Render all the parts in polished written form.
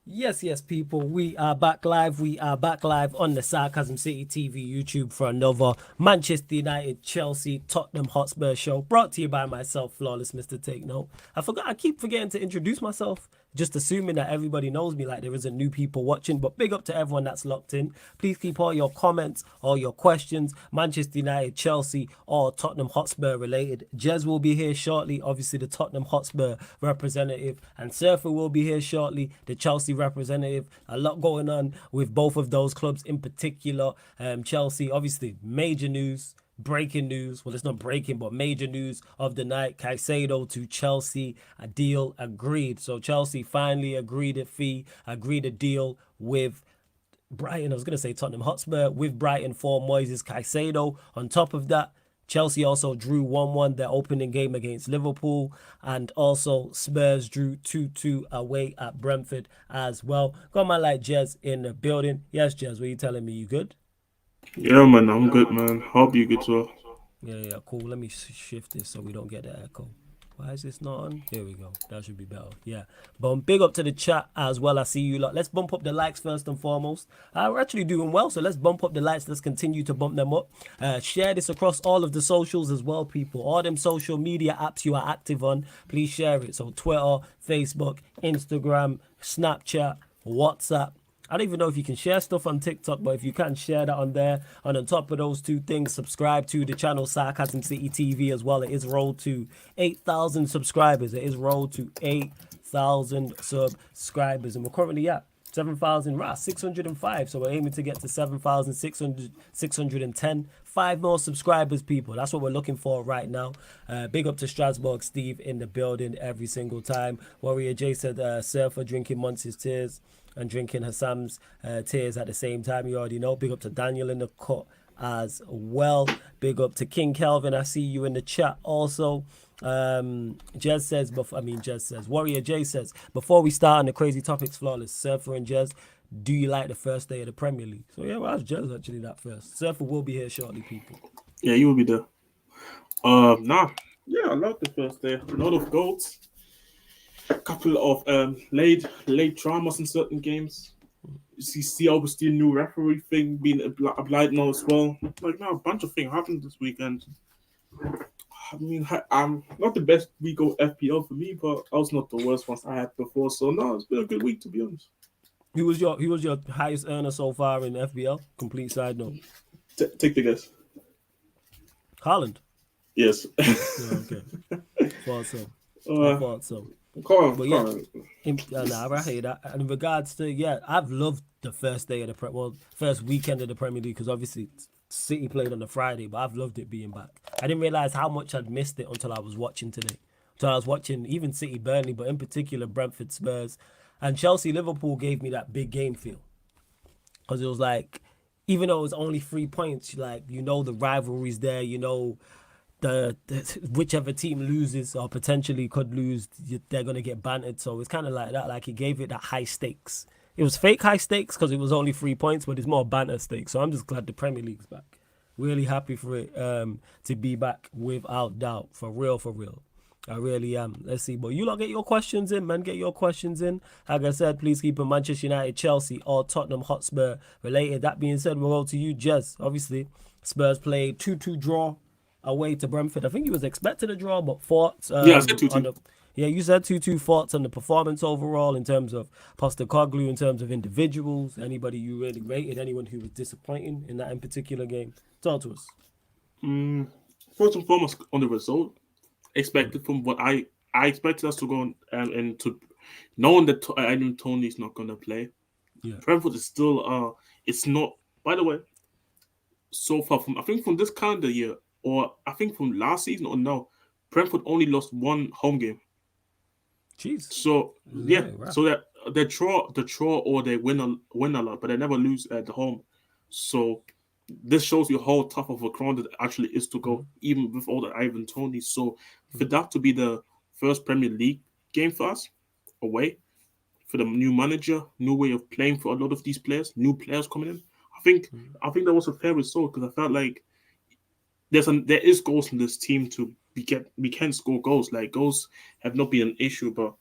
Yes, people. We are back live. We are back live on the Sarcasm City TV YouTube for another Manchester United, Chelsea, Tottenham Hotspur show brought to you by myself, Flawless Mr. Take Note. I keep forgetting to introduce myself, just assuming that everybody knows me like there isn't new people watching. But big up to everyone that's locked in. Please keep all your comments, all your questions, Manchester United, Chelsea, or Tottenham Hotspur related. Jez will be here shortly, obviously the Tottenham Hotspur representative, and Surfer will be here shortly, the Chelsea representative. A lot going on with both of those clubs in particular. Chelsea, obviously, major news. Breaking news. Well, it's not breaking, but major news of the night. Caicedo to Chelsea. A deal agreed. So Chelsea finally agreed a fee, agreed a deal with Brighton. I was going to say Tottenham Hotspur with Brighton for Moises Caicedo. On top of that, Chelsea also drew 1-1 their opening game against Liverpool, and also Spurs drew 2-2 away at Brentford as well. Got my like Jez in the building. Yes, Jez, what are you telling me? You good? Yeah, man, I'm good, man. Hope you good too. Yeah, cool. Let me shift this so we don't get the echo. Why is this not on? Here we go. That should be better. Yeah. Big up to the chat as well. I see you lot. Let's bump up the likes first and foremost. We're actually doing well, so let's bump up the likes. Let's continue to bump them up. Share this across all of the socials as well, people. All them social media apps you are active on, please share it. So Twitter, Facebook, Instagram, Snapchat, WhatsApp. I don't even know if you can share stuff on TikTok, but if you can, share that on there. And on top of those two things, subscribe to the channel Sarcasm City TV as well. It is rolled to 8,000 subscribers. It is rolled to 8,000 subscribers. And we're currently at 7,605. So we're aiming to get to 7,610. 5 more subscribers, people. That's what we're looking for right now. Big up to Strasbourg Steve in the building every single time. Warrior J said, Surfer drinking Monty's tears and drinking Hassam's tears at the same time. You already know. Big up to Daniel in the cut as well. Big up to King Kelvin. I see you in the chat also. Jez says, Warrior J says, before we start on the crazy topics, Flawless, Surfer and Jez, do you like the first day of the Premier League? So yeah, well, Jez actually that first. Surfer will be here shortly, people. Yeah, you will be there. Nah. Yeah, I love the first day. A lot of goals. A couple of late dramas in certain games. You see, obviously, new referee thing being applied now as well. Like, now a bunch of things happened this weekend. I mean, I'm not the best week of FPL for me, but I was not the worst ones I had before. So no, it's been a good week to be honest. Who was your highest earner so far in FBL? Complete side note. Take the guess. Haaland. Yes. Yeah, okay. Thought so. I uh, thought so. come on, But come yeah, on. I hear that. And in regards to, I've loved the first day of first weekend of the Premier League, because obviously City played on the Friday, but I've loved it being back. I didn't realize how much I'd missed it until I was watching today. So I was watching even City Burnley, but in particular Brentford Spurs, and Chelsea Liverpool gave me that big game feel, because it was like, even though it was only 3 points, like, the rivalry's there, the whichever team loses or potentially could lose, they're gonna get bantered. So it's kind of like that. Like, it gave it that high stakes. It was fake high stakes because it was only 3 points, but it's more banter stakes. So I'm just glad the Premier League's back. Really happy for it to be back without doubt. For real, for real. I really am. Let's see. But you lot get your questions in, man. Get your questions in. Like I said, please keep it Manchester United, Chelsea, or Tottenham Hotspur related. That being said, we'll go to you, Jez. Obviously, Spurs played 2-2 draw away to Brentford. I think he was expected a draw, but thoughts Yeah, I said two on two. the yeah, you said 2-2. Thoughts on the performance overall in terms of Postecoglou, in terms of individuals, anybody you really rated, anyone who was disappointing in that in particular game. Talk to us. Mm, first and foremost, on the result, expected from what I expected us to go on, and to knowing that I know Tony's not gonna play. Yeah. Brentford is still it's not. By the way, so far from I think from this calendar year, or I think from last season or no, Brentford only lost one home game. Jeez. So yeah, Yeah, right. so that the draw or they win a lot, but they never lose at the home. So this shows you how tough of a ground it actually is to go, even with all the Ivan Tony. So for that to be the first Premier League game for us away, for the new manager, new way of playing for a lot of these players, new players coming in, I think I think that was a fair result because I felt like there is goals in this team to we can score goals. Like goals have not been an issue, but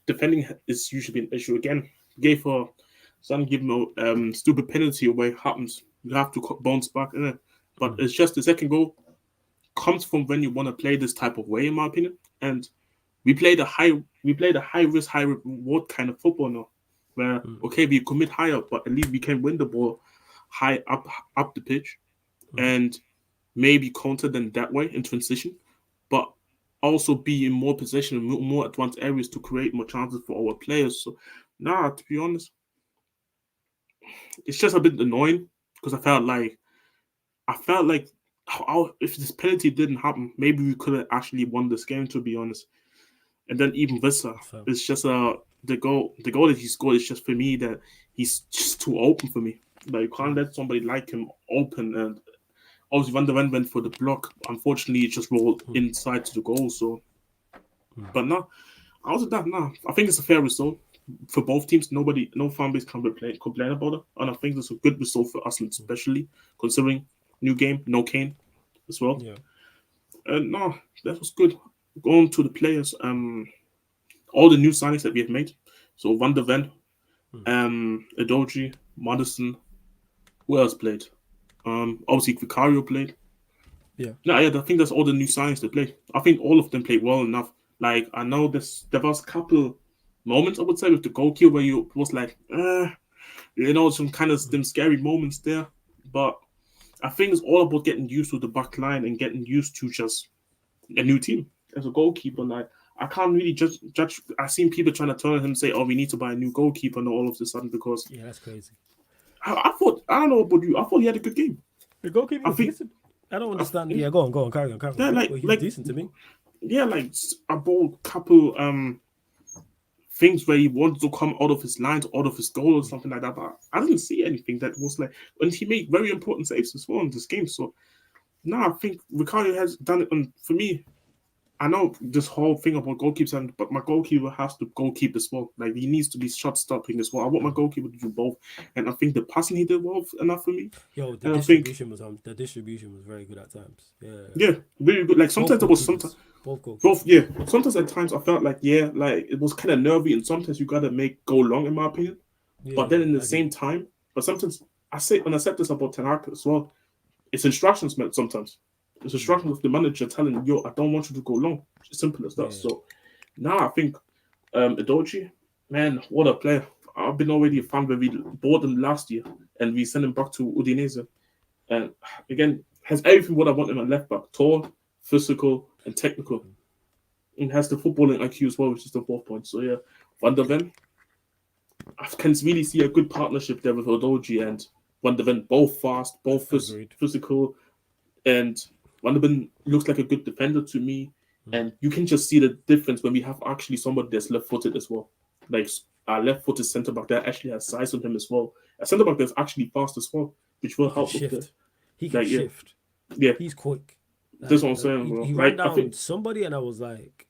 defending is usually an issue again. gave her some give him a stupid penalty away. Happens. You have to bounce back in it. But it's just the second goal comes from when you want to play this type of way, in my opinion. And we played a high risk, high reward kind of football now. Where okay, we commit higher, but at least we can win the ball high up the pitch, and maybe counter them that way in transition, but also be in more possession, more advanced areas to create more chances for our players. So, to be honest, it's just a bit annoying because I felt like if this penalty didn't happen, maybe we could have actually won this game. To be honest, and then even Vissa, it's just the goal that he scored is just for me that he's just too open for me. Like you can't let somebody like him open, and obviously Van der Ven went for the block. Unfortunately, it just rolled inside to the goal. So, but no, other than that, I think it's a fair result for both teams. No fan base can complain about it, and I think it's a good result for us, especially considering new game, no Kane as well. Yeah. And no, that was good. Going to the players, all the new signings that we have made. So Van der Ven, Edoji, Madison. Who else played? Obviously Vicario played. Yeah. I think that's all the new signings they played. I think all of them played well enough. Like I know there was a couple moments I would say with the goalkeeper where you was like, some kind of them scary moments there. But I think it's all about getting used to the back line and getting used to just a new team as a goalkeeper. Like I can't really judge. I've seen people trying to turn on him and say, "Oh, we need to buy a new goalkeeper," and all of a sudden because that's crazy. I thought I don't know about you. I thought he had a good game. The goalkeeper was decent. I don't understand. Go on, carry on. Yeah, he's decent to me. Yeah, like about couple things where he wanted to come out of his lines, out of his goal or something like that. But I didn't see anything that was like, and he made very important saves as well in this game. So I think Ricardo has done it. And for me, I know this whole thing about goalkeepers, but my goalkeeper has to goalkeep as well. Like he needs to be shot stopping as well. I want my goalkeeper to do both, and I think the passing he did well enough for me. The distribution was very good at times. Yeah, really good. Like sometimes it was both. Yeah, sometimes at times I felt like like it was kind of nervy, and sometimes you gotta go long, in my opinion. But then in the same time, but sometimes I said this about Ten Hag as well. It's instructions meant sometimes. It's instructions of the manager telling you, I don't want you to go long. It's simple as that. So I think Edoji, man, what a player. I've been already a fan when we bought him last year and we sent him back to Udinese. And again, has everything what I want in my left back. Tall, physical, and technical. And has the footballing IQ as well, which is the 4th point. So yeah, Van der Ven, I can really see a good partnership there with Edoji and Van der Ven. Both fast, both physical, and Van der Ven looks like a good defender to me, and you can just see the difference when we have actually somebody that's left-footed as well. Like our left-footed centre-back that actually has size on him as well. A centre-back that's actually fast as well, which will help with the... He can shift. Yeah. He's quick. That's what I'm saying, bro. He ran down somebody and I was like,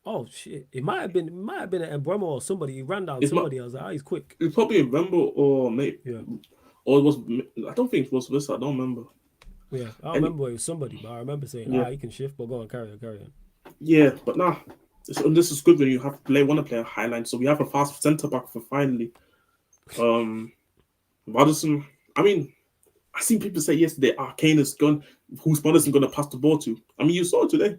oh, shit. It might have been an Embremo or somebody. He ran down somebody. I was like, he's quick. It's probably Embremo or maybe... Yeah. Or it was... I don't think it was Vissa. I don't remember. Yeah, I don't remember it was somebody, but I remember saying, he can shift, but go on, carry on. Yeah, but this is good when you want to play a high line. So we have a fast centre back for finally. Madison, I mean, I seen people say yesterday, Kane is gone. Who's Madison going to pass the ball to? I mean, you saw it today.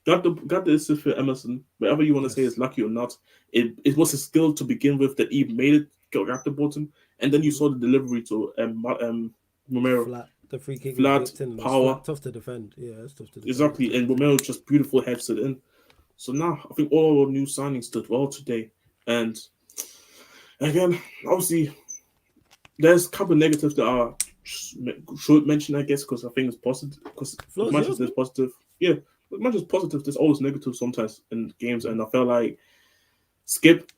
Got the assist for Emerson. Whatever you want to say is lucky or not. It was a skill to begin with that he made it, got the bottom, and then you saw the delivery to Romero. Flat. The free kick, flat power, tough to defend. Yeah, it's tough to defend. Exactly, and Romero just beautiful heads it in. So now I think all our new signings did well today. And again, obviously, there's a couple of negatives that I should mention, I guess, because I think it's positive. Because as much as there's positive, as much as positive, there's always negative sometimes in games. And I felt like Skip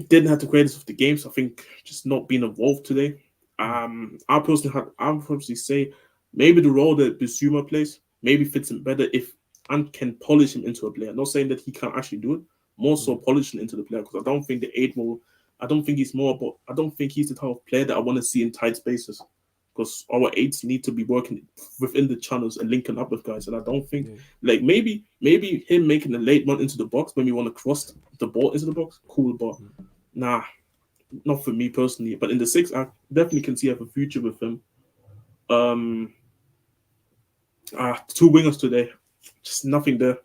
didn't have the greatest of the games. I think just not being involved today. I personally say maybe the role that Bissouma plays maybe fits him better if and can polish him into a player. Not saying that he can't actually do it, more so polishing into the player, because I don't think the 8 will. I don't think he's the type of player that I want to see in tight spaces, because our 8s need to be working within the channels and linking up with guys. And I don't think like maybe him making a late run into the box when we want to cross the ball into the box, cool, but nah, not for me personally. But in the six, I definitely can see I have a future with him. Two wingers today, just nothing there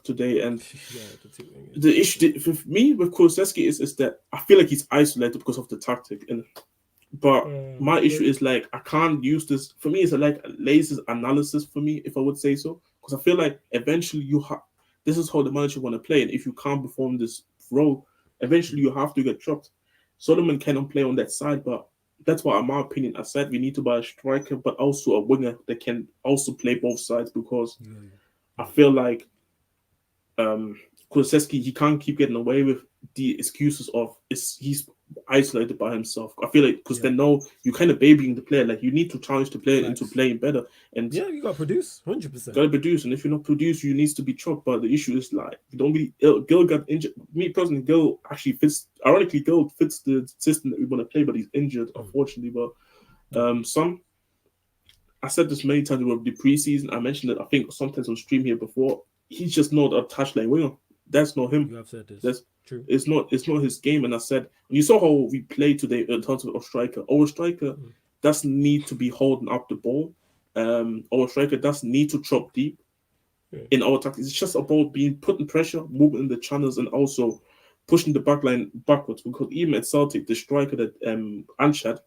today. And Yeah, the two wingers. the issue for me with Kulusevski is that I feel like he's isolated because of the tactic. But my issue is like I can't use this. For me, it's like a lazy analysis for me, if I would say so, because I feel like eventually this is how the manager want to play, and if you can't perform this role, eventually you have to get dropped. Solomon cannot play on that side, but that's why, in my opinion, I said we need to buy a striker, but also a winger that can also play both sides, because I feel like Kulusevski, he can't keep getting away with the excuses of he's isolated by himself. I feel like because they know you kind of babying the player, like you need to challenge the player into playing better, and you got to produce 100%. Got to produce, and if you're not producing, you need to be chopped. But the issue is like you don't really. Gil got injured. Me personally, Gil actually fits. Ironically, Gil fits the system that we want to play, but he's injured, unfortunately. But Son, I said this many times with the preseason. I mentioned it, I think, sometimes on stream here before. He's just not a touchline winger. That's not him. You have said this. That's true. It's not his game. And I said, you saw how we played today in terms of our striker. Our striker doesn't need to be holding up the ball. Our striker doesn't need to chop deep in our tactics. It's just about putting pressure, moving in the channels, and also pushing the backline backwards. Because even at Celtic, the striker that Ange had,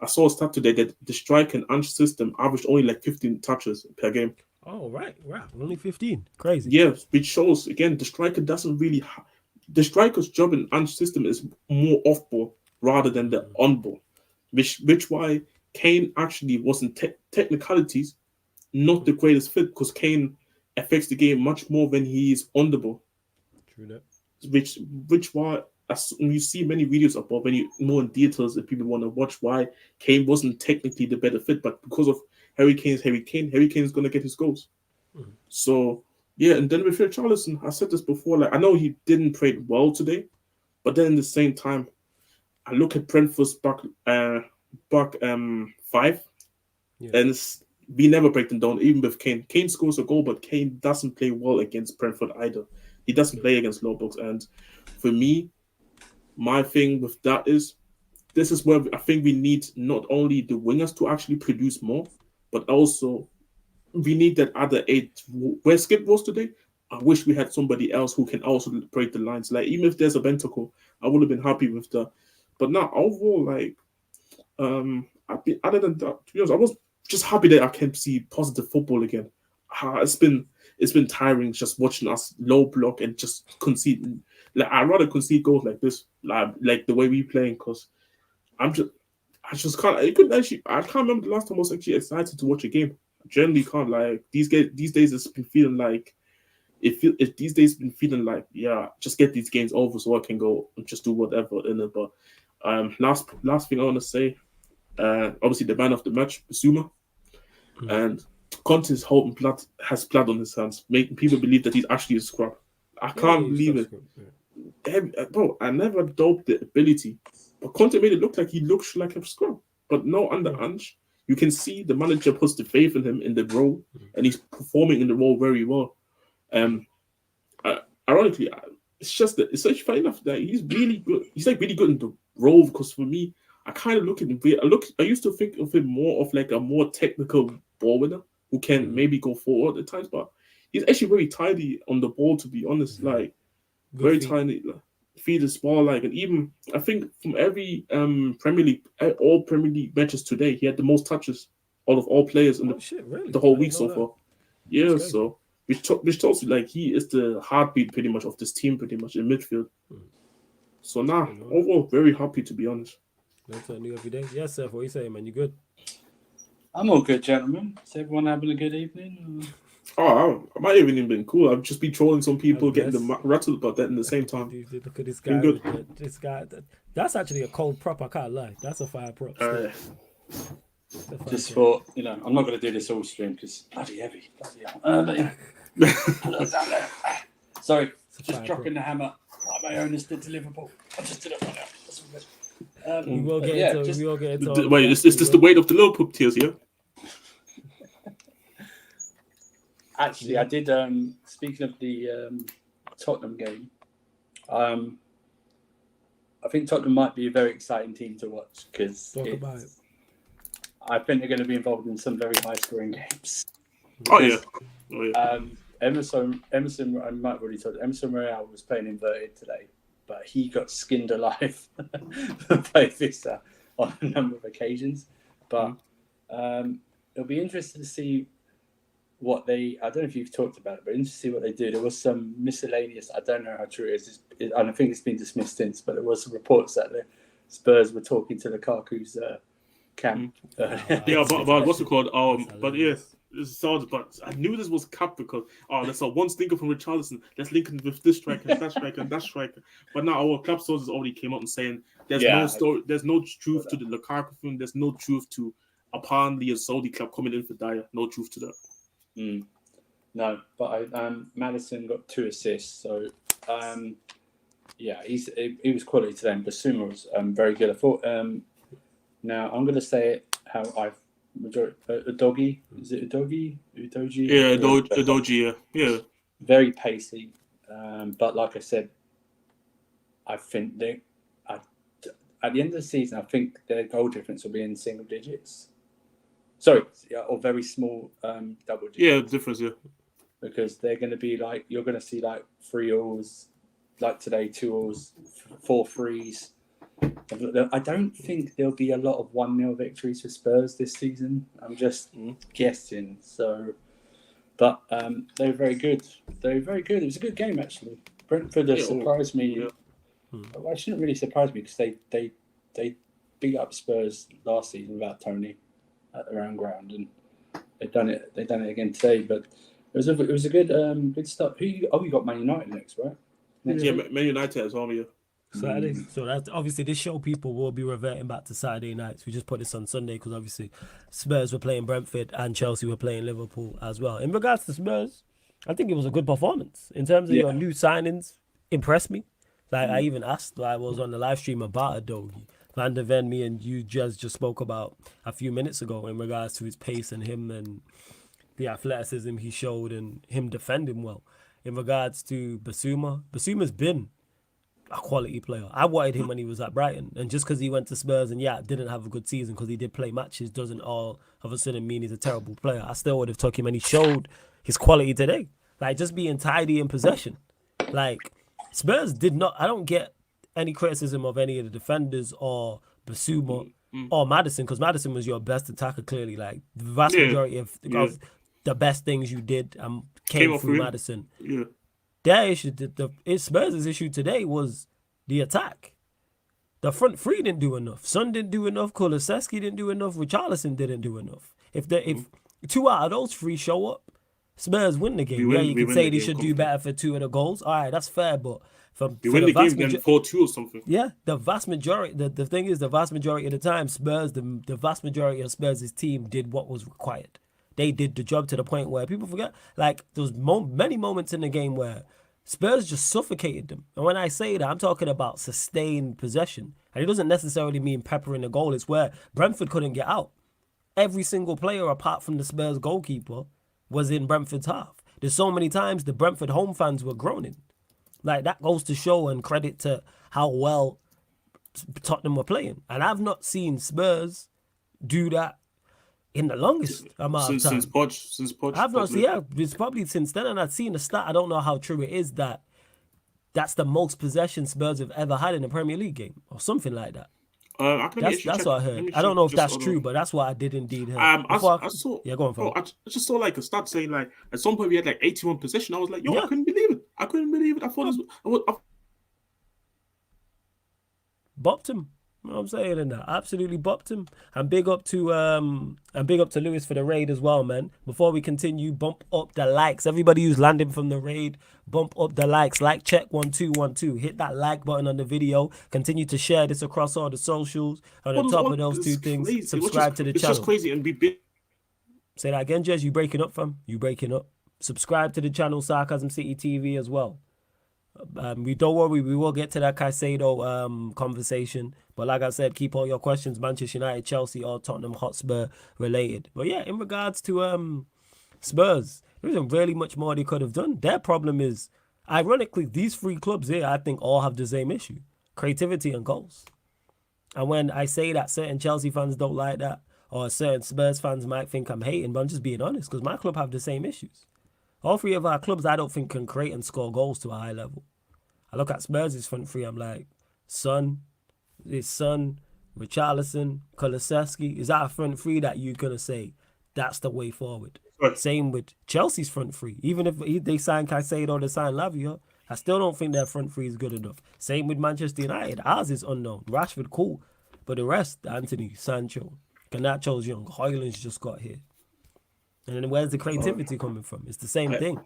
I saw a stat today that the striker and Ange system averaged only like 15 touches per game. Oh, right. Wow. Only 15. Crazy. Yeah, which shows, again, the striker doesn't really... The striker's job in Ange's system is more off-ball rather than the on-ball. Which why Kane actually wasn't technicalities, not the greatest fit, because Kane affects the game much more when he is on the ball. True that. Which why... you see many videos about when you more in details if people want to watch why Kane wasn't technically the better fit, but because of Harry Kane's Harry Kane is going to get his goals. So yeah, and then with Richarlison, I said this before, like I know he didn't play well today, but then at the same time, I look at Brentford's back five, and we never break them down, even with Kane. Kane scores a goal, but Kane doesn't play well against Brentford either. He doesn't play against low blocks, and for me, my thing with that is, this is where I think we need not only the wingers to actually produce more, but also we need that other 8. Where Skip was today, I wish we had somebody else who can also break the lines. Like, even if there's a Bentacle, I would have been happy with that. But now, overall, like, other than that, to be honest, I was just happy that I can see positive football again. It's been tiring just watching us low block and just conceding. Like, I'd rather concede goals like this, like the way we playing, because I can't. I can't remember the last time I was actually excited to watch a game. I generally can't. Like these days, it's been feeling like these days been feeling like, yeah, just get these games over so I can go and just do whatever in it. But last thing I want to say, obviously the man of the match, Bissouma, and Conte's holding blood has blood on his hands, making people believe that he's actually a scrub. I can't believe it. Bro, I never doubted the ability, but Conte made it look like he looks like a scrub. But no, under Ange, you can see the manager puts the faith in him in the role, and he's performing in the role very well. Ironically, it's just that it's actually funny enough that he's really good. He's like really good in the role, because for me, I kind of look at him. I used to think of him more of like a more technical ball winner who can maybe go forward at times, but he's actually very tidy on the ball. To be honest, like very tiny. Feed his ball, like, and even I think from every Premier League, all Premier League matches today, he had the most touches out of all players in the whole week so far. Yeah, so which tells you like he is the heartbeat pretty much of this team, pretty much in midfield. So now, overall, very happy, to be honest. That's something new every day. Yes, Seth, what are you saying, man? You good? I'm all good, gentlemen. Is everyone having a good evening? Oh, I might even been cool. I've just been trolling some people, getting them rattled about that in the same time. Look at this guy. This guy. That's actually a cold prop. I can't lie. That's a fire prop. Just for, I'm not going to do this all stream because bloody heavy. Bloody hell. Sorry, just dropping the hammer like my owners did to Liverpool. I just did it right now. That's all good. We will get into Wait, is this the weight of the Liverpool tears, yeah? Actually, I did, speaking of the Tottenham game, I think Tottenham might be a very exciting team to watch because Talk about it. I think they're going to be involved in some very high-scoring games. Oh yeah. Emerson, I might have already told you, Emerson Royale was playing inverted today, but he got skinned alive by Vista on a number of occasions. But it'll be interesting to see what they. I don't know if you've talked about it, but interesting to see what they do. There was some miscellaneous. I don't know how true it is. I don't think it's been dismissed since, but there was some reports that the Spurs were talking to Lukaku's camp. Yeah, but what's it called? But yes, it's sounds. But I knew this was cap because there's one stinker from Richarlison. Let's link him with this striker, that striker, and that striker. But now our club sources already came out and saying there's no story, there's no truth to the Lukaku thing. There's no truth to apparently a Saudi club coming in for Dyer. No truth to that. No, but Maddison got 2 assists, so he was quality today. And Bissouma was very good. I thought. Now I'm going to say it how I've Udogie. Is it Udogie? Udogie? Yeah, Udogie. Yeah. Very pacey, but like I said, I think at the end of the season, I think their goal difference will be in single digits. Sorry, or very small double digits. Yeah, difference, yeah. Because they're going to be you're going to see 3-0s, like today, 2-0s, 4-3s. I don't think there'll be a lot of 1-0 victories for Spurs this season. I'm just guessing. So, but they were very good. They were very good. It was a good game, actually. Brentford surprised me. Yeah. Well, it shouldn't really surprise me because they beat up Spurs last season without Tony at their own ground, and they've done it again today. But it was a good start. You got Man United next, right? Man United as well, yeah. Saturday. So that's obviously this show people will be reverting back to Saturday nights. We just put this on Sunday because obviously Spurs were playing Brentford and Chelsea were playing Liverpool as well. In regards to Spurs, I think it was a good performance in terms of your new signings. Impressed me. I even asked. I was on the live stream about Udogie. Van der Ven, me and you just spoke about a few minutes ago in regards to his pace and him and the athleticism he showed and him defending well. In regards to Bissouma's been a quality player. I wanted him when he was at Brighton, and just because he went to Spurs and didn't have a good season because he did play matches doesn't all of a sudden mean he's a terrible player. I still would have took him, and he showed his quality today. Just being tidy in possession. Spurs did not. I don't get any criticism of any of the defenders or Bissouma or Maddison, because Maddison was your best attacker clearly. The vast majority of the best things you did came through Maddison. Yeah. Their issue, Spurs' issue today was the attack. The front three didn't do enough. Son didn't do enough. Kulusevski didn't do enough. Richarlison didn't do enough. If 2 out of those 3 show up, Spurs win the game. You can say they should do better for 2 of the goals. All right, that's fair, but you win the game again 4-2 or something. Yeah, the vast majority. The thing is, the vast majority of the time, Spurs, the vast majority of Spurs' team did what was required. They did the job to the point where people forget. There was many moments in the game where Spurs just suffocated them. And when I say that, I'm talking about sustained possession. And it doesn't necessarily mean peppering the goal. It's where Brentford couldn't get out. Every single player, apart from the Spurs goalkeeper, was in Brentford's half. There's so many times the Brentford home fans were groaning. That goes to show and credit to how well Tottenham were playing. And I've not seen Spurs do that in the longest amount of time. Since Poch. I've not seen, it's probably since then. And I've seen a stat, I don't know how true it is, that's the most possession Spurs have ever had in a Premier League game or something like that. That's what I heard. I don't know if that's true, but that's what I did indeed hear. I saw. Yeah, go on, Phil. I just saw a stat saying at some point we had 81 possession. I was like, I couldn't believe it. I thought I bopped him. You know what I'm saying? And absolutely bopped him. And big up to Lewis for the raid as well, man. Before we continue, bump up the likes. Everybody who's landing from the raid, bump up the likes. Like check 1212. Hit that like button on the video. Continue to share this across all the socials. On the top of those 2 things, crazy. Subscribe to the channel. It's just crazy and be big. Say that again, Jez. You breaking up, fam? You breaking up. Subscribe to the channel, Sarcasm City TV as well. We don't worry, we will get to that Caicedo conversation. But like I said, keep all your questions, Manchester United, Chelsea, or Tottenham Hotspur related. But yeah, in regards to Spurs, there isn't really much more they could have done. Their problem is, ironically, these 3 clubs here, I think, all have the same issue. creativity and goals. And when I say that certain Chelsea fans don't like that, or certain Spurs fans might think I'm hating, but I'm just being honest because my club have the same issues. All three of our clubs, I don't think, can create and score goals to a high level. I look at Spurs' front three, I'm like, Son, Richarlison, Kulusevski. Is that a front three that you're going to say that's the way forward? Right. Same with Chelsea's front three. Even if they sign Caicedo or they sign Lavia, I still don't think their front three is good enough. Same with Manchester United. Ours is unknown. Rashford, cool. But the rest, Antony, Sancho, Garnacho's young, Højlund's just got here. And then where's the creativity coming from? It's the same thing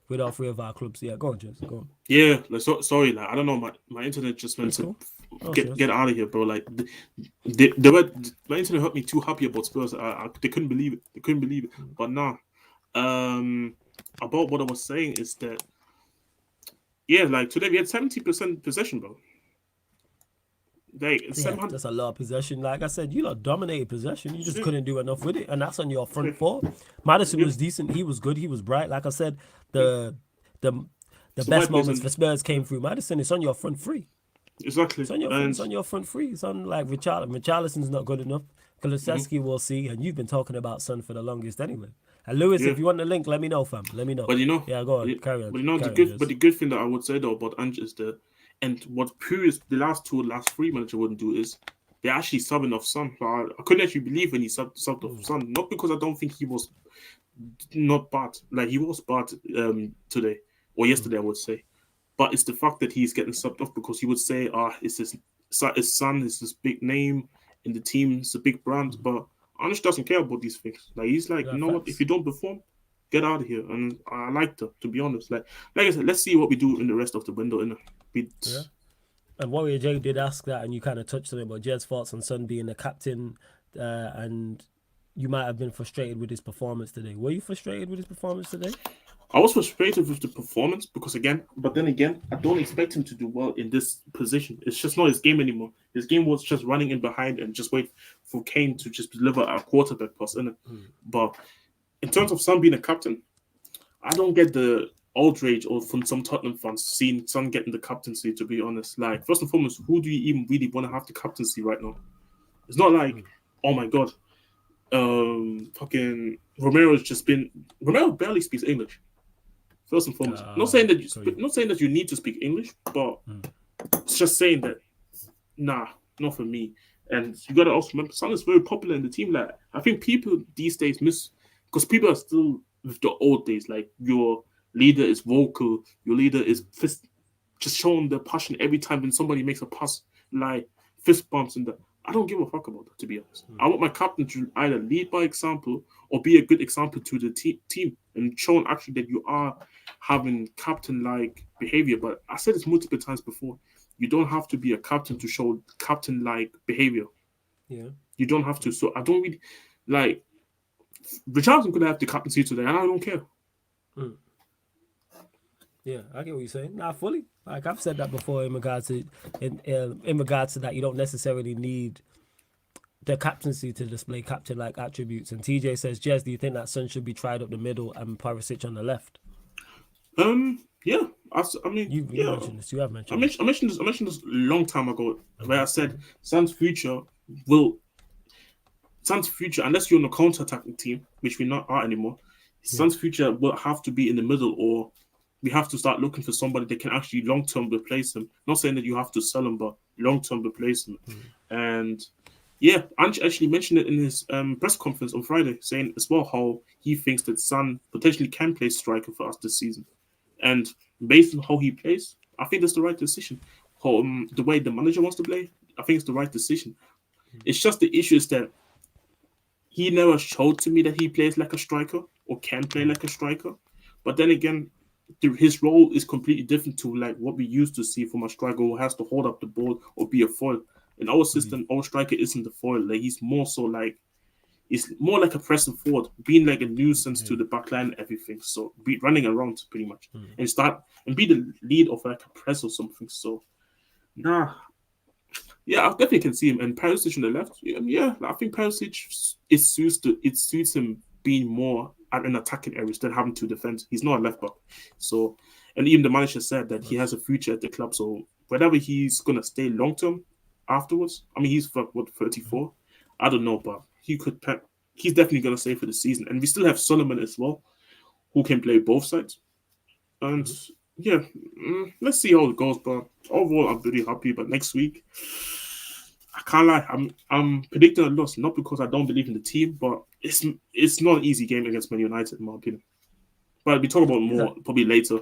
with all three of our clubs. Yeah, go on, James. Go on. Yeah, like sorry, like I don't know, my internet just went to get out of here, bro. Like my internet hurt me too happy about Spurs. They couldn't believe it. But nah, about what I was saying is that like today we had 70% possession, bro. Like That's a lot of possession. Like I said, you lot dominated possession. You just couldn't do enough with it, and that's on your front four. Madison was decent. He was good. He was bright. Like I said, the best moments for Spurs came through Madison. It's on your front three. Exactly. It's on your front three. It's on like Richarlison's not good enough. Kulusevski we'll see, and you've been talking about Son for the longest anyway. And Lewis, if you want the link, let me know, fam. Let me know. But go on, carry on. But the good thing that I would say though about Ange is and what the last three managers wouldn't do is they're actually subbing off Son. So I couldn't actually believe when he subbed off Son. Not because I don't think he was not bad. Like he was bad today or yesterday, I would say. But it's the fact that he's getting subbed off because he would say, it's his son, it's this big name in the team, it's a big brand. But Ange doesn't care about these things. Like he's like, you know what? If you don't perform, get out of here. And I liked it, to be honest. Like I said, let's see what we do in the rest of the window. And Warrior J did ask that, and you kind of touched on it. But Jed's thoughts on Son being the captain, and you might have been frustrated with his performance today. Were you frustrated with his performance today? I was frustrated with the performance because but then again, I don't expect him to do well in this position. It's just not his game anymore. His game was just running in behind and just wait for Kane to just deliver a quarterback pass, innit? But in terms of Son being a captain, I don't get the outrage or from some Tottenham fans seeing Son getting the captaincy, to be honest. Like, first and foremost, who do you even really want to have the captaincy right now? It's not like, oh my God, fucking Romero barely speaks English. First and foremost, not saying that you need to speak English, but it's just saying that, nah, not for me. And you gotta also remember, Son is very popular in the team. Like, I think people these days because people are still with the old days. Like, your leader is vocal, your leader is just showing their passion every time when somebody makes a pass, like fist bumps and that. I don't give a fuck about that, to be honest. I want my captain to either lead by example or be a good example to the team and showing actually that you are having captain-like behavior. But I said this multiple times before. You don't have to be a captain to show captain-like behavior. Yeah. You don't have to. So I don't really like. Richarlison could have the captaincy today, and I don't care. Yeah, I get what you're saying. Nah, fully. Like I've said that before in regards to that, you don't necessarily need the captaincy to display captain-like attributes. And TJ says, Jez, do you think that Son should be tried up the middle and Perisic on the left? Yeah. I mean, you mentioned this. You have mentioned. I mentioned this a long time ago, where I said Son's future, unless you're on a counter-attacking team, which we're not are anymore, Son's future will have to be in the middle, or we have to start looking for somebody that can actually long-term replace him. Not saying that you have to sell him, but long-term replace him. And yeah, Ange actually mentioned it in his press conference on Friday, saying as well how he thinks that Son potentially can play striker for us this season. And based on how he plays, I think that's the right decision. The way the manager wants to play, I think it's the right decision. It's just the issue is that he never showed to me that he plays like a striker or can play like a striker. But then again, his role is completely different to like what we used to see from a striker who has to hold up the ball or be a foil. In our system, our striker isn't the foil. Like he's more like a pressing forward, being like a nuisance to the back line and everything. So be running around pretty much and be the lead of like a press or something. So I definitely can see him. And Perisic on the left, I think Perisic it suits him being more at an attacking area instead of having to defend. He's not a left back. So, and even the manager said that he has a future at the club. So whether he's gonna stay long term afterwards. I mean, he's 34. I don't know, but he's definitely gonna stay for the season. And we still have Solomon as well, who can play both sides. And yeah, let's see how it goes. But overall, I'm pretty happy. But next week, I can't lie, I'm predicting a loss, not because I don't believe in the team, but it's not an easy game against Man United, in my opinion. But we talk about more probably later.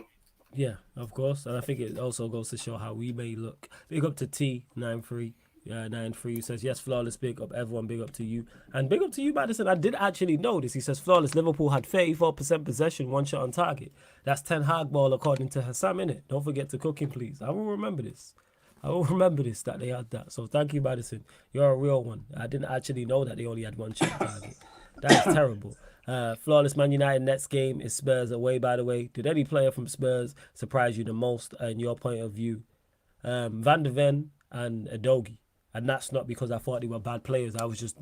Yeah, of course. And I think it also goes to show how we may look. Big up to T93. 93 says, yes, flawless, big up everyone, big up to you. And big up to you, Madison. I did actually know this. He says, flawless, Liverpool had 34% possession, 1 shot on target. That's 10 hard ball according to Hassam, innit? Don't forget to cook him, please. I will remember this. That they had that. So thank you, Madison. You're a real one. I didn't actually know that they only had 1 shot on target. That is terrible. Flawless Man United next game is Spurs away, by the way. Did any player from Spurs surprise you the most in your point of view? Van der Ven and Adogi. And that's not because I thought they were bad players. I was just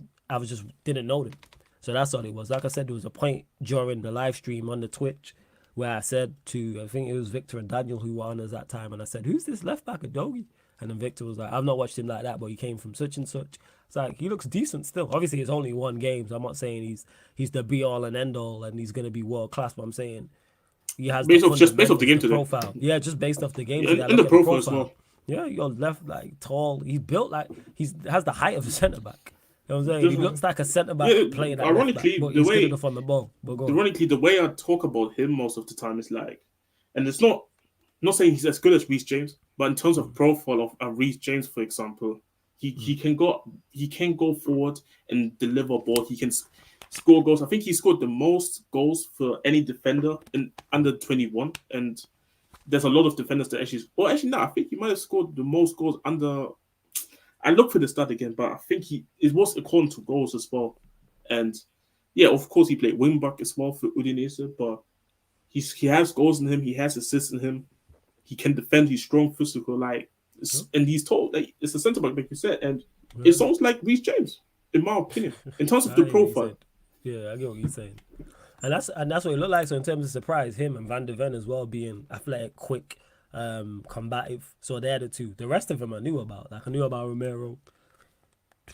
didn't know them. So that's all it was. Like I said, there was a point during the live stream on the Twitch where I said to, I think it was Victor and Daniel who were on us that time, and I said, who's this left back, Adogi? And then Victor was like, I've not watched him like that, but he came from such and such. It's like, he looks decent still. Obviously, it's only 1 game, so I'm not saying he's the be-all and end-all and he's going to be world-class, but I'm saying he has based off the game today. Profile. Yeah, just based off the game today. And the profile as well. Yeah, you're left like tall. He's built like has the height of a centre back. You know what I'm saying? He looks like a centre back playing that ironically, left back, but he's good enough on the ball. Ironically, the way I talk about him most of the time is like, and it's not saying he's as good as Reece James, but in terms of profile of Reece James, for example, he can go forward and deliver ball. He can score goals. I think he scored the most goals for any defender in under 21, and there's a lot of defenders that actually, no, I think he might have scored the most goals under. I look for the stat again, but I think it was according to goals as well. And yeah, of course, he played wing back as well for Udinese, but he has goals in him, he has assists in him, he can defend, he's strong, physical, and he's told that it's a centre back, like you said, and it sounds like Reece James, in my opinion, in terms of the profile. Yeah, I get what you're saying. And that's what it looked like. So in terms of surprise, him and Van der Ven as well being athletic, quick, combative. So they're the 2. The rest of them I knew about. Like I knew about Romero,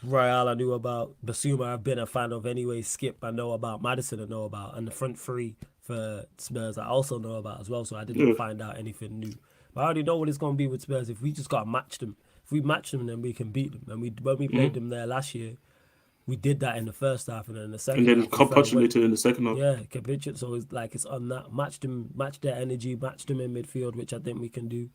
Royale I knew about, Bissouma I've been a fan of anyway, Skip I know about, Madison I know about, and the front 3 for Spurs I also know about as well. So I didn't find out anything new. But I already know what it's going to be with Spurs. If we just got to match them, if we match them, then we can beat them. And when we played them there last year, we did that in the first half, and then in the second half. And then capitulated in the second half. Yeah, capitulated. So it's like it's on that. Match their energy, match them in midfield, which I think we can do.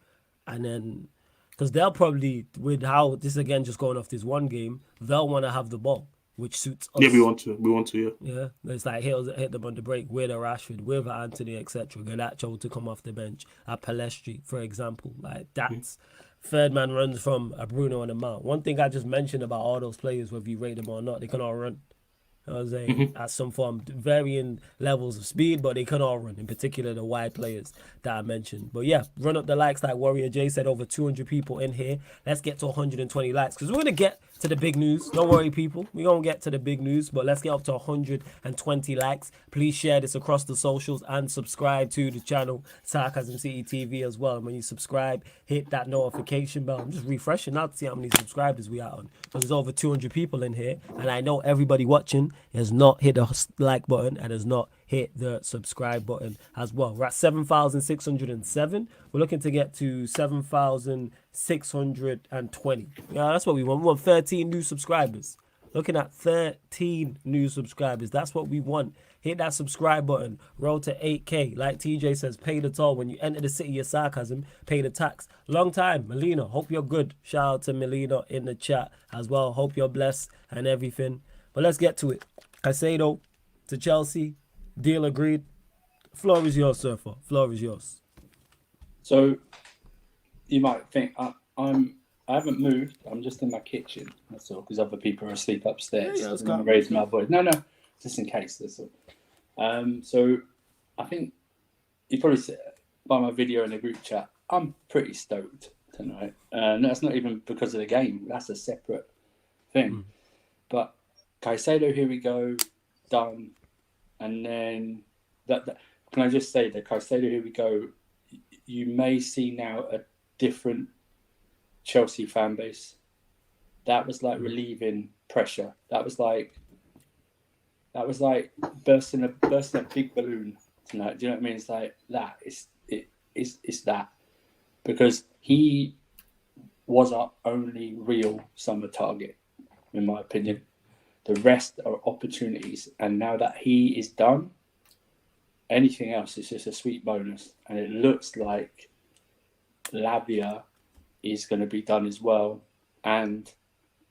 And then, because they'll probably, with how this again just going off this 1 game, they'll want to have the ball, which suits us. Yeah, we want to, yeah. Yeah, it's like hit them on the break with a Rashford, with a Antony, etc. Garnacho to come off the bench, a Palestri, for example. Like that's. Third man runs from a Bruno and a Mount. One thing I just mentioned about all those players, whether you rate them or not, they can all run. You know what I'm saying? At some form, varying levels of speed, but they can all run, in particular the wide players that I mentioned. But yeah, run up the likes like Warrior J said, over 200 people in here. Let's get to 120 likes, because we're going to get to the big news. Don't worry, people. We're going to get to the big news, but let's get up to 120 likes. Please share this across the socials and subscribe to the channel, Sarcasm City TV as well. And when you subscribe, hit that notification bell. I'm just refreshing now to see how many subscribers we are on. Because there's over 200 people in here, and I know everybody watching has not hit the like button and has not hit the subscribe button as well. We're at 7,607. We're looking to get to 7,620. Yeah, that's what we want. We want 13 new subscribers. Looking at 13 new subscribers. That's what we want. Hit that subscribe button. Roll to 8K. Like TJ says, pay the toll. When you enter the city of Sarcasm, pay the tax. Long time, Melina. Hope you're good. Shout out to Melina in the chat as well. Hope you're blessed and everything. But let's get to it. Caicedo to Chelsea. Deal agreed. Floor is yours, Surfer. Floor is yours. So you might think I haven't moved. I'm just in my kitchen. That's all, because other people are asleep upstairs. Yeah, I'm raising my voice. No, just in case. That's all. So I think you probably said by my video in the group chat, I'm pretty stoked tonight. That's not even because of the game. That's a separate thing. But Caicedo, here we go, done. And then that can I just say that Caicedo, here we go. You may see now a different Chelsea fan base. That was like relieving pressure. That was like bursting a big balloon tonight. Do you know what I mean? It's like that. It's that, because he was our only real summer target, in my opinion. The rest are opportunities, and now that he is done, anything else is just a sweet bonus. And it looks like Lavia is going to be done as well, and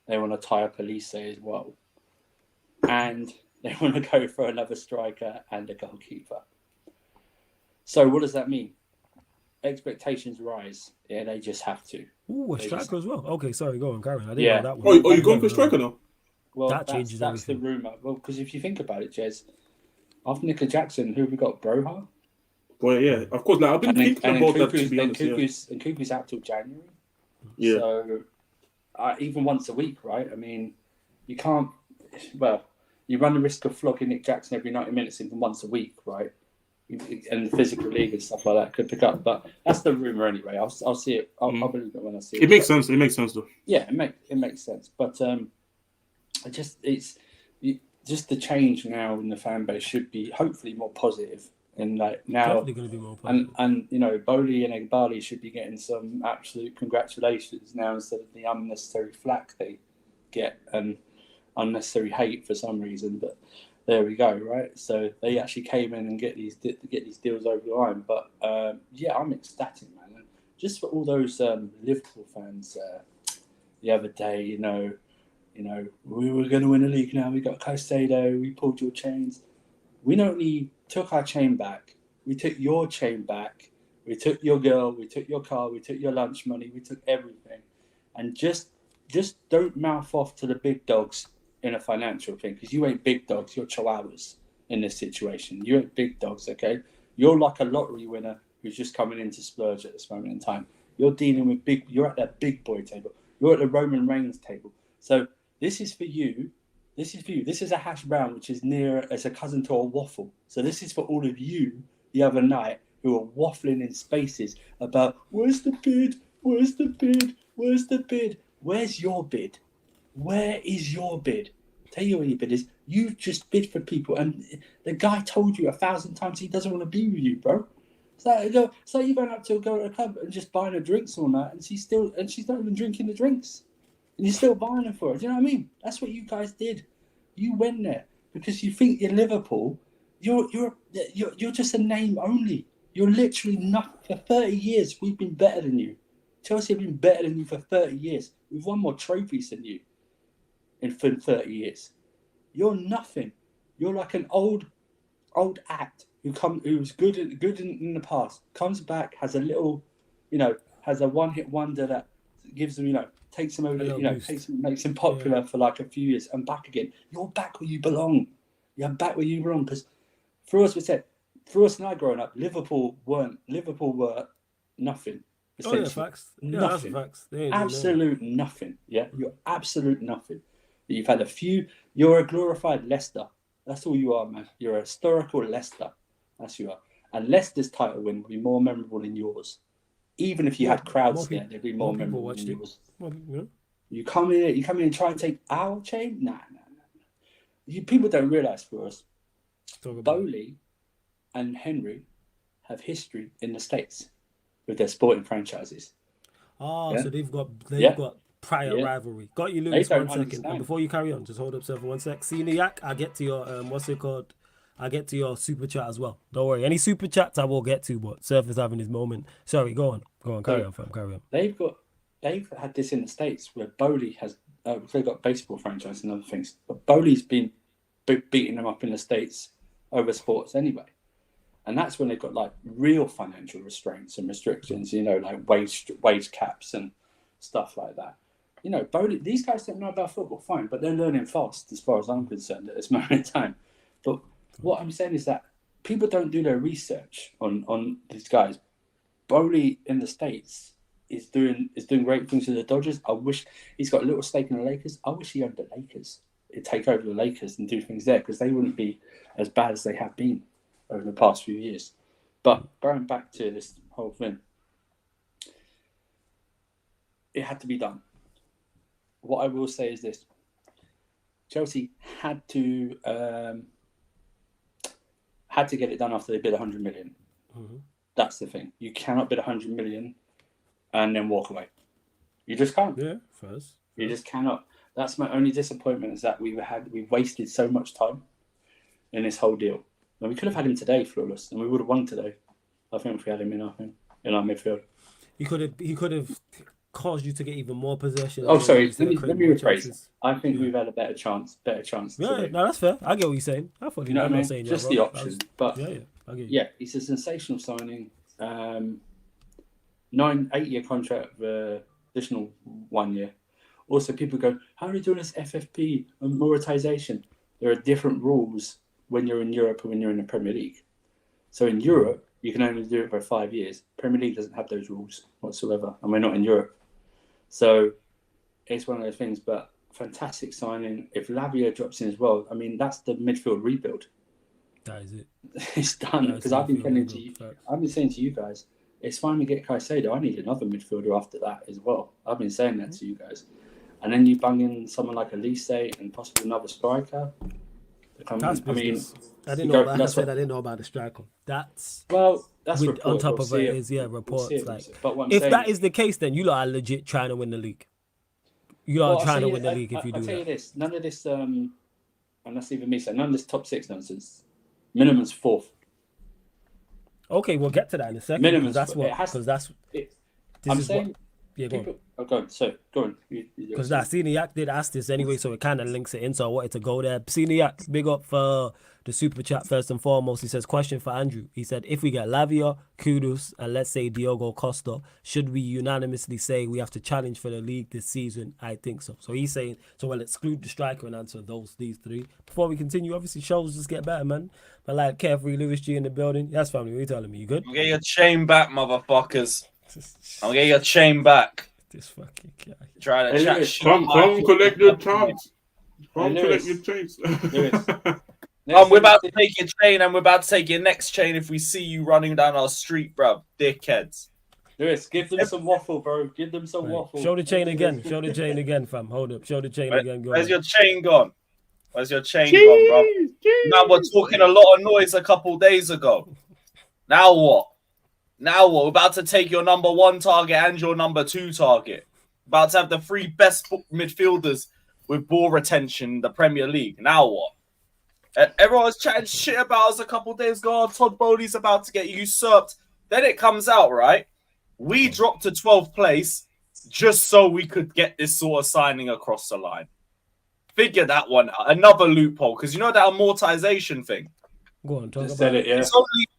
they want to tie up Elise as well, and they want to go for another striker and a goalkeeper. So what does that mean? Expectations rise. Yeah, they just have to. Ooh, a striker as well. Okay, sorry, go on, Karen. I didn't Yeah. know that one. Oh, you going for striker now? Well, That changes that's the everything. rumour. Well, because if you think about it, Jez, after Nicola Jackson, who have we got? Broha? Well, yeah, of course. Like, I've been thinking about that, to be honest. Cuckoo's out till January. Yeah. So, even once a week, right? I mean, you can't. Well, you run the risk of flogging Nick Jackson every 90 minutes, even once a week, right? And the physical league and stuff like that could pick up, but that's the rumor anyway. I'll see it. I'll believe it when I see it. It makes sense. It makes sense, though. Yeah, it makes sense. But it's just the change now in the fan base should be hopefully more positive. And like now, Definitely going to be more positive. and you know, Bowley and Egbali should be getting some absolute congratulations now instead of the unnecessary flack they get and unnecessary hate for some reason. But there we go, right? So they actually came in and get these deals over the line. But yeah, I'm ecstatic, man. And just for all those Liverpool fans the other day, you know, we were going to win a league now. We got Caicedo. We pulled your chains. We not only took our chain back, we took your chain back. We took your girl. We took your car. We took your lunch money. We took everything. And just don't mouth off to the big dogs in a financial thing, because you ain't big dogs. You're chihuahuas in this situation. You ain't big dogs, okay? You're like a lottery winner who's just coming in to splurge at this moment in time. You're dealing with you're at that big boy table. You're at the Roman Reigns table. So this is for you. This is a hash brown, which is near as a cousin to a waffle. So this is for all of you the other night who are waffling in spaces about where's the bid? Where's the bid? Where's the bid? Where's your bid? Where is your bid? Tell you where your bid is. You've just bid for people, and the guy told you 1,000 times he doesn't want to be with you, bro. So you going up to a girl at a club and just buying her drinks all night, and she's not even drinking the drinks, and you're still buying her for it. Do you know what I mean? That's what you guys did. You went there because you think you're Liverpool. You're just a name only. You're literally not. For 30 years, we've been better than you. Chelsea have been better than you for 30 years. We've won more trophies than you in 30 years. You're nothing. You're like an old act who's good in the past, comes back, has a little, has a one-hit wonder that gives them, takes them over, makes him popular for like a few years and back again. You're back where you belong. You're back where you belong, because for us and I growing up, Liverpool were nothing. Oh yeah, facts. Yeah, that's facts. Absolute nothing. Yeah, you're absolute nothing. You've had a few. You're a glorified Leicester. That's all you are, man. You're a historical Leicester. That's who you are. And Leicester's title win would be more memorable than yours. Even if you had crowds there, they'd be more memorable than yours. You come in and try and take our chain? Nah. People don't realise for us, Bowley and Henry have history in the States with their sporting franchises. Oh, yeah? So they've got prior rivalry. Got you, Lewis. 1 second. And before you carry on, just hold up, sir, for 1 sec. See the yak. I'll get to your I'll get to your super chat as well. Don't worry. Any super chats I will get to, but Surf is having his moment. Sorry, go on. Carry on, fam. Carry on. They've had this in the States where Bowley has. They've got baseball franchise and other things, but Bowley's been beating them up in the States over sports anyway. And that's when they've got like real financial restraints and restrictions, like wage caps and stuff like that. Bowley, these guys don't know about football, fine, but they're learning fast as far as I'm concerned at this moment in time. But what I'm saying is that people don't do their research on these guys. Bowley in the States is doing great things with the Dodgers. I wish he's got a little stake in the Lakers. I wish he owned the Lakers. He'd take over the Lakers and do things there, because they wouldn't be as bad as they have been over the past few years. But going back to this whole thing, it had to be done. What I will say is this: Chelsea had to get it done after they bid 100 million. Mm-hmm. That's the thing. You cannot bid 100 million and then walk away. You just can't. Yeah, first. You just cannot. That's my only disappointment, is that we wasted so much time in this whole deal. And we could have had him today, flawless, and we would have won today. I think if we had him in our midfield. He could have caused you to get even more possession. Oh, sorry. Let me rephrase. I think we've had a better chance. Yeah, today. no, that's fair. I get what you're saying. I thought You know what I mean? saying Just you're the wrong. option. But I get you. yeah, it's a sensational signing. 8-year contract, additional 1 year. Also, people go, how are you doing this FFP and monetisation? There are different rules when you're in Europe and when you're in the Premier League. So in Europe, you can only do it for 5 years. Premier League doesn't have those rules whatsoever, and we're not in Europe. So it's one of those things, but fantastic signing. If Lavia drops in as well, I mean, that's the midfield rebuild. That is it. It's done, because I've been saying to you guys, it's fine to get Caicedo. I need another midfielder after that as well. I've been saying that to you guys. And then you bung in someone like Elise and possibly another striker. That's business. I didn't know. Like I said, I didn't know about the striker. That's report. On top of it is reports. But if that is the case, then you lot are legit trying to win the league. You are trying to win the league if you do that. I'll tell you this: none of this, and that's even me saying, none of this top six nonsense. Minimum's fourth. Okay, we'll get to that in a second. Minimum's that's what. Because that's. I'm saying. What, yeah, go on. Oh, go on. So, go on. Because that Seniac did ask this anyway, so it kind of links it in. So I wanted to go there. Seniac, big up for the super chat first and foremost. He says, question for Andrew. He said, if we get Lavia, Kudus, and let's say Diogo Costa, should we unanimously say we have to challenge for the league this season? I think so. So he's saying, so we'll exclude the striker and answer these three. Before we continue, obviously shows just get better, man. But like Carefree Lewis G in the building. Yes, family, what are you telling me? You good? I'll get your chain back, motherfuckers. I'll get your chain back. This fucking guy. Try to chat shit. Come collect your chance. Come collect your chains. We're about to take your chain and we're about to take your next chain if we see you running down our street, bruv. Dickheads. Lewis, give them some waffle, bro. Give them some waffle. Show the chain again. Show the chain again, fam. Hold up. Show the chain again. Where's your chain gone? Where's your chain gone, bruv? Now we're talking a lot of noise a couple days ago. Now what? We're about to take your number 1 target and your number 2 target. About to have the 3 best midfielders with ball retention in the Premier League. Now what? Everyone was chatting shit about us a couple days ago. Todd Bowley's about to get usurped. Then it comes out, right? We dropped to 12th place just so we could get this sort of signing across the line. Figure that one out. Another loophole. Because you know that amortization thing? Go on, talk about it. Yeah.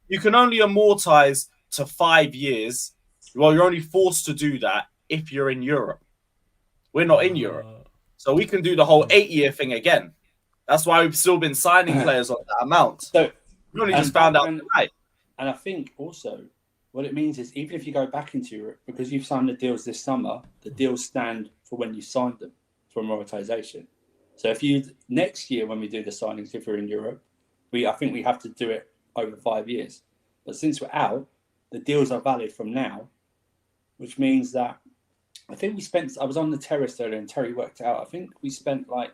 You can only amortize to 5 years. Well, you're only forced to do that if you're in Europe. We're not in Europe. So we can do the whole 8-year thing again. That's why we've still been signing players on that amount. So we only just found out tonight. And I think also what it means is even if you go back into Europe, because you've signed the deals this summer, the deals stand for when you signed them for amortization. So if you next year when we do the signings, if we're in Europe, I think we have to do it over 5 years. But since we're out, the deals are valid from now, which means that I think I was on the terrace earlier and Terry worked it out. I think we spent like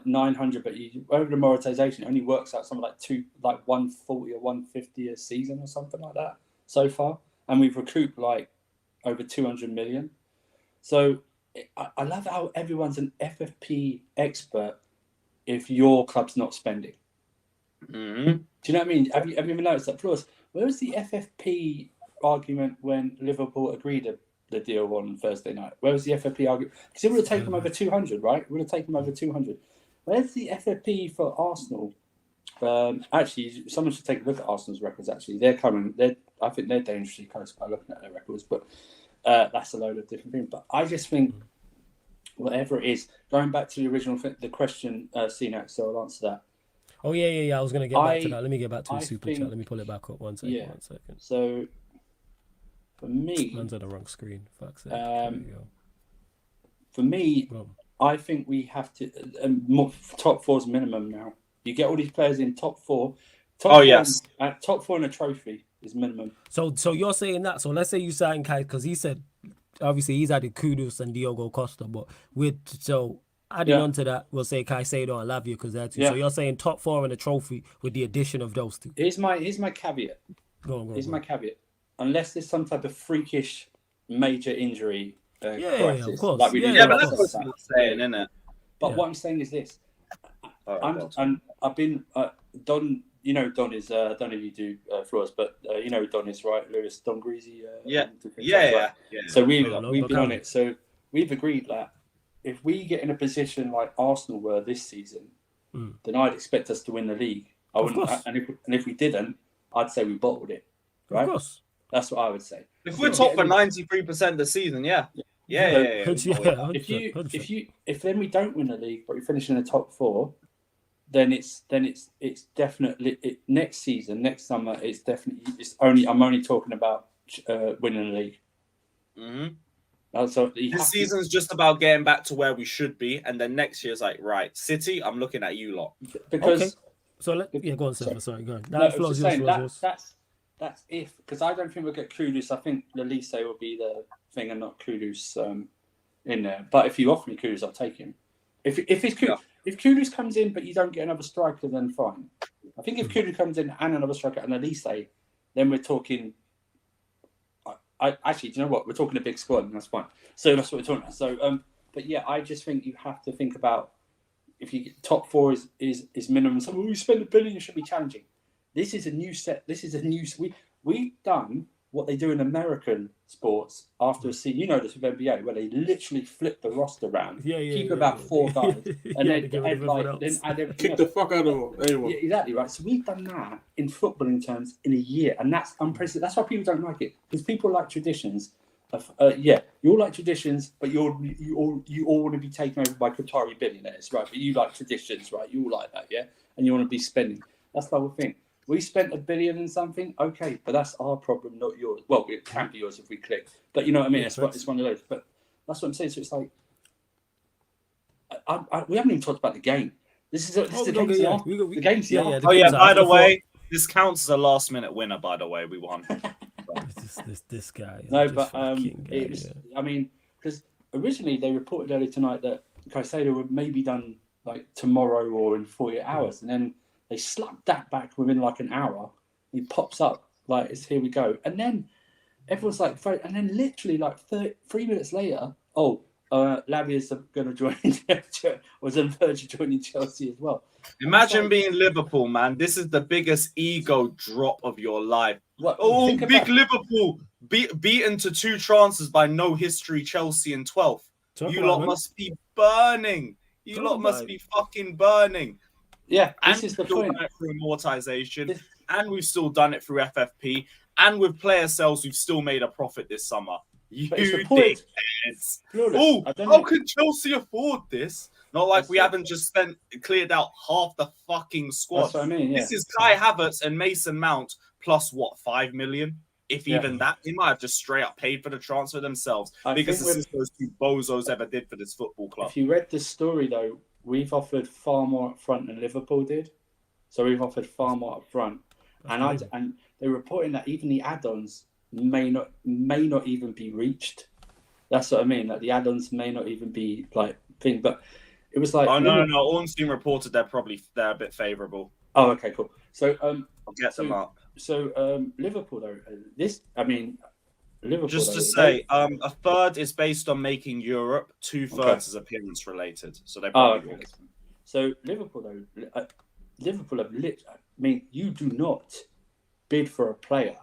900, but over the amortization, it only works out something like 140 or 150 a season or something like that so far. And we've recouped like over 200 million. So I love how everyone's an FFP expert if your club's not spending. Mm-hmm. Do you know what I mean? Have you ever noticed that? Plus, where was the FFP argument when Liverpool agreed the deal on Thursday night? Where was the FFP argument? Because it would have taken them over 200, right? It would have taken them over 200. Where's the FFP for Arsenal? Actually, someone should take a look at Arsenal's records. Actually, I think they're dangerously close by looking at their records, but that's a load of different things. But I just think whatever it is, going back to the original the question, CNAC, so I'll answer that. Oh yeah. I was gonna get back to that. Let me get back to the super chat. Let me pull it back up. One second. Yeah. So for me, mine's on the wrong screen. Fuck's sake. For me, I think we have to top 4's minimum now. You get all these players in top 4. Yes. Top 4 in a trophy is minimum. So you're saying that. So let's say you sign Kai because he said obviously he's added Kudus and Diogo Costa, but adding on to that, we'll say Caicedo and Lavia because they're two. So you're saying top 4 in the trophy with the addition of those two. Here's my caveat. My caveat. Unless there's some type of freakish major injury crisis, of course. like we but that's what I'm saying, isn't it? But what I'm saying is this: I've been Don. You know, Don is. I don't know if you do Flores, but you know, Don is right. Lewis Don Greasy. Yeah. So we've been on it. So we've agreed that if we get in a position like Arsenal were this season, then I'd expect us to win the league. I wouldn't, and if we didn't, I'd say we bottled it. Right? Of course. That's what I would say. If we're top for 93% of the season, yeah. If then we don't win the league, but we finish in the top 4, then it's definitely next season, next summer. I'm only talking about winning the league. Mm-hmm. So this season's just about getting back to where we should be, and then next year's like, right, City, I'm looking at you lot. Because go on, Sam. Sorry, go on. That's if, because I don't think we'll get Kudus. I think Lelise will be the thing and not Kudus in there. But if you offer me Kudus, I'll take him. If Kudus comes in, but you don't get another striker, then fine. I think if Kudus comes in and another striker and Lelise, then we're talking. Actually, do you know what? We're talking a big squad, and that's fine. So that's what we're talking about. So, but yeah, I just think you have to think about if you get top 4 is minimum. So we spend $1 billion, it should be challenging. This is a new set. This is a new. We've done what they do in American sports after a season. You know this with NBA, where they literally flip the roster around, keep about 4 guys, and then add kick the fuck out of anyone. Yeah, exactly right. So we've done that in footballing terms in a year, and that's unprecedented. That's why people don't like it, because people like traditions. You all like traditions, but you all want to be taken over by Qatari billionaires, right? But you like traditions, right? You all like that, yeah, and you want to be spending. That's the whole thing. We spent $1 billion in something, okay, but that's our problem, not yours. Well, it can be yours if we click, but you know what I mean. It's one of those. But that's what I'm saying. So it's like we haven't even talked about the game. This is the game's by the way, this counts as a last-minute winner. By the way, we won. this guy. No, but it was. I mean, because originally they reported earlier tonight that Caicedo would maybe done like tomorrow or in 48 hours, and then they slapped that back within like an hour. He pops up like, it's here we go. And then everyone's like, and then literally like 3 minutes later, Lavia's going to join, was on the verge of joining Chelsea as well. Imagine being Liverpool, man. This is the biggest ego drop of your life. Liverpool, beaten to 2 transfers by no history Chelsea in 12th. You lot must be burning. You lot must be fucking burning. Yeah, this is the point. Done it through amortization, and we've still done it through FFP, and with player sales, we've still made a profit this summer. You dickheads! Oh, how can Chelsea afford this? Not like we haven't just cleared out half the fucking squad. That's what I mean. Yeah. This is Kai Havertz and Mason Mount plus what, 5 million? If even that, they might have just straight up paid for the transfer themselves because this is those 2 bozos ever did for this football club. If you read the story though, we've offered far more up front than Liverpool did. So we've offered far more up front. And they're reporting that even the add-ons may not even be reached. That's what I mean. That the add-ons may not even be like thing. But it was like no. Ornstein reported they're a bit favourable. Oh, okay, cool. So I'll get them up. So Liverpool though, Liverpool. Just to say, a third is based on making Europe. 2/3 is appearance related. So they probably will. So Liverpool though, Liverpool have lit. I mean, you do not bid for a player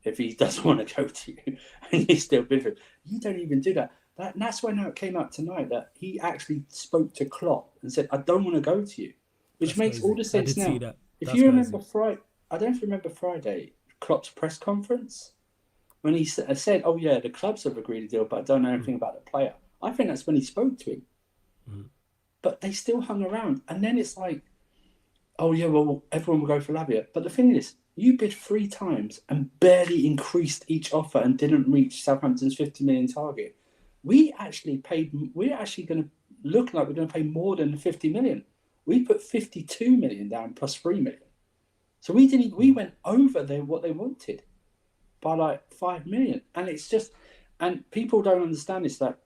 if he doesn't want to go to you, and you still bid for him. You don't even do that. That's why now it came out tonight that he actually spoke to Klopp and said, "I don't want to go to you," which makes all the sense now. If you remember Friday, I don't know if you remember Friday, Klopp's press conference, when he said, "Oh yeah, the clubs have agreed a deal, but I don't know anything about the player." I think that's when he spoke to him. But they still hung around, and then it's like, "Oh yeah, well everyone will go for Lavia." But the thing is, you bid 3 times and barely increased each offer and didn't reach Southampton's 50 million target. We're actually going to look like we're going to pay more than the 50 million. We put 52 million down plus 3 million. So we went over what they wanted by like 5 million. And it's just, And people don't understand this, that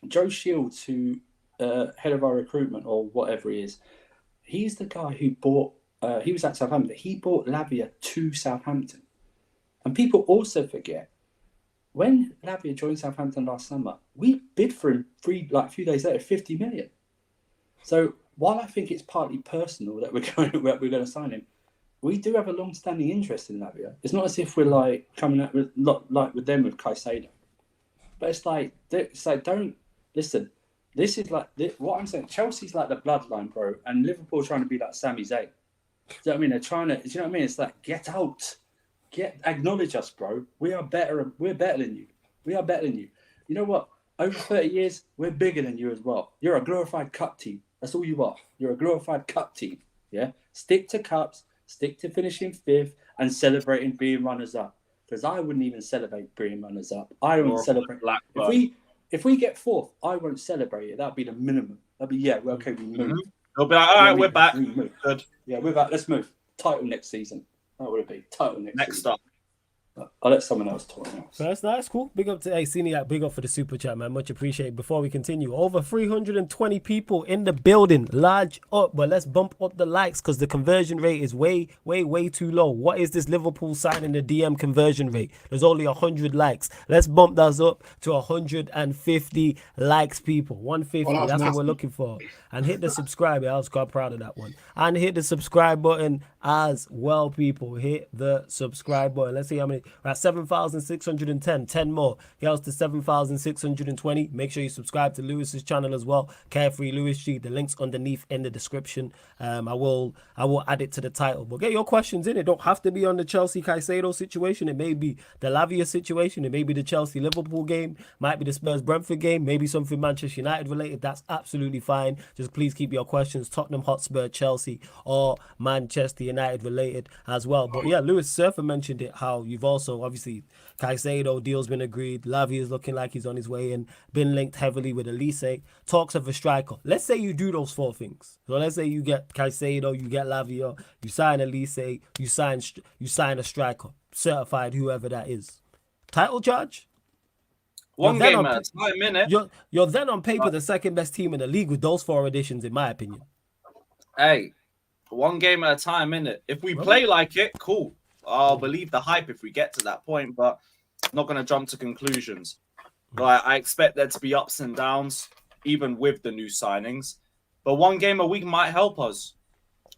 Joe Shields, who head of our recruitment or whatever he is, he's the guy who bought, he was at Southampton. He bought Lavia to Southampton. And people also forget, when Lavia joined Southampton last summer, we bid for him a few days later, 50 million. So while I think it's partly personal that we're going to sign him, we do have a long-standing interest in Lavia. It's not as if we're like coming up with with them with Caicedo, but it's like don't listen. This is like what I'm saying. Chelsea's like the bloodline, bro, and Liverpool trying to be like Sami Zayn. Do you know what I mean? They're trying to. Do you know what I mean? It's like get out, acknowledge us, bro. We are better. We're better than you. We are better than you. You know what? Over 30 years, we're bigger than you as well. You're a glorified cup team. That's all you are. You're a glorified cup team. Yeah. Stick to cups. Stick to finishing 5th and celebrating being runners-up. Because I wouldn't even celebrate being runners-up. I won't celebrate. If we get 4th, I won't celebrate it. That'd be the minimum. That'd be, yeah, well, okay, we move. Mm-hmm. They'll be like, all right, we're back. Good. Yeah, we're back. Let's move. Title next season. That would it be. Title next season. Up. I'll let someone else talk now. So that's cool. Big up to Seniac. Big up for the super chat, man. Much appreciated. Before we continue, over 320 people in the building. Large up, but let's bump up the likes because the conversion rate is way too low. What is this Liverpool signing the DM conversion rate? There's only 100 likes. Let's bump that up to 150 likes, people. 150. That's what we're looking for. And hit the subscribe. I was quite proud of that one. And hit the subscribe button as well, people. Hit the subscribe button. Let's see how many. We're at 7,610. 10 more. He goes to 7,620. Make sure you subscribe to Lewis's channel as well. Carefree Lewis G. The link's underneath in the description. I will add it to the title. But get your questions in. It don't have to be on the Chelsea Caicedo situation. It may be the Lavia situation. It may be the Chelsea Liverpool game. Might be the Spurs Brentford game. Maybe something Manchester United related. That's absolutely fine. Just please keep your questions Tottenham Hotspur, Chelsea, or Manchester United related as well. But yeah, Lewis Surfer mentioned it, how you've also, obviously, Caicedo deal's been agreed. Lavia is looking like he's on his way in. Been linked heavily with Elise. Talks of a striker. Let's say you do those 4 things. So let's say you get Caicedo, you get Lavia, you sign Elise, you sign a striker, certified, whoever that is. Title charge? One game at a time, innit? You're then on paper the second best team in the league with those 4 additions, in my opinion. Hey, one game at a time, innit? If we play like it, cool. I'll believe the hype if we get to that point, but I'm not going to jump to conclusions. Like, I expect there to be ups and downs, even with the new signings. But one game a week might help us.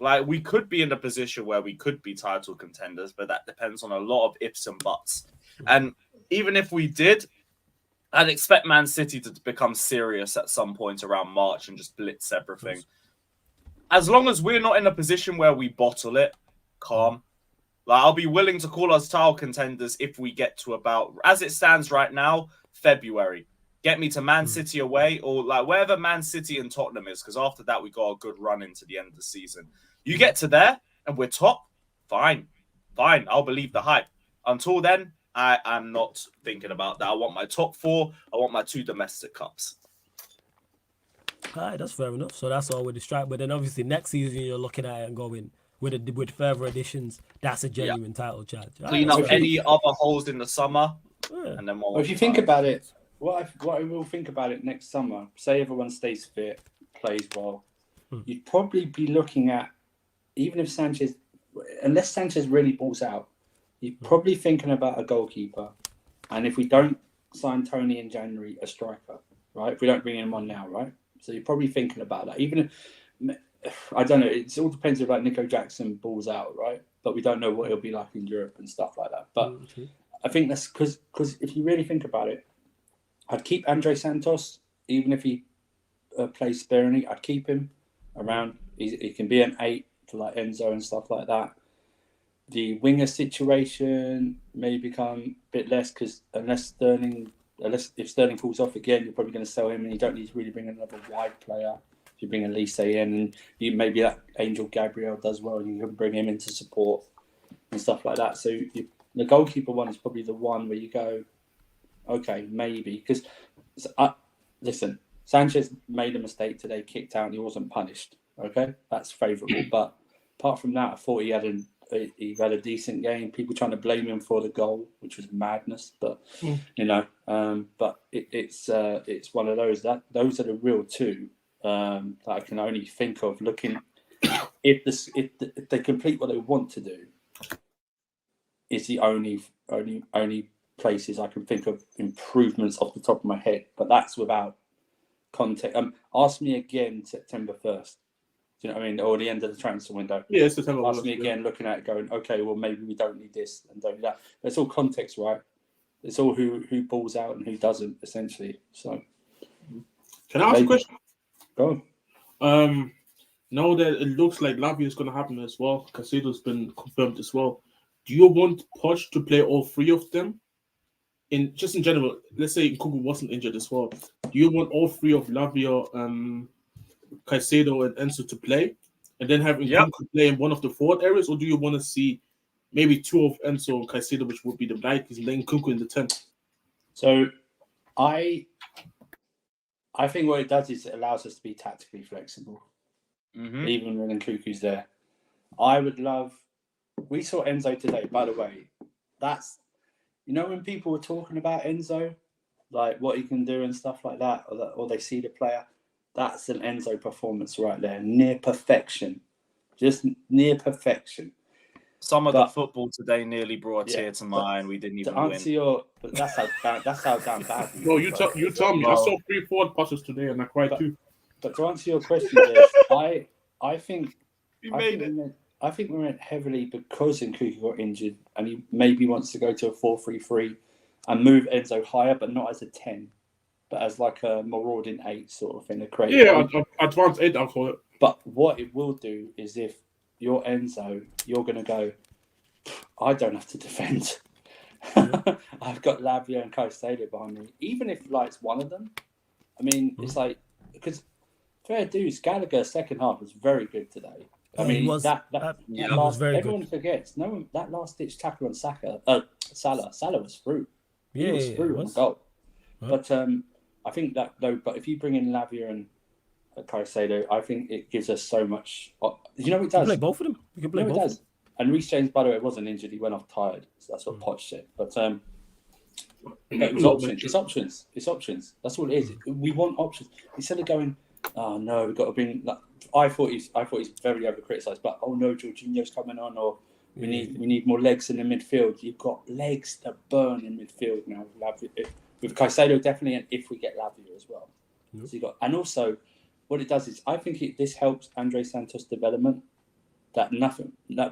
Like, we could be in a position where we could be title contenders, but that depends on a lot of ifs and buts. And even if we did, I'd expect Man City to become serious at some point around March and just blitz everything. As long as we're not in a position where we bottle it, calm. Like, I'll be willing to call us title contenders if we get to about, as it stands right now, February. Get me to Man City away, or like wherever Man City and Tottenham is, because after that we got a good run into the end of the season. You get to there and we're top, fine. I'll believe the hype. Until then, I am not thinking about that. I want my top 4. I want my 2 domestic cups. All right, that's fair enough. So that's all with the strike. But then obviously next season you're looking at it and going, with further additions, that's a genuine title charge. Clean up any other holes in the summer, and then if you think about it, what I will think about it next summer. Say everyone stays fit, plays well, you'd probably be looking at, even if Sanchez, unless Sanchez really balls out, you're probably thinking about a goalkeeper, and if we don't sign Tony in January, a striker, right? If we don't bring him on now, right? So you're probably thinking about that. Even if, I don't know. It all depends if like Nico Jackson balls out, right? But we don't know what he'll be like in Europe and stuff like that. But I think that's because if you really think about it, I'd keep Andre Santos even if he plays sparingly. I'd keep him around. He can be an 8 for like Enzo and stuff like that. The winger situation may become a bit less because if Sterling falls off again, you're probably going to sell him, and you don't need to really bring another wide player. You bring Elise in, and you maybe that Angel Gabriel does well, and you can bring him into support and stuff like that. So the goalkeeper one is probably the one where you go, okay, maybe. Because, listen, Sanchez made a mistake today, kicked out, and he wasn't punished. Okay, that's favourable. But apart from that, I thought he had He had a decent game. People trying to blame him for the goal, which was madness. But but it's one of those those are the real two that I can only think of. Looking if they complete what they want to do, is the only places I can think of improvements off the top of my head. But that's without context. Ask me again September 1st. Do you know what I mean? Or the end of the transfer window. Yeah, it's September 1st. Ask me again, looking at it, going, okay, well maybe we don't need this and don't need that. But it's all context, right? It's all who balls out and who doesn't, essentially. So, can I ask a question? Go on. Now that it looks like Lavia is going to happen as well, Caicedo's been confirmed as well. Do you want Poch to play all three of them? In general, let's say Nkunku wasn't injured as well. Do you want all three of Lavia, Caicedo and Enzo to play, and then have Nkunku play in one of the forward areas, or do you want to see maybe two of Enzo and Caicedo, which would be the Nikes, and then Nkunku in the 10? So, I think what it does is it allows us to be tactically flexible, even when Nkunku's there. I would love. We saw Enzo today, by the way. That's when people were talking about Enzo, like what he can do and stuff like that, or they see the player. That's an Enzo performance right there, near perfection, just near perfection. Some of the football today nearly brought a tear to mine. We didn't even win. But that's how damn bad. No, you tell me. I saw 3 forward passes today, and I cried too. But to answer your question, Jez, I think we went heavily because Nkunku got injured, and he maybe wants to go to a 4-3-3 and move Enzo higher, but not as a 10. But as like a marauding 8 sort of thing. Advanced 8, I'll call it. But what it will do is if you're Enzo, you're going to go, I don't have to defend. I've got Lavia and Caicedo behind me. Even if it's one of them. I mean, it's like, because fair dues, Gallagher's second half was very good today. I mean, was very everyone good. Forgets. That last-ditch tackle on Salah was through. He was through on goal. Huh? But I think that though. But if you bring in Lavia and Caicedo, I think it gives us so much. You know what it does? You can play both of them. You can play both. It does. And Reece James, by the way, wasn't injured. He went off tired. So that's what Poch said. But it's options. It's options. That's all it is. We want options instead of going. Oh no, we've got to bring. I thought he's very over criticised. But oh no, Jorginho's coming on, or we need more legs in the midfield. You've got legs to burn in midfield now. With Caicedo, definitely, and if we get Lavia as well. So and also, what it does is, I think this helps Andre Santos' development. That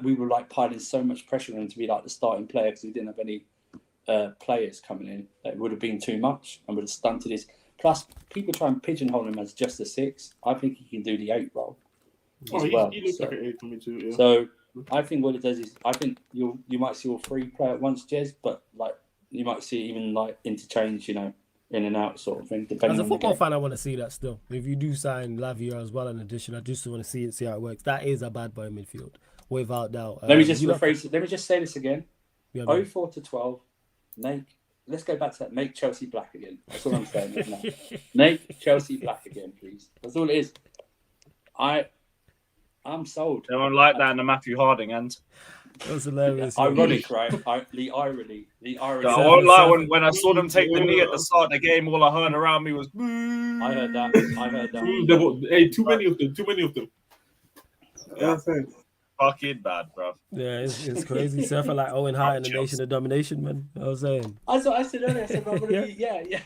we were piling so much pressure on him to be like the starting player because we didn't have any players coming in. That would have been too much and would have stunted his. Plus, people try and pigeonhole him as just a 6. I think he can do the 8 role as well. He looks like an 8 for me too. Yeah. So I think what it does is, I think you might see all 3 play at once, Jez, but you might see even interchange, in and out sort of thing. Depending as a on football fan, I want to see that still. If you do sign Lavia as well in addition, I just want to see how it works. That is a bad boy midfield, without doubt. Let me just say this again. 04 to 12, let's go back to that. Make Chelsea black again. That's all I'm saying. Make Chelsea black again, please. That's all it is. I'm sold. They won't like that in the Matthew Harding end. That was hilarious. Ironic, right? The irony. I won't lie. When I saw them take the knee at the start of the game, all I heard around me was. I heard that. Hey, too many of them. Yeah, thanks. Fucking bad, bro. Yeah, it's crazy. Surfer like Owen Hart in the Nation of Domination, man. I was saying. That's what I said earlier. I said, yeah.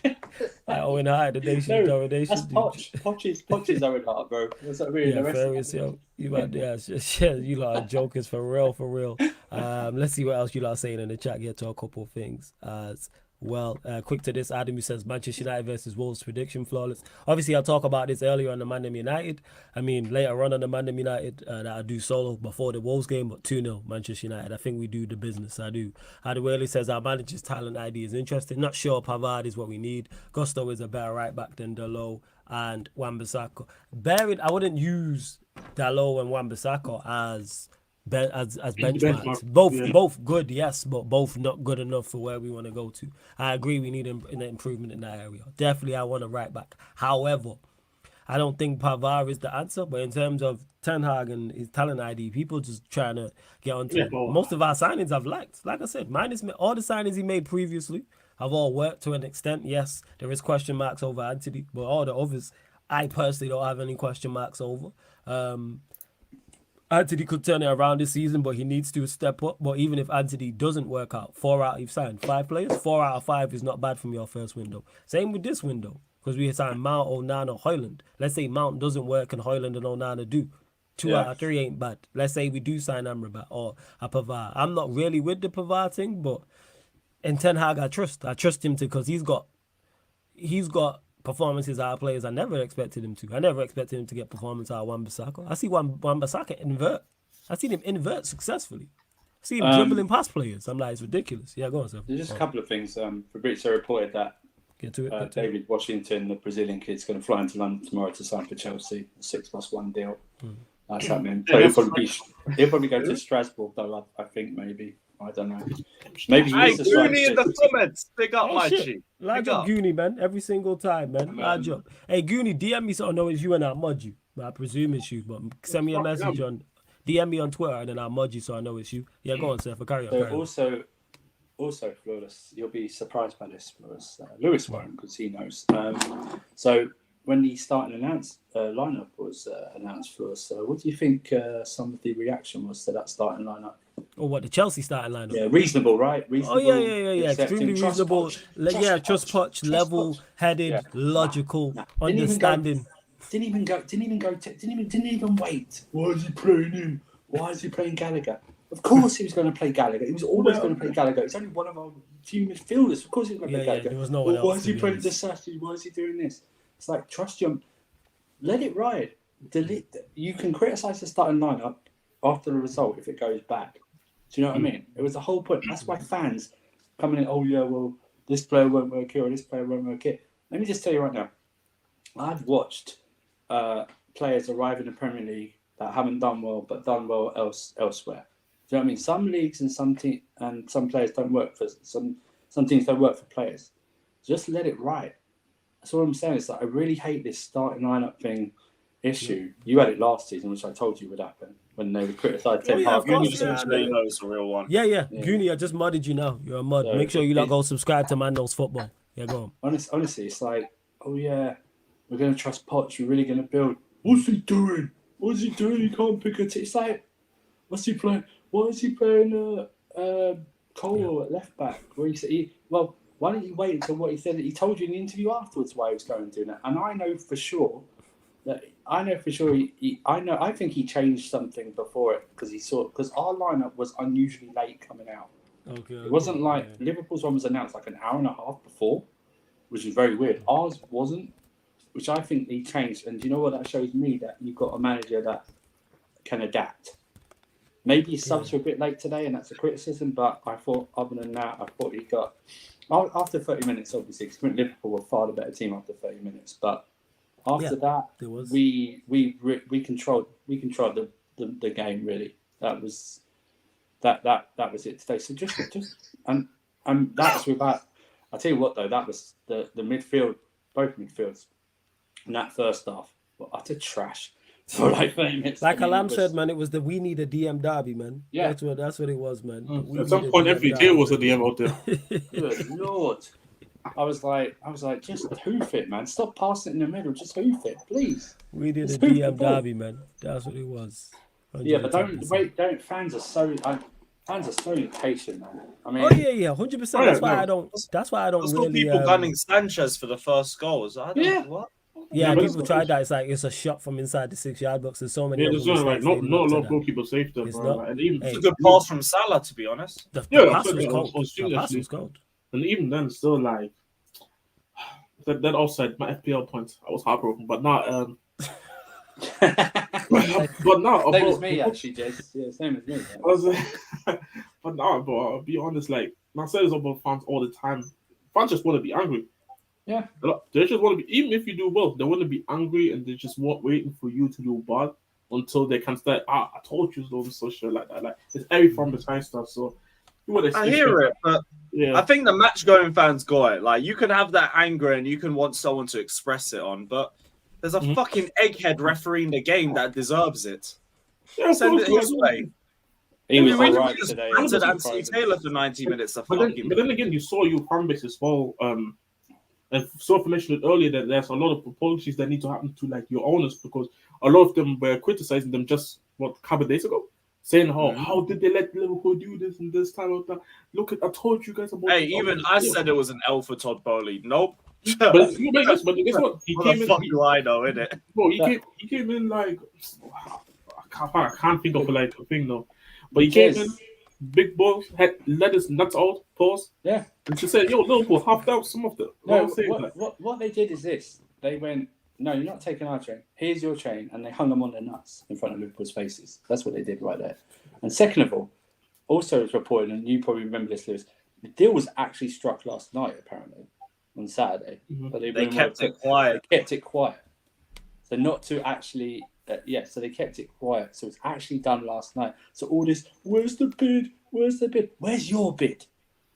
Like Owen Hart in the Nation of Domination. That's Poch is Owen Hart, bro. That's what I mean. Yeah, Farius, yo. You lot are jokers for real. Let's see what else you lot are saying in the chat. Get to a couple of things as well. Quick to this, Adam, who says Manchester United versus Wolves prediction flawless. Obviously, I'll talk about this earlier on the Man United. I mean, later on the Man United that I do solo before the Wolves game, but 2-0 Manchester United. I think we do the business. I do. Adewale says our manager's talent ID is interesting. Not sure Pavard is what we need. Gusto is a better right back than Dalot and Wan-Bissaka. I wouldn't use Dalot and Wan-Bissaka as benchmarks. Both good, yes, but both not good enough for where we want to go to. I agree we need an improvement in that area. Definitely I want a right back. However, I don't think Pavard is the answer, but in terms of Ten Hag and his talent ID, people just trying to get onto Yeah, him. but- Most of our signings I've liked. Like I said, minus all the signings he made previously have all worked to an extent. Yes, there is question marks over Antony, but all the others, I personally don't have any question marks over. Antony could turn it around this season, but he needs to step up. But even if Antony doesn't work out, you've signed 5 players. 4 out of 5 is not bad from your first window. Same with this window, because we signed Mount, Onana, Højlund. Let's say Mount doesn't work and Højlund and Onana do. 2 out of 3 ain't bad. Let's say we do sign Amrabat or a Pavard. I'm not really with the Pavard thing, but in Ten Hag, I trust him to, because he's got performances out of players I never expected him to. I never expected him to get performance out of Wan-Bissaka. I see Wan-Bissaka invert. I seen him invert successfully. I see him dribbling past players. I'm like, it's ridiculous. Yeah, go on, sir. There's just a couple of things. Fabrizio reported that Get to it. David Washington, the Brazilian kid, is going to fly into London tomorrow to sign for Chelsea, a 6+1 deal. That's happening. So he'll probably go to Strasbourg, though. I think maybe. I don't know. Maybe Hey, he's the strike Goonie in the comments. Big up, my G. Large Big up up. Goonie, man. Every single time, man. Large up. Hey, Goonie, DM me something. I know it's you and I'll mod you. But I presume it's you. But send me a message on... DM me on Twitter and then I'll mod you so I know it's you. Yeah, go on, Seth. Carry on. So also, Flawless, you'll be surprised by this, Flawless. Lewis won't, because he knows. So when the starting lineup was announced, Flawless, what do you think some of the reaction was to that starting lineup? Or what, the Chelsea starting lineup? Yeah, reasonable, right? Reasonable, yeah. Extremely reasonable. Trust Poch, level-headed, logical, understanding. Didn't even wait. Why is he playing him? Why is he playing Gallagher? Of course he was going to play Gallagher. He was always going to play Gallagher. It's only one of our few midfielders. Of course he was going to play Gallagher. There was no one else. Why is he playing the Sassy? Why is he doing this? It's like, trust him. Let it ride. You can criticise the starting lineup after the result if it goes back. Do you know what I mean? It was the whole point. That's why fans coming in, oh yeah, well, this player won't work here or this player won't work here. Let me just tell you right now. I've watched players arrive in the Premier League that haven't done well, but done well elsewhere. Do you know what I mean? Some leagues and some players don't work for some teams don't work for players. Just let it ride. That's what I'm saying. It's like I really hate this starting lineup thing issue. You had it last season, which I told you would happen when they were criticised. It's a real one. Yeah. Goonie, I just modded you now. You're a mod. So make sure you go subscribe to Mando's Football. Yeah, go on. Honestly, it's like, oh yeah, we're going to trust Poch. We're really going to build. What's he doing? What's he doing? He can't pick a team. It's like, what's he playing? Why is he playing Cole at left back? Where well, why didn't you wait until what he said? He told you in the interview afterwards why he was going to do that. And I know for sure I think he changed something before it because our lineup was unusually late coming out. Okay. It wasn't like Liverpool's one was announced like an hour and a half before, which is very weird. Ours wasn't, which I think he changed. And do you know what that shows me? That you've got a manager that can adapt. Maybe his subs were a bit late today, and that's a criticism. But I thought, other than that, I thought he got after 30 minutes, obviously, because Liverpool were far the better team after 30 minutes. But after that, we controlled the game really. That was it today. So just and that's without. I tell you what though, that was the midfield, both midfields, in that first half were utter trash for like 30 minutes. Like Alam said, man, it was we need a DM derby, man. Yeah, that's what it was, man. At some point, every day was a DM out there. Good Lord. I was like, just hoof it, man. Stop passing it in the middle. Just hoof it, please. We did a DM derby, man. That's what it was. 110%. Yeah, but don't. Fans are so impatient, man. I mean, 100%. That's why I don't. That's why I don't There's really. People gunning Sanchez for the first goals. What? Yeah, people tried that. It's like it's a shot from inside the 6-yard box. There's so many. Yeah, there's no no goalkeeper saved them, bro. And even it's a good pass from Salah, to be honest. The pass was cold. The pass was cold. And even then, still like that offside, my FPL points, I was heartbroken. But not but now same as me actually, Jace. Yeah, same as me. But now, bro, I'll be honest, like I say this about fans all the time. Fans just want to be angry. Yeah, they just want to be. Even if you do well, they want to be angry, and they just waiting for you to do bad until they can start. I told you so, so shit like that. Like it's every from the time stuff. So I hear it, but yeah, I think the match going fans got it. Like you can have that anger and you can want someone to express it on, but There's a fucking egghead refereeing the game that deserves it. Yeah, Send it his way. He was We all right just today. battered Antony Taylor for 90 minutes. But then again, you saw your fan base as well. And Sophie mentioned it earlier that there's a lot of apologies that need to happen to like your owners because a lot of them were criticizing them just a couple of days ago, saying how did they let Liverpool do this and this time of that? Look, I told you guys about. Hey, even I said it was an L for Todd Bowley. Nope. But guess what? He What came the in. fuck do I know, innit? Bro, he came in like I can't think of like a thing though, but he came in. Big balls, had let his nuts out, pause. Yeah. And she said, yo, Liverpool halved out some of the. No, what they did is this. They went, no, you're not taking our train. Here's your train. And they hung them on their nuts in front of Liverpool's faces. That's what they did right there. And second of all, also it's reported, and you probably remember this, Lewis, the deal was actually struck last night, apparently, on Saturday. But they kept it quiet. They kept it quiet. So not to actually... so they kept it quiet. So it's actually done last night. So all this, where's the bid? Where's the bid? Where's your bid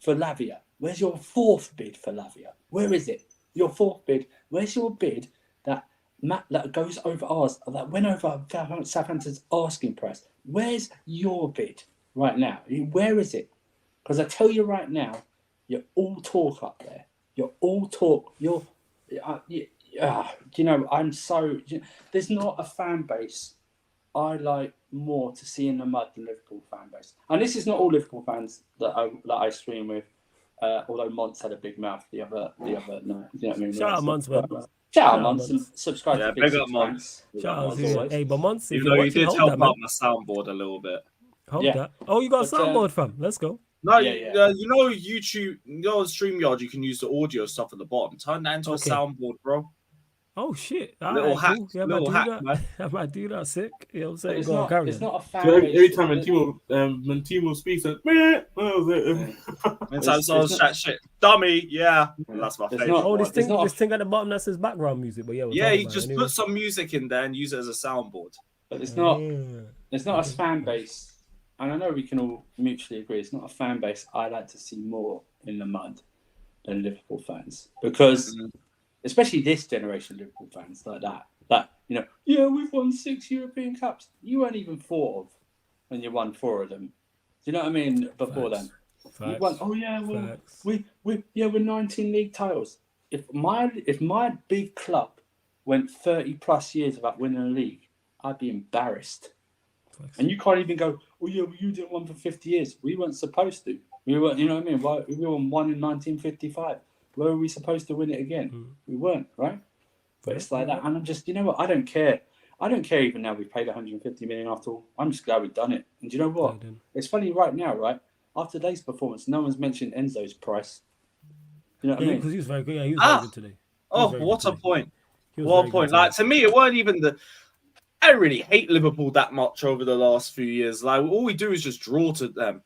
for Lavia? Where's your fourth bid for Lavia? Where is it? Your fourth bid. Where's your bid that goes over ours, that went over Southampton's asking price? Where's your bid right now? Where is it? Because I tell you right now, you're all talk up there. You're all talk. I'm so... there's not a fan base I like more to see in the mud than Liverpool fan base. And this is not all Liverpool fans that I stream with, although Monts had a big mouth the other no, you know what I mean? Shout out Monts, man. Shout out Monts and subscribe to big up Monts. Shout out to Hey, but Monts, if you you're know, watching, you did hold help that, man. out my soundboard a little bit. Hold that. Oh, you got a soundboard, fam. Let's go. No, you know YouTube, on StreamYard, you can use the audio stuff at the bottom. Turn that into a soundboard, bro. Oh shit! Little hack, cool. Yeah, little hack, man. I might do that. Sick. You know what I'm saying? It's not a fan so base. every time when Timo speaks, Anytime someone chat shit, dummy, that's my favorite. This thing at the bottom that says background music, but you just put some music in there and use it as a soundboard. But it's not a fan base, and I know we can all mutually agree. It's not a fan base I like to see more in the mud than Liverpool fans, because. Especially this generation of Liverpool fans like that, we've won 6 European Cups. You weren't even thought of when you won 4 of them. Do you know what I mean? Before then, you won. We're 19 league titles. If my big club went 30 plus years without winning a league, I'd be embarrassed. And you can't even go, you didn't win for 50 years. We weren't supposed to. We weren't. You know what I mean? We won one in 1955. Where were we supposed to win it again? We weren't, right? But it's like that. And I'm just, you know what? I don't care. I don't care even now we've paid 150 million after all. I'm just glad we've done it. And do you know what? It's funny right now, right? After today's performance, no one's mentioned Enzo's price. You know what I mean? Because he was very good. Yeah, he was very good today. What a point. What a point. Like, to me, it weren't even I didn't really hate Liverpool that much over the last few years. Like, all we do is just draw to them.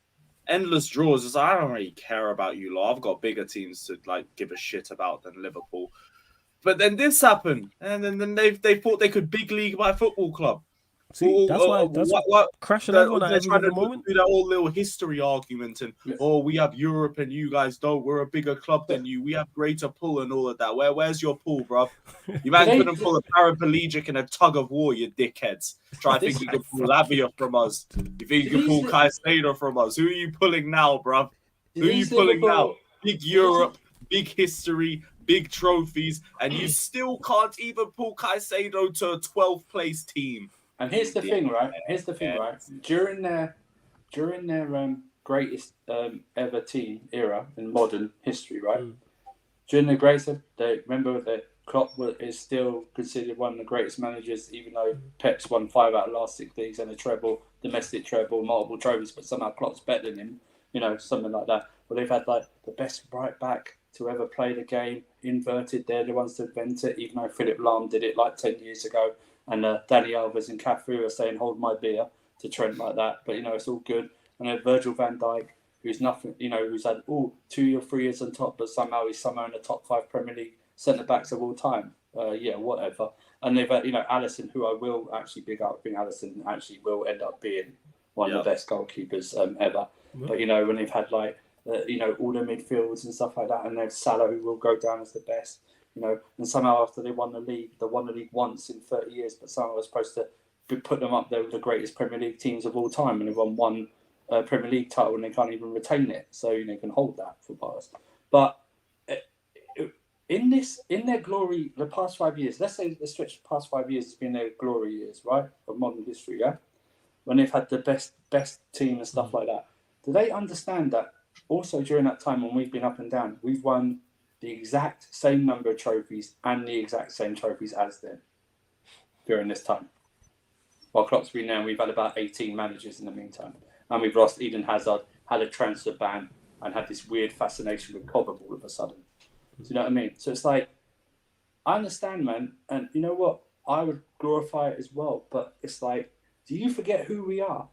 Endless draws. It's like, I don't really care about you lot. I've got bigger teams to give a shit about than Liverpool. But then this happened, and then they thought they could big league my football club. See, that's why crashing everyone at every moment. Do that whole little history argument and we have Europe and you guys don't. We're a bigger club than you. We have greater pull and all of that. Where's your pull, bruv? You man couldn't pull a paraplegic in a tug of war, you dickheads. Try to think you can pull Lavia from us. You think you can pull Caicedo from us? Who are you pulling now, bruv? Who are you pulling now? Big Europe, big history, big trophies, and you still can't even pull Caicedo to a 12th place team. And here's the thing, right? During their greatest ever team era in modern history, right? During the greatest, remember that Klopp is still considered one of the greatest managers, even though Pep's won 5 out of the last 6 leagues and a treble, domestic treble, multiple trophies, but somehow Klopp's better than him, something like that. But they've had the best right back to ever play the game, inverted. They're the ones to invent it, even though Philip Lahm did it 10 years ago. And Danny Alves and Cafu are saying, hold my beer to Trent like that. But, it's all good. And Virgil van Dijk, who's nothing, who's had 2 or 3 years on top, but somehow he's somewhere in the top 5 Premier League centre-backs of all time. Whatever. And they've had, Alisson, who I will actually big up. I think Alisson actually will end up being one of the best goalkeepers ever. But, when they've had, all the midfields and stuff like that, and then Salah, who will go down as the best. and somehow after they won the league once in 30 years, but somehow we're supposed to put them up there with the greatest Premier League teams of all time, and they've won one Premier League title and they can't even retain it, so they can hold that for bars. But in their glory, the past 5 years, let's stretch the past 5 years has been their glory years, right, of modern history, yeah, when they've had the best team and stuff like that. Do they understand that also during that time when we've been up and down, we've won the exact same number of trophies and the exact same trophies as them during this time? While Klopp's been there, and we've had about 18 managers in the meantime. And we've lost Eden Hazard, had a transfer ban, and had this weird fascination with Cobham all of a sudden. Do you know what I mean? So it's like, I understand, man. And you know what? I would glorify it as well. But it's like, do you forget who we are?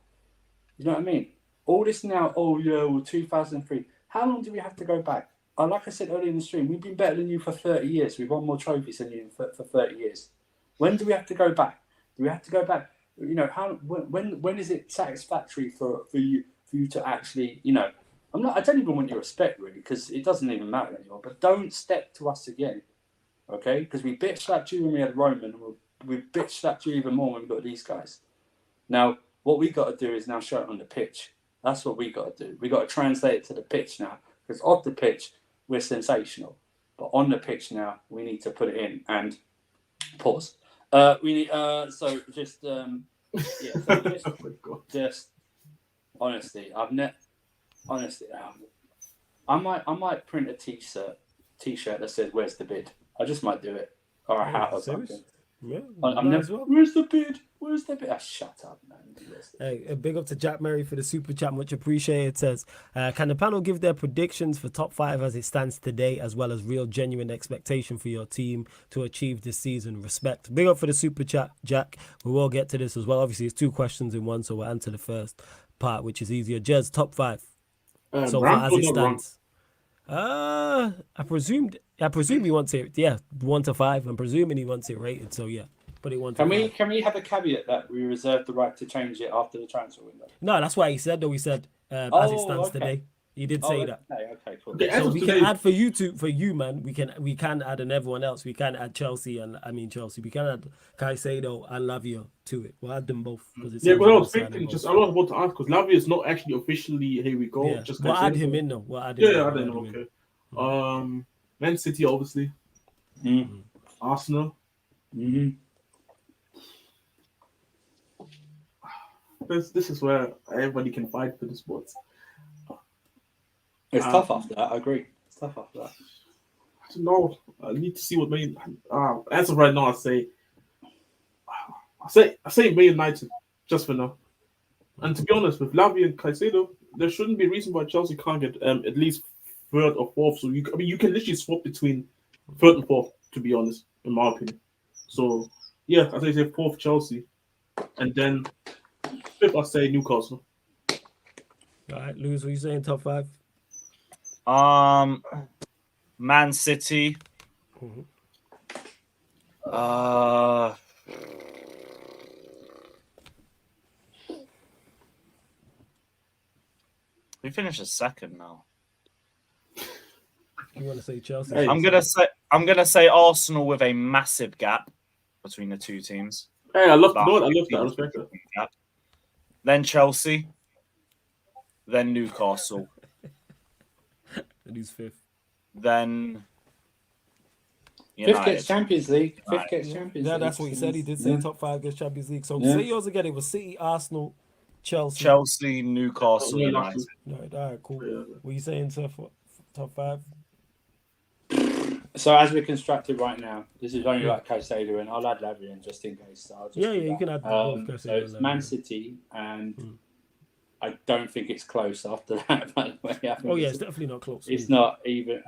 You know what I mean? All this now, oh yeah, well, 2003. How long do we have to go back? Like I said earlier in the stream, we've been better than you for 30 years. We've won more trophies than you for 30 years. When do we have to go back? Do we have to go back? When is it satisfactory for you to actually, I don't even want your respect really, because it doesn't even matter anymore. But don't step to us again, okay? Because we bitch slapped you when we had Roman, and we bitch slapped you even more when we got these guys. Now, what we got to do is now show it on the pitch. That's what we got to do. We got to translate it to the pitch now, because off the pitch we're sensational, but on the pitch now we need to put it in. And pause. We need just honestly, I might print a t-shirt that says "Where's the bid?" I just might do it, or a hat or something. Yeah, I'm never. Where's the bid? Where's the bid? Shut up, man. Hey, a big up to Jack Murray for the super chat, much appreciated. It says, can the panel give their predictions for top 5 as it stands today, as well as real genuine expectation for your team to achieve this season? Respect. Big up for the super chat, Jack. We will get to this as well. Obviously, it's 2 questions in one, so we'll answer the first part, which is easier. Jez, top 5 so far as it stands. I presume he wants it. Yeah, 1 to 5. I'm presuming he wants it rated. So yeah. Can we have a caveat that we reserve the right to change it after the transfer window? No, that's why he said though. He said as it stands today. He did say that. Okay, cool. So we can add for you, man. We can add, and everyone else. We can add Chelsea. We can add Caicedo and Lavia to it. We'll add them both because it's. Yeah, but I was thinking just I was about to ask because Lavia is not actually officially here we go. Yeah. Just we'll add him in though. I don't know. Okay. Man City obviously. Mm-hmm. Arsenal. Mm-hmm. This is where everybody can fight for the spots. It's tough after that. I agree. It's tough after that. I don't know. I need to see what Man. As of right now, I say Man United just for now. And to be honest, with Lavia and Caicedo, there shouldn't be a reason why Chelsea can't get at least 3rd or 4th. So you can literally swap between 3rd and 4th. To be honest, in my opinion. So yeah, I say 4th Chelsea, and then 5th I say Newcastle. All right, Lewis, what are you saying? Top 5? Man City. Mm-hmm. We finished 2nd now. You want to say Chelsea? Hey, I'm gonna say Arsenal with a massive gap between the 2 teams. Hey, I love that. I respect that. Gap. Then Chelsea. Then Newcastle. And who's 5th? Then United. 5th gets Champions League. 5th gets Champions League. Yeah, that's what he said. He did say top 5 gets Champions League. So say yours again. It was City, Arsenal, Chelsea, Newcastle, United. All right, cool. Yeah. What are you saying, sir, for top 5? So as we're constructed right now, this is only like Caicedo, and I'll add Lavia in just in case. So you can add both Caicedo. So it's Man City, and I don't think it's close after that, by the way. It's definitely not close. It's not even.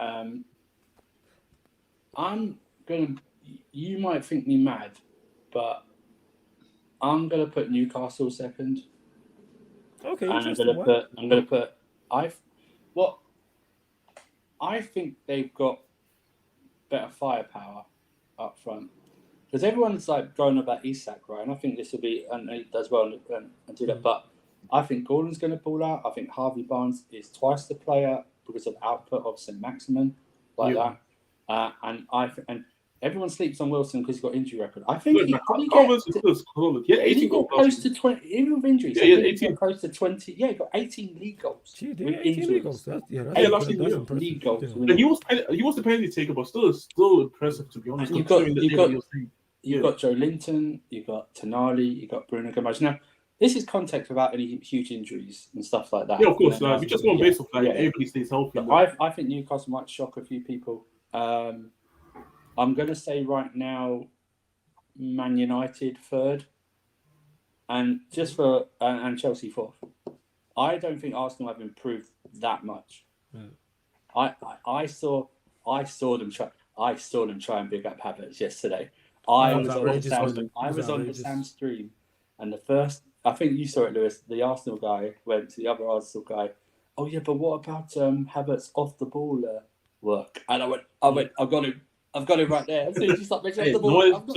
You might think me mad, but I'm gonna put Newcastle 2nd. Okay, and I'm gonna put. I think they've got better firepower up front because everyone's like going about Isak, right? And I think this will be, and he does well and do that. But I think Gordon's going to pull out. I think Harvey Barnes is twice the player because of output of St. Maximin, that. And everyone sleeps on Wilson because he's got injury record. I think he probably he got close to 20, even with injuries. Yeah, I think 18. he got close to 20. Yeah, he got 18 league goals. Gee, with 18 league goals. injuries. That's impressive. League goals. Yeah. He was the penalty taker, but still impressive to be honest. You've got Joe Linton, you've got Tonali, you've got Bruno Fernandez. Now, this is context without any huge injuries and stuff like that. Yeah, of course. We just want based off everybody stays healthy. I think Newcastle might shock a few people. I'm going to say right now, Man United third, and and Chelsea fourth. I don't think Arsenal have improved that much. I saw them try and big up Havertz yesterday. I was on the Sam stream, and the first, I think you saw it, Lewis. The Arsenal guy went to the other Arsenal guy. Oh yeah, but what about Havertz off the ball work? And I went, I've got him right there. So just like mentioned off the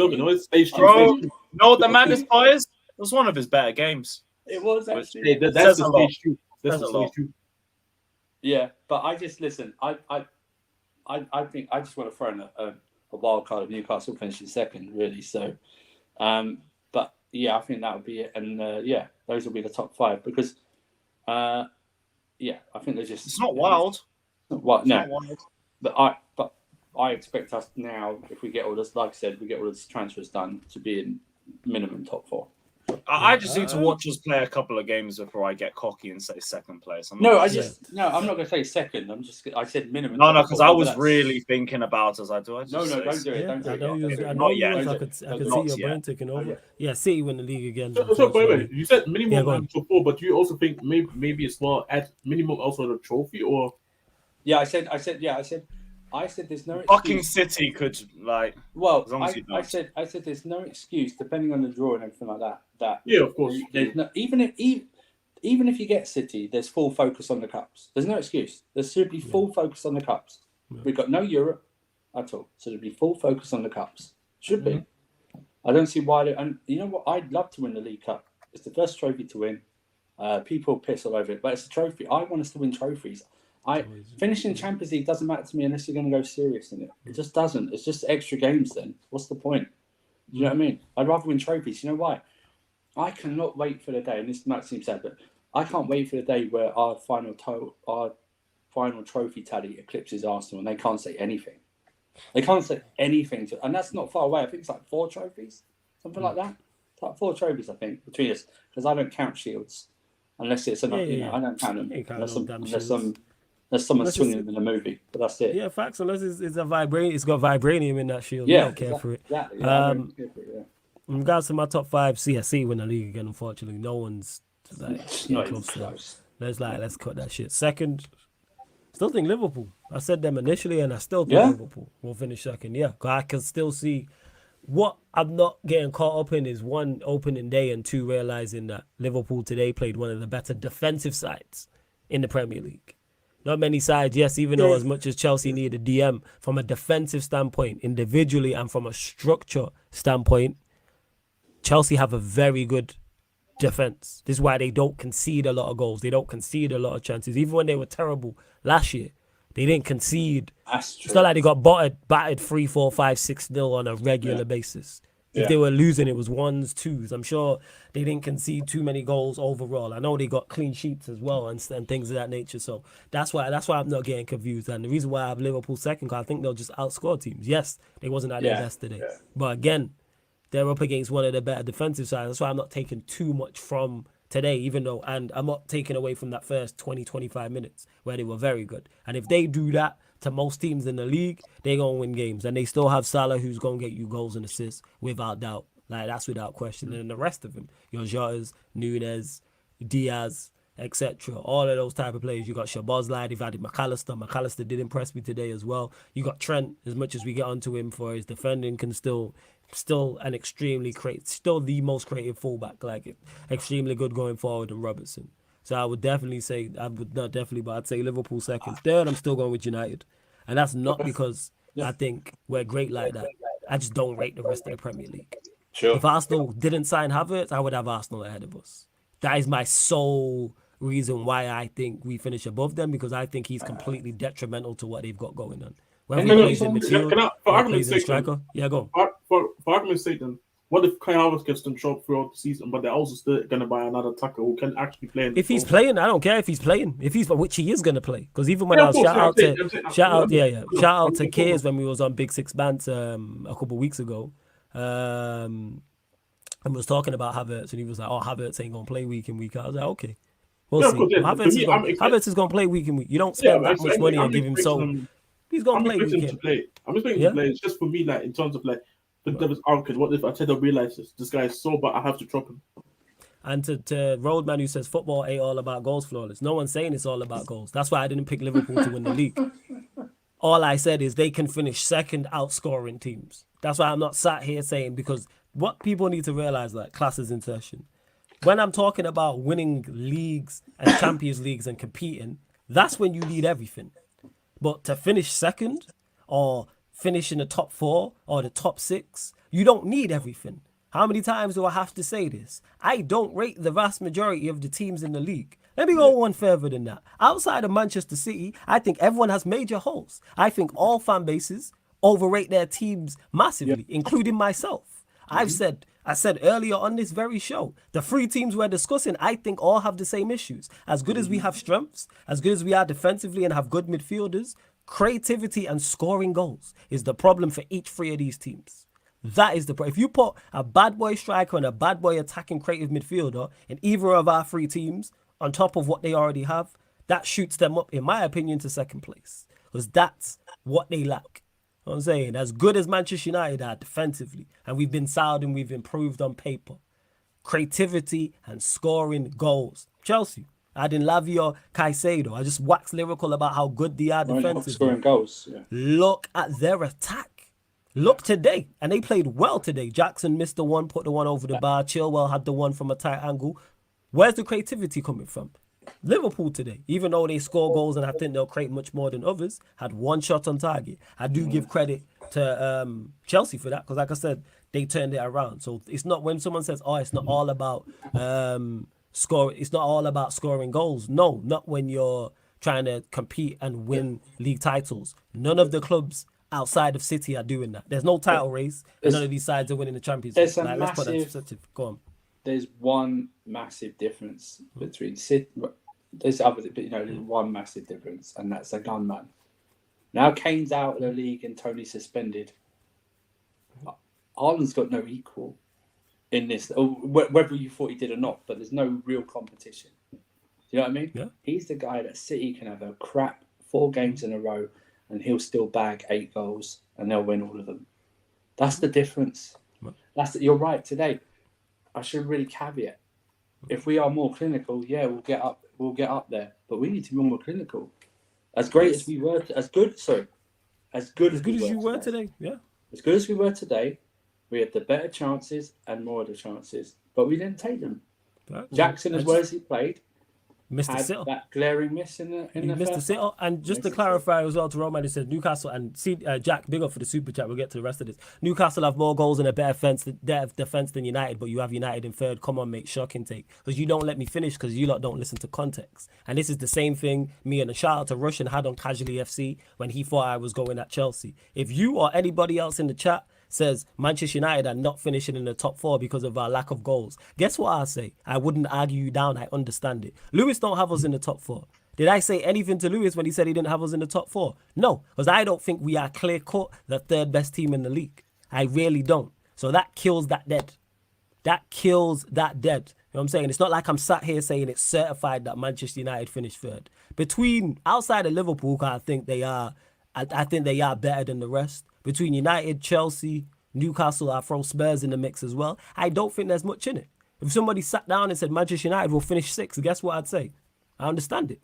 ball. No, the madness players. It was one of his better games. It was actually. That's the stage two. That's the stage two. Yeah, but I just listen. I think I just want to throw in a wild card of Newcastle finishing second, really. So, but yeah, I think that would be it, and those will be the top five because, I think they're just. It's not wild. What? No, but I expect us now, if we get all this, like I said, we get all this transfers done, to be in minimum top four. I just need to watch us play a couple of games before I get cocky and say second place. I'm not going to say second. I said minimum. No, because I was really thinking about as I do. Don't do it. Don't do it. I know you was. I could see your brain taking over. Yeah, City win the league again. So wait. You said minimum top four, but do you also think maybe as well at minimum also the trophy or? Yeah, I said there's no excuse. Fucking City could like. Well, I said there's no excuse depending on the draw and everything like that. Yeah, of course. There's no, even if you get City, there's full focus on the cups. There's no excuse. There should be full focus on the cups. Yeah. We've got no Europe at all, so there'd be full focus on the cups. Should be. I don't see why. And you know what? I'd love to win the League Cup. It's the first trophy to win. People piss all over it, but it's a trophy. I want us to win trophies. Finishing Champions League doesn't matter to me unless you're going to go serious in it. It just doesn't. It's just extra games then. What's the point? You know what I mean? I'd rather win trophies. You know why? I cannot wait for the day, and this might seem sad, but I can't wait for the day where our final trophy tally eclipses Arsenal and they can't say anything. They can't say anything. And that's not far away. I think it's like 4 trophies, something like that. It's like 4 trophies, I think, between us. Because I don't count shields unless it's enough. I don't count them unless someone's swinging them in a movie. But that's it. Yeah, facts. Unless it's a vibranium, it's got vibranium in that shield. Yeah, I don't care for it. Exactly. In regards to my top 5, CSC win the league again. Unfortunately, no one's close. Let's cut that shit. Second, still think Liverpool. I said them initially, and I still think Liverpool will finish second. Yeah, because I can still see what I'm not getting caught up in is 1, opening day, and 2, realizing that Liverpool today played one of the better defensive sides in the Premier League. Not many sides, yes, even though as much as Chelsea need a DM, from a defensive standpoint, individually, and from a structure standpoint, Chelsea have a very good defense. This is why they don't concede a lot of goals. They don't concede a lot of chances. Even when they were terrible last year, they didn't concede. It's not like they got battered 3, 4, 5, 6-0 on a regular basis. If they were losing, it was 1s, 2s. I'm sure they didn't concede too many goals overall. I know they got clean sheets as well and things of that nature. So that's why I'm not getting confused. And the reason why I have Liverpool second, because I think they'll just outscore teams. Yes, they wasn't at their best today. Yeah. But again, they're up against one of the better defensive sides. That's why I'm not taking too much from today, and I'm not taking away from that first 20, 25 minutes where they were very good. And if they do that to most teams in the league, they're going to win games. And they still have Salah, who's going to get you goals and assists without doubt. Like, that's without question. And the rest of them, your Jotas, Nunes, Diaz, etc. All of those type of players. You got Szoboszlai, they've added McAllister. McAllister did impress me today as well. You got Trent, as much as we get onto him for his defending, can still an extremely still the most creative fullback, like extremely good going forward than Robertson. So I would definitely say, but I'd say Liverpool second. Third, I'm still going with United. And that's not because I think we're great like that. I just don't rate the rest of the Premier League. Sure. If Arsenal didn't sign Havertz, I would have Arsenal ahead of us. That is my sole reason why I think we finish above them, because I think he's completely detrimental to what they've got going on. Whether And he then plays in midfield for or argument's plays in sake, then, striker. Yeah, go on. for argument's sake, then, what if Kai Havertz gets them show up throughout the season, but they're also still going to buy another attacker who can actually play? If he's playing, I don't care if he's playing. If he's which he is gonna play, because even when Yeah, I of was course, shout out yeah, to Kears when we was on Big Six Bands a couple weeks ago, and was talking about Havertz, and he was like, "Oh, Havertz ain't gonna play week in week out." I was like, "Okay, we'll see." Of course, yeah. Well, For me, Havertz is gonna play week in week. You don't Yeah, spend that much money and give him so. He's gonna I'm play expecting week him in. to play. I'm expecting him to play. It's just for me, like in terms of like the devil's advocate. What if Arteta realizes this guy is so bad, I have to drop him? And to Roadman who says football ain't all about goals, flawless. No one's saying it's all about goals. That's why I didn't pick Liverpool to win the league. All I said is they can finish second outscoring teams. That's why I'm not sat here saying, because what people need to realize, like classes in session. When I'm talking about winning leagues and Champions Leagues and competing, that's when you need everything. But to finish second or finish in the top 4 or the top 6, you don't need everything. How many times do I have to say this? I don't rate the vast majority of the teams in the league. Let me go one further than that. Outside of Manchester City, I think everyone has major holes. I think all fan bases overrate their teams massively, including myself. I said earlier on this very show, the 3 teams we're discussing, I think all have the same issues. As good as we have strengths, as good as we are defensively and have good midfielders, creativity and scoring goals is the problem for each 3 of these teams. That is the problem. If you put a bad boy striker and a bad boy attacking creative midfielder in either of our 3 teams on top of what they already have, that shoots them up, in my opinion, to second place. Because that's what they lack. You know what I'm saying? As good as Manchester United are defensively, and we've been sound and we've improved on paper, creativity and scoring goals. Chelsea, I didn't love your Caicedo. I just waxed lyrical about how good they are defensively. Scoring goals. Yeah. Look at their attack. Look today, and they played well today. Jackson missed the one, put the one over the bar. Chilwell had the one from a tight angle. Where's the creativity coming from? Liverpool today, even though they score goals and I think they'll create much more than others, had 1 shot on target. I do give credit to Chelsea for that, because like I said, they turned it around. So it's not when someone says, "Oh, it's not all about score. It's not all about scoring goals." No, not when you're trying to compete and win league titles. None of the clubs outside of City are doing that. There's no title race, and none of these sides are winning the Champions League. There's Let's put that in perspective. Go on. There's one massive difference between City. There's other, but there's one massive difference, and that's a gunman. Now Kane's out of the league and Tony's suspended. Haaland's got no equal in this, whether you thought he did or not. But there's no real competition. Do you know what I mean? Yeah. He's the guy that City can have a crap 4 games in a row, and he'll still bag 8 goals, and they'll win all of them. That's the difference. You're right today. I should really caveat. If we are more clinical, yeah, we'll get up there. But we need to be more clinical. As great as we were, as good as you were today. Yeah. As good as we were today, we had the better chances and more of the chances, but we didn't take them. Jackson, as well as he played, missed the had sitter. that glaring miss in the missed the sitter. And just to clarify as well to Roman, he said Newcastle, and see Jack, big up for the super chat. We'll get to the rest of this. Newcastle have more goals and a better defense than United, but you have United in 3rd. Come on, mate, shocking take. Because you don't let me finish because you lot don't listen to context. And this is the same thing me and a shout out to Russian had on Casually FC when he thought I was going at Chelsea. If you or anybody else in the chat says Manchester United are not finishing in the top 4 because of our lack of goals, guess what I say? I wouldn't argue you down. I understand it. Lewis don't have us in the top 4. Did I say anything to Lewis when he said he didn't have us in the top 4? No, because I don't think we are clear-cut the 3rd best team in the league. I really don't. So that kills that dead. That kills that dead. You know what I'm saying? It's not like I'm sat here saying it's certified that Manchester United finished 3rd. Outside of Liverpool, I think they are better than the rest. Between United, Chelsea, Newcastle, I throw Spurs in the mix as well. I don't think there's much in it. If somebody sat down and said Manchester United will finish 6th, guess what I'd say? I understand it.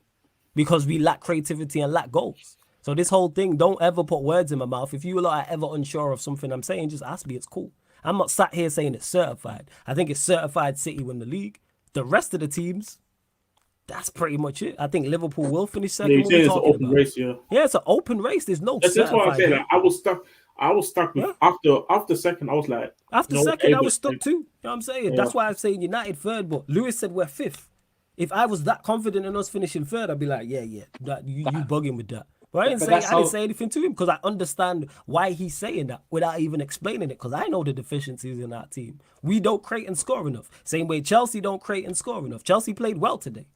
Because we lack creativity and lack goals. So this whole thing, don't ever put words in my mouth. If you are ever unsure of something I'm saying, just ask me. It's cool. I'm not sat here saying it's certified. I think it's certified City win the league. The rest of the teams, that's pretty much it. I think Liverpool will finish 2nd. Yeah, it's an open race, yeah. Yeah, it's an open race. There's no That's why I'm saying that. I was stuck with after 2nd, I was like... After 2nd, I was stuck too. You know what I'm saying? Yeah. That's why I'm saying United 3rd, but Lewis said we're 5th. If I was that confident in us finishing 3rd, I'd be like, yeah, you bugging with that. But I But didn't say anything to him because I understand why he's saying that without even explaining it. Because I know the deficiencies in that team. We don't create and score enough. Same way Chelsea don't create and score enough. Chelsea played well today.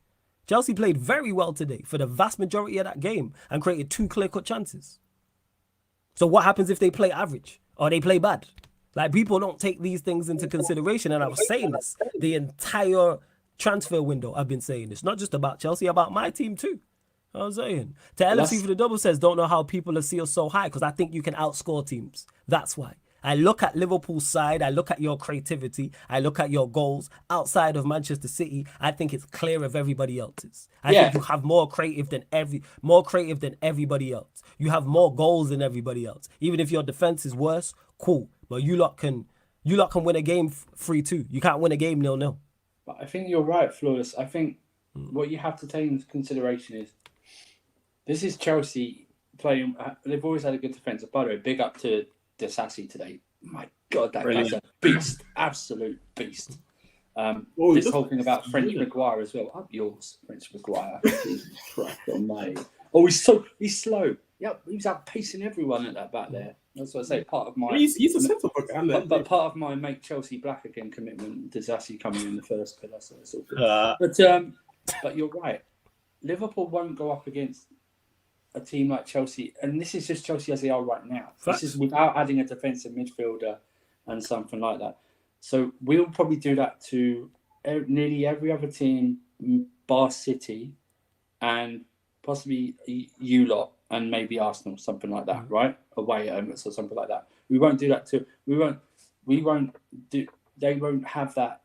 Chelsea played very well today for the vast majority of that game and created 2 clear-cut chances. So what happens if they play average or they play bad? Like, people don't take these things into consideration. And I was saying this the entire transfer window. I've been saying this, not just about Chelsea, about my team too. I was saying to LFC for the double says, don't know how people are sealed so high because I think you can outscore teams. That's why. I look at Liverpool's side. I look at your creativity. I look at your goals outside of Manchester City. I think it's clear of everybody else's. I think you have more creative than everybody else. You have more goals than everybody else. Even if your defense is worse, cool. But you lot can win a game 3-2. You can't win a game 0-0. But I think you're right, Flawless. I think what you have to take into consideration is this is Chelsea playing. They've always had a good defense. By the way, big up to Disasi today. My God, that guy's a beast. Absolute beast. This whole thing about French Maguire as well. Up yours, French Maguire. Oh, he's slow. Yep, he was out pacing everyone at that back there. That's what I say. Part of my he's a centre back, but part of my make Chelsea black again commitment. Disasi coming in the first pillar, so it's all good. But you're right. Liverpool won't go up against a team like Chelsea, and this is just Chelsea as they are right now. This is without adding a defensive midfielder and something like that. So we'll probably do that to nearly every other team, bar City, and possibly you lot, and maybe Arsenal, something like that, right? Away at Emirates or something like that. We won't do that to. We won't do. They won't have that.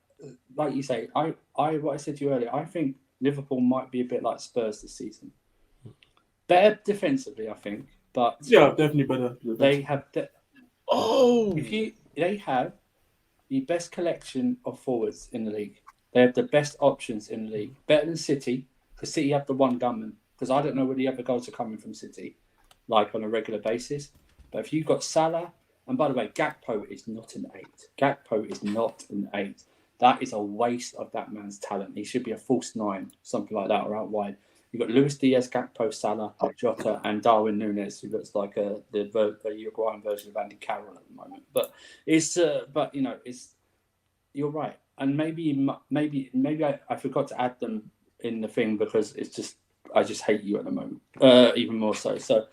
Like you say, what I said to you earlier. I think Liverpool might be a bit like Spurs this season. Better defensively, I think, but definitely better. They have they have the best collection of forwards in the league. They have the best options in the league, better than City, because City have the one gunman. Because I don't know where the other goals are coming from City, like on a regular basis. But if you've got Salah, and by the way, Gakpo is not an 8. Gakpo is not an 8. That is a waste of that man's talent. He should be a false 9, something like that, or out wide. You've got Luis Diaz, Gakpo, Salah, Jota, and Darwin Núñez, who looks like the Uruguayan version of Andy Carroll at the moment. But you're right, and maybe I forgot to add them in the thing because it's just I just hate you at the moment, even more so. So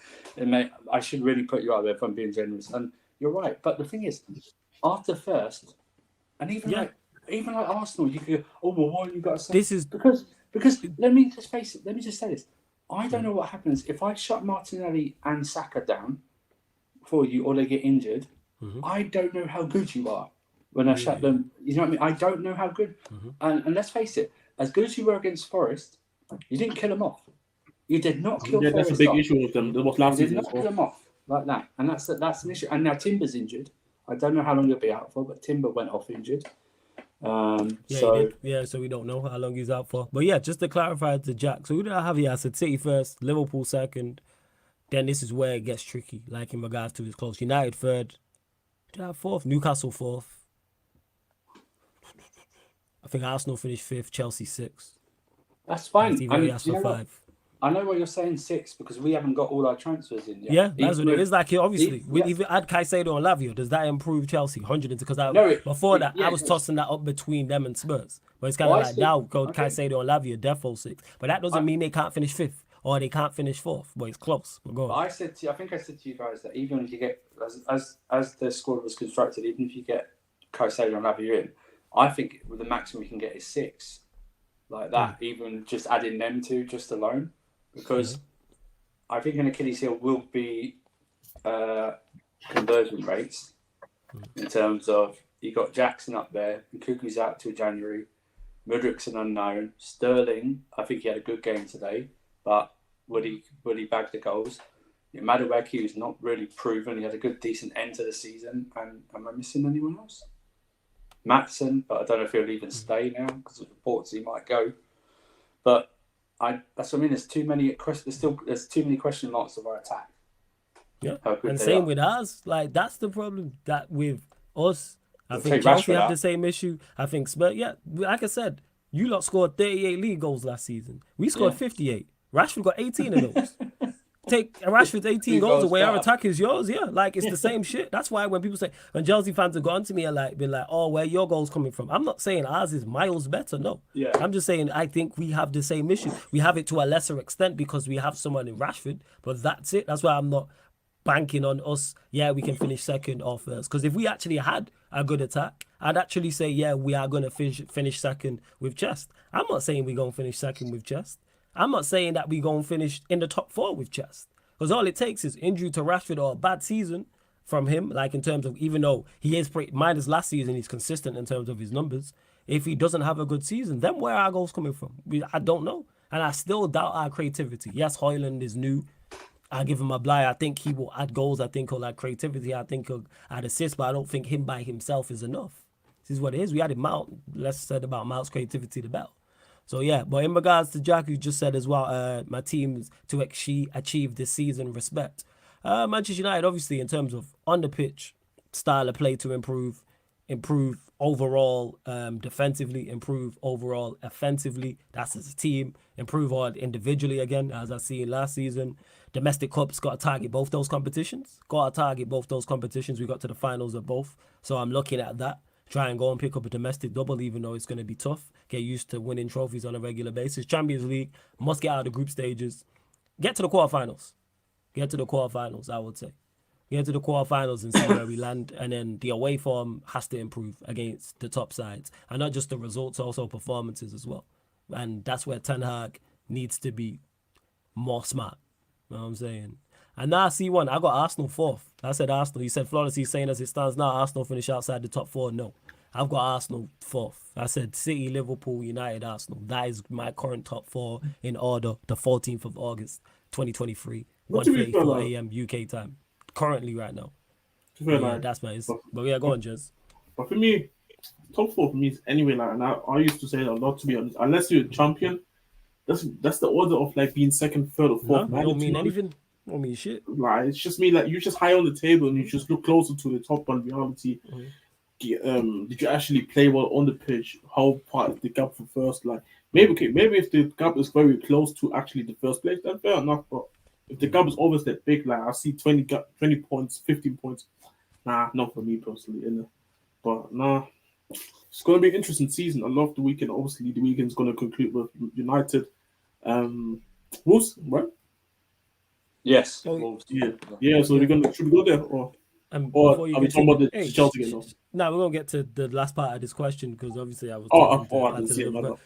I should really put you out there if I'm being generous. And you're right, but the thing is, after first, and even like Arsenal, you could go, oh well, why you got to say this is because let me just face it. Let me just say this. I don't know what happens if I shut Martinelli and Saka down for you, or they get injured. I don't know how good you are when I shut them. You know what I mean? I don't know how good. And let's face it, as good as you were against Forest, you didn't kill them off. You did not kill Forest. That's a big issue with them. That was last season. You did not kill them off like that, and that's an issue. And now Timber's injured. I don't know how long he'll be out for, but Timber went off injured. So we don't know how long he's out for. But yeah, just to clarify to Jack, so who did I have here? I said City first, Liverpool second. Then this is where it gets tricky, like in regards to his close. United third. Did I have fourth? Newcastle fourth. I think Arsenal finished fifth, Chelsea sixth. That's fine. Five. I know what you're saying 6 because we haven't got all our transfers in yet. Yeah, that's what it is. Like, obviously, if you add Caicedo and Lavio, does that improve Chelsea? 100 because I was tossing that up between them and Spurs. But it's kind of like now go Caicedo and Lavio, defo 6. But that doesn't mean they can't finish fifth or they can't finish fourth. But it's close. But go on. I think I said to you guys that even if you get as the squad was constructed, even if you get Caicedo and Lavio in, I think the maximum we can get is 6. Like that, even just adding them two just alone. Because I think an Achilles heel will be conversion rates in terms of you got Jackson up there, and Kuku's out till January, Mudrik's an unknown, Sterling, I think he had a good game today, but would he bag the goals? Madueke's not really proven. He had a good, decent end to the season. And am I missing anyone else? Maatson, but I don't know if he'll even stay now because of reports he might go. But that's what I mean. There's too many questions. There's too many question marks of our attack. Yeah, and same with us. Like that's the problem that with us. I think Chelsea have the same issue. I think Spurs. Yeah, like I said, you lot scored 38 league goals last season. We scored 58. Rashford got 18 of those. take Rashford's 18 Two goals goals away, our better. attack is yours. Yeah, like it's the same shit. That's why when people say, when Chelsea fans have gone to me and like been like, oh, where your goals coming from? I'm not saying ours is miles better. No, Yeah. I'm just saying I think we have the same issue. We have it to a lesser extent because we have someone in Rashford, but that's it. That's why I'm not banking on us. Yeah, we can finish second or first. Because if we actually had a good attack, I'd actually say, yeah, we are going to finish second with chest. I'm not saying we're going to finish second with chest. I'm not saying that we're going to finish in the top 4 with chest. Because all it takes is injury to Rashford or a bad season from him, like in terms of, even though he is pretty, minus last season, he's consistent in terms of his numbers. If he doesn't have a good season, then where are our goals coming from? I don't know. And I still doubt our creativity. Yes, Højlund is new. I give him a bly. I think he will add goals. I think he'll add creativity. I think he'll add assists, but I don't think him by himself is enough. This is what it is. We added Mount. Less said about Mount's creativity, the better. So yeah, but in regards to Jack, you just said as well, my team to achieve this season respect. Manchester United, obviously, in terms of on the pitch, style of play to improve overall defensively, improve overall offensively. That's as a team. Improve all individually again, as I see last season. Domestic Cups got to target both those competitions. We got to the finals of both. So I'm looking at that. Try and go and pick up a domestic double, even though it's going to be tough. Get used to winning trophies on a regular basis. Champions League, must get out of the group stages. Get to the quarterfinals. I would say. Get to the quarterfinals and see where we land. And then the away form has to improve against the top sides. And not just the results, also performances as well. And that's where Ten Hag needs to be more smart. You know what I'm saying? And now I see one. I got Arsenal 4th. I said Arsenal. You said Flawless. He's saying as it stands now, Arsenal finish outside the top 4. No. I've got Arsenal 4th. I said City, Liverpool, United, Arsenal. That is my current top 4 in order. The 14th of August, 2023. 1:34 a.m. UK time. Currently right now. Yeah, that's my... But yeah, go on, Jez. But for me, top 4 for me is anyway, like, and I used to say that a lot, to be honest. Unless you're a champion, that's the order of like being second, third, or fourth. No, don't mean anything. Don't mean shit. Like, it's just me, like, you're just high on the table and you just look closer to the top on reality. Mm-hmm. Did you actually play well on the pitch? How far is the gap for first? Like, maybe if the gap is very close to actually the first place, then fair enough. But if the gap is always that big, like I see 20 points, 15 points, nah, not for me personally. But nah, it's gonna be an interesting season. I love the weekend. Obviously, the weekend's gonna conclude with United. Wolves, right? Yes. Wolves. Yeah. So should we go there or are we talking about the Chelsea game? No, we're gonna get to the last part of this question because obviously I was.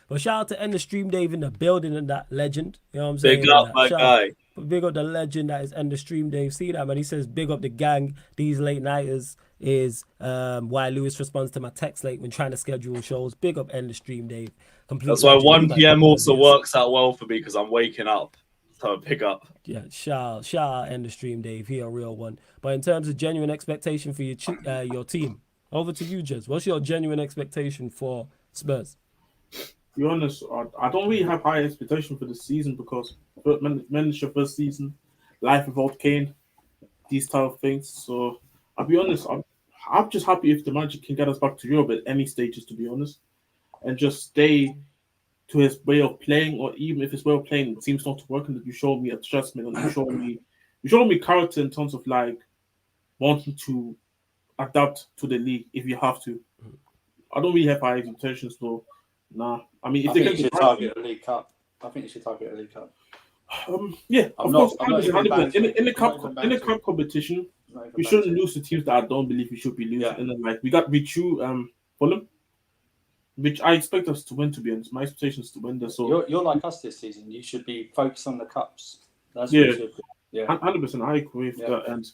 But shout out to End the Stream Dave in the building and that legend. You know what I'm saying? Big up, my guy. Big up the legend that is End the Stream Dave. See that, man? He says big up the gang. These late nighters is why Lewis responds to my text late when trying to schedule shows. Big up End the Stream Dave. That's why 1 p.m. also works out well for me because I'm waking up. So pick up. Yeah, shout out End the Stream Dave. He a real one. But in terms of genuine expectation for your team, over to you, Jez. What's your genuine expectation for Spurs? To be honest, I don't really have high expectation for the season because manager first season, life without Kane, these type of things. So I'll be honest, I'm just happy if the manager can get us back to Europe at any stages, to be honest, and just stay to his way of playing, or even if his way of playing seems not to work, and that you show me adjustment, and you show me character in terms of like wanting to adapt to the league if you have to. I don't really have high expectations, though. Nah, I mean, if they should target a League Cup. I think you should target a League Cup. Yeah, of course. In the cup competition, we shouldn't lose to teams that I don't believe we should be losing. Yeah. And then like we drew Fulham, which I expect us to win. To be honest, my expectation is to win this. So you're like us this season. You should be focused on the cups. That's what you should be. Yeah, 100%. I agree with that. And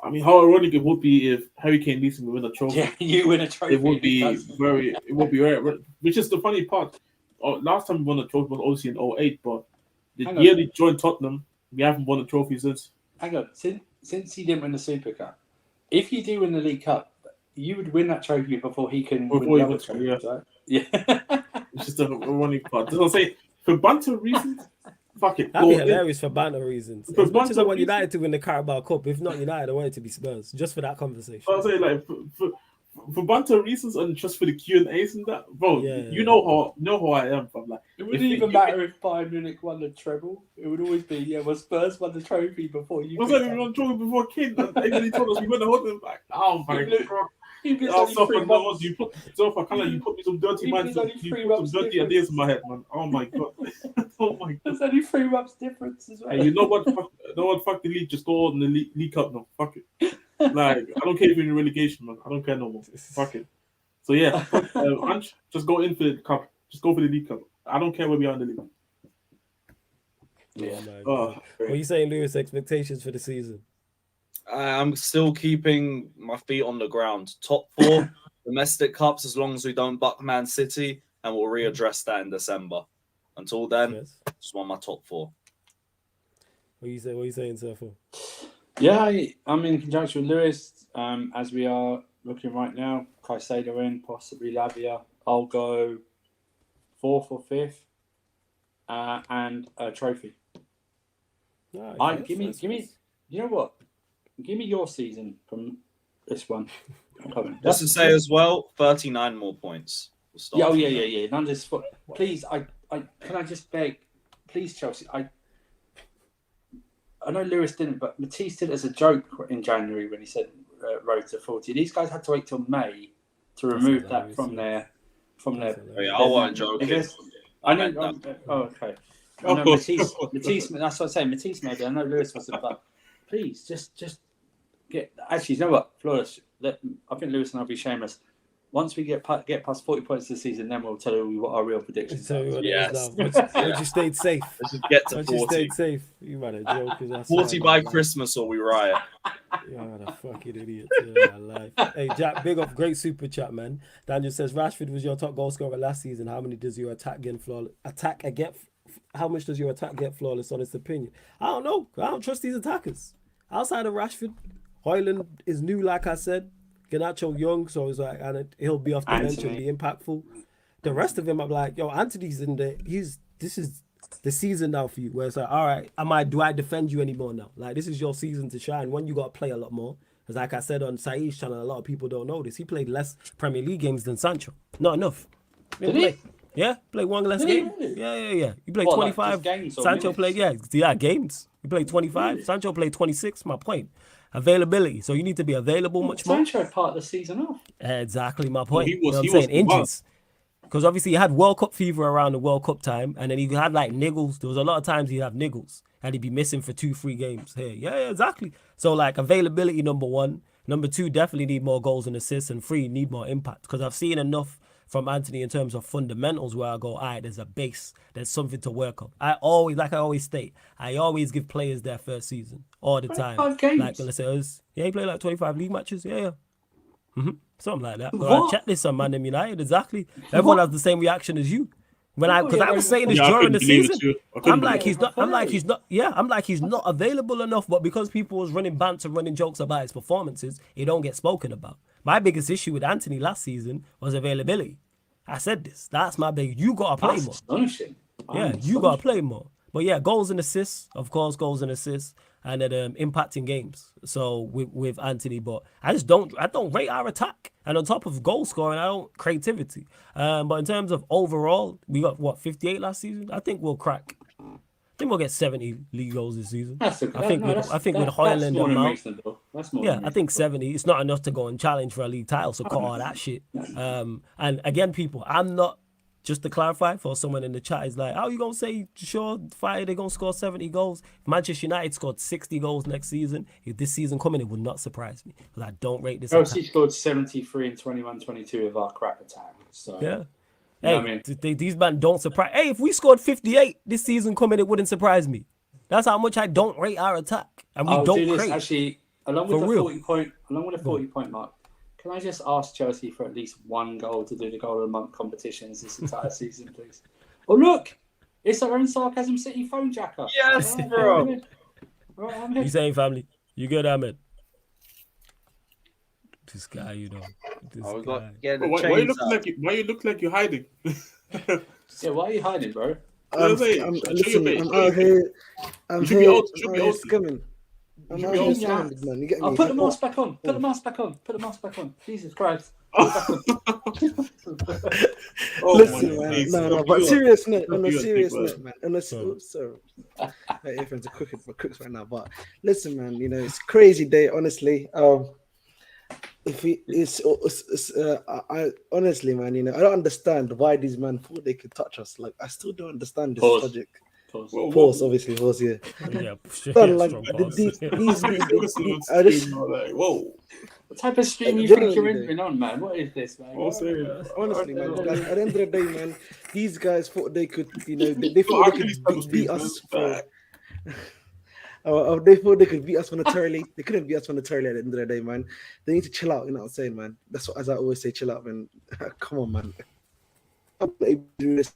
I mean, how ironic it would be if Harry Kane leads him to win a trophy. Yeah, you win a trophy. It would be very. Which is the funny part. Last time we won a trophy was obviously in 2008, but the year they joined Tottenham, we haven't won a trophy since. Hang on, since he didn't win the Super Cup, if you do win the League Cup, you would win that trophy before he can win the other trophy, right? Yeah. It's just a running part. Does I say for banter reasons? Fuck it. That'd be hilarious for banter reasons. As much as I want United to win the Carabao Cup, if not United, I want it to be Spurs, just for that conversation. I'll say like for banter reasons and just for the Q&As and that, bro. You know how I am. I'm like, it wouldn't even matter if Bayern Munich won the treble. It would always be, well, Spurs won the trophy before you. Was that even on trophy before King? He told us we went to hold them back. Oh my god. You put me some dirty minds. You put some dirty ideas in my head, man. Oh my god. Oh my god. There's only 3 months difference as well. Hey, you know what? Fuck the league. Just go on the league cup now. Fuck it. Like, I don't care if you're in relegation, man. I don't care no more. Fuck it. So yeah, Ange, just go in for the cup. Just go for the league cup. I don't care where we are in the league. Yeah. What are you saying, Lewis? Expectations for the season? I'm still keeping my feet on the ground. Top 4 domestic cups, as long as we don't buck Man City, and we'll readdress that in December. Until then, just want my top 4. What are you saying, Surfer? Yeah, I'm in conjunction with Lewis. As we are looking right now, Caicedo in, possibly Lavia. I'll go 4th or 5th, and a trophy. Give me. You know what? Give me your season from this one. Just to say as well, 39 more points. Yeah. None of this. Please, can I just beg, please, Chelsea. I know Lewis didn't, but Matisse did it as a joke in January when he said road to 40. These guys had to wait till May to remove that from their. Yeah, I wasn't joking. I know. Okay. I know Matisse. That's what I'm saying. Matisse maybe. I know Lewis wasn't, but please just get. Actually, you know what, Flores? I think Lewis and I'll be shameless. Once we get past 40 points this season, then we'll tell you what our real predictions are. Yes. Once you stayed safe. Let's just get to 40. You stayed safe. You might have joked. 40 by Christmas or we riot. You're a fucking idiot. Hey, Jack, big up. Great super chat, man. Daniel says, Rashford was your top goal scorer last season. How many does your attack get flawless? How much does your attack get flawless, honest opinion? I don't know. I don't trust these attackers. Outside of Rashford, Højlund is new, like I said. Garnacho young, so it's like, and he'll be off the bench and be impactful. The rest of him, I'm like, yo, Antony's in there. This is the season now for you, where it's like, all right, do I defend you anymore now? Like, this is your season to shine. When you got to play a lot more, because like I said on Saeed's channel, a lot of people don't know this. He played less Premier League games than Sancho. Not enough. Did he? Yeah, played one less game. Really? Yeah. He played 25. Like Sancho played, games. He played 25. Really? Sancho played 26. My point. Availability. So you need to be available much more. Sancho part of the season off. Exactly my point. Well, injuries. Because obviously he had World Cup fever around the World Cup time, and then he had like niggles. There was a lot of times he'd have niggles, and he'd be missing for 2-3 games. Hey, yeah, exactly. So like availability, number 1. Number 2, definitely need more goals and assists, and 3, need more impact. Because I've seen enough from Antony in terms of fundamentals where I go, all right, there's a base, there's something to work on. I always state, I always give players their first season all the time. 25 games. Like, let's say, he played like 25 league matches. Yeah. Something like that. But What? I checked this on Man United, exactly. Everyone has the same reaction as you. Because I was saying this during the season. I'm like he's not available enough, but because people was running banter, running jokes about his performances, it don't get spoken about. My biggest issue with Antony last season was availability. I said this. That's my big. You gotta play more. Astonishing. Yeah, you gotta play more. But yeah, goals and assists, of course, and then impacting games. So with Antony, but I don't rate our attack. And on top of goal scoring, I don't creativity. But in terms of overall, we got 58 last season. I think we'll crack. I think we'll get 70 league goals this season. I think with Højlund and Mount. That's more. Yeah, I think 70. It's not enough to go and challenge for a league title. So cut all that shit. And again, people, I'm not. Just to clarify, for someone in the chat is like, how you gonna say sure Friday they're gonna score 70 goals? If Manchester United scored 60 goals next season, if this season coming, it would not surprise me because I don't rate this. Chelsea scored 73 and 21-22 of our crap attack. So yeah. Hey, I mean? These men don't surprise. Hey, if we scored 58 this season coming, it wouldn't surprise me. That's how much I don't rate our attack, and we don't do this, rate. actually, along with the 40 point mark. Can I just ask Chelsea for at least one goal to do the goal of the month competitions this entire season, please? Oh, look! It's our own Sarcasm City phone jacker. Yes, bro. Right, You saying, family? You good, Ahmed? This guy, you know. Why you look like you're hiding? Yeah, why are you hiding, bro? I'm out here. I'm here. Scamming. I'll put the mask back on. Put the mask back on. Jesus Christ. Oh, Listen, my man. days. No, but serious note, on a You are serious big, note, man. On a sorry, my earphones are cooks right now. But listen, man, it's a crazy day, honestly. If I honestly, man, I don't understand why these men thought they could touch us. Like, I still don't understand this Pause. logic. Pause. Pause, obviously, pause. Yeah. Yeah, Done, like strong pause. these I I just like, whoa. What type of stream you Generally, think you're in on, man? What is this, man? Oh, serious. honestly, man, like, at the end of the day, man, these guys thought they could, they No, thought they actually, could beat us for. They thought they could beat us monetarily. They couldn't beat us monetarily at the end of the day, man. They need to chill out. You know what I'm saying, man? That's what, as I always say, chill out, man. Come on, man. I'm not able to do this.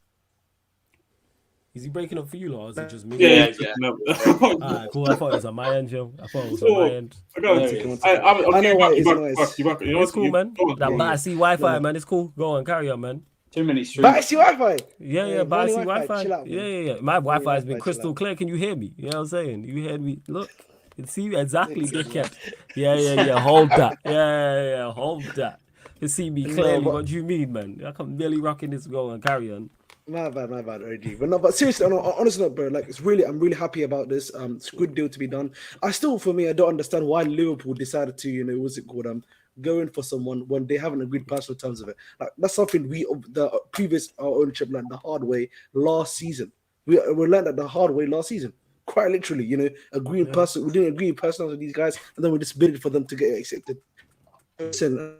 Is he breaking up for you, or is it just me? Yeah. Alright, cool. I thought it was on my end, Joe. I thought it was on my end. I know why it's noise. You know It's what, cool, man. go on, That go on. Battersea Wi-Fi, man. It's cool. Go on, carry on, man. Too many streams. Battersea Wi-Fi. Yeah, Battersea Wi-Fi. Chill out, man. Yeah. My Wi-Fi has been Wi-Fi, crystal chill out. clear. Can you hear me? You know what I'm saying? You heard me. Look. You see exactly, dickhead. Yeah. Hold that. Yeah. Hold that. You see me clearly. but- What do you mean, man? I come barely rocking this. Go on, carry on. My bad, OG. But seriously, honestly, not, bro. Like, I'm really happy about this. It's a good deal to be done. I don't understand why Liverpool decided to, what's it called, go in for someone when they haven't agreed personal terms of it. Like, that's something the previous ownership learned the hard way last season. We learned that the hard way last season. Quite literally, agreeing we didn't agree personal with these guys, and then we just bidded for them to get accepted. Listen,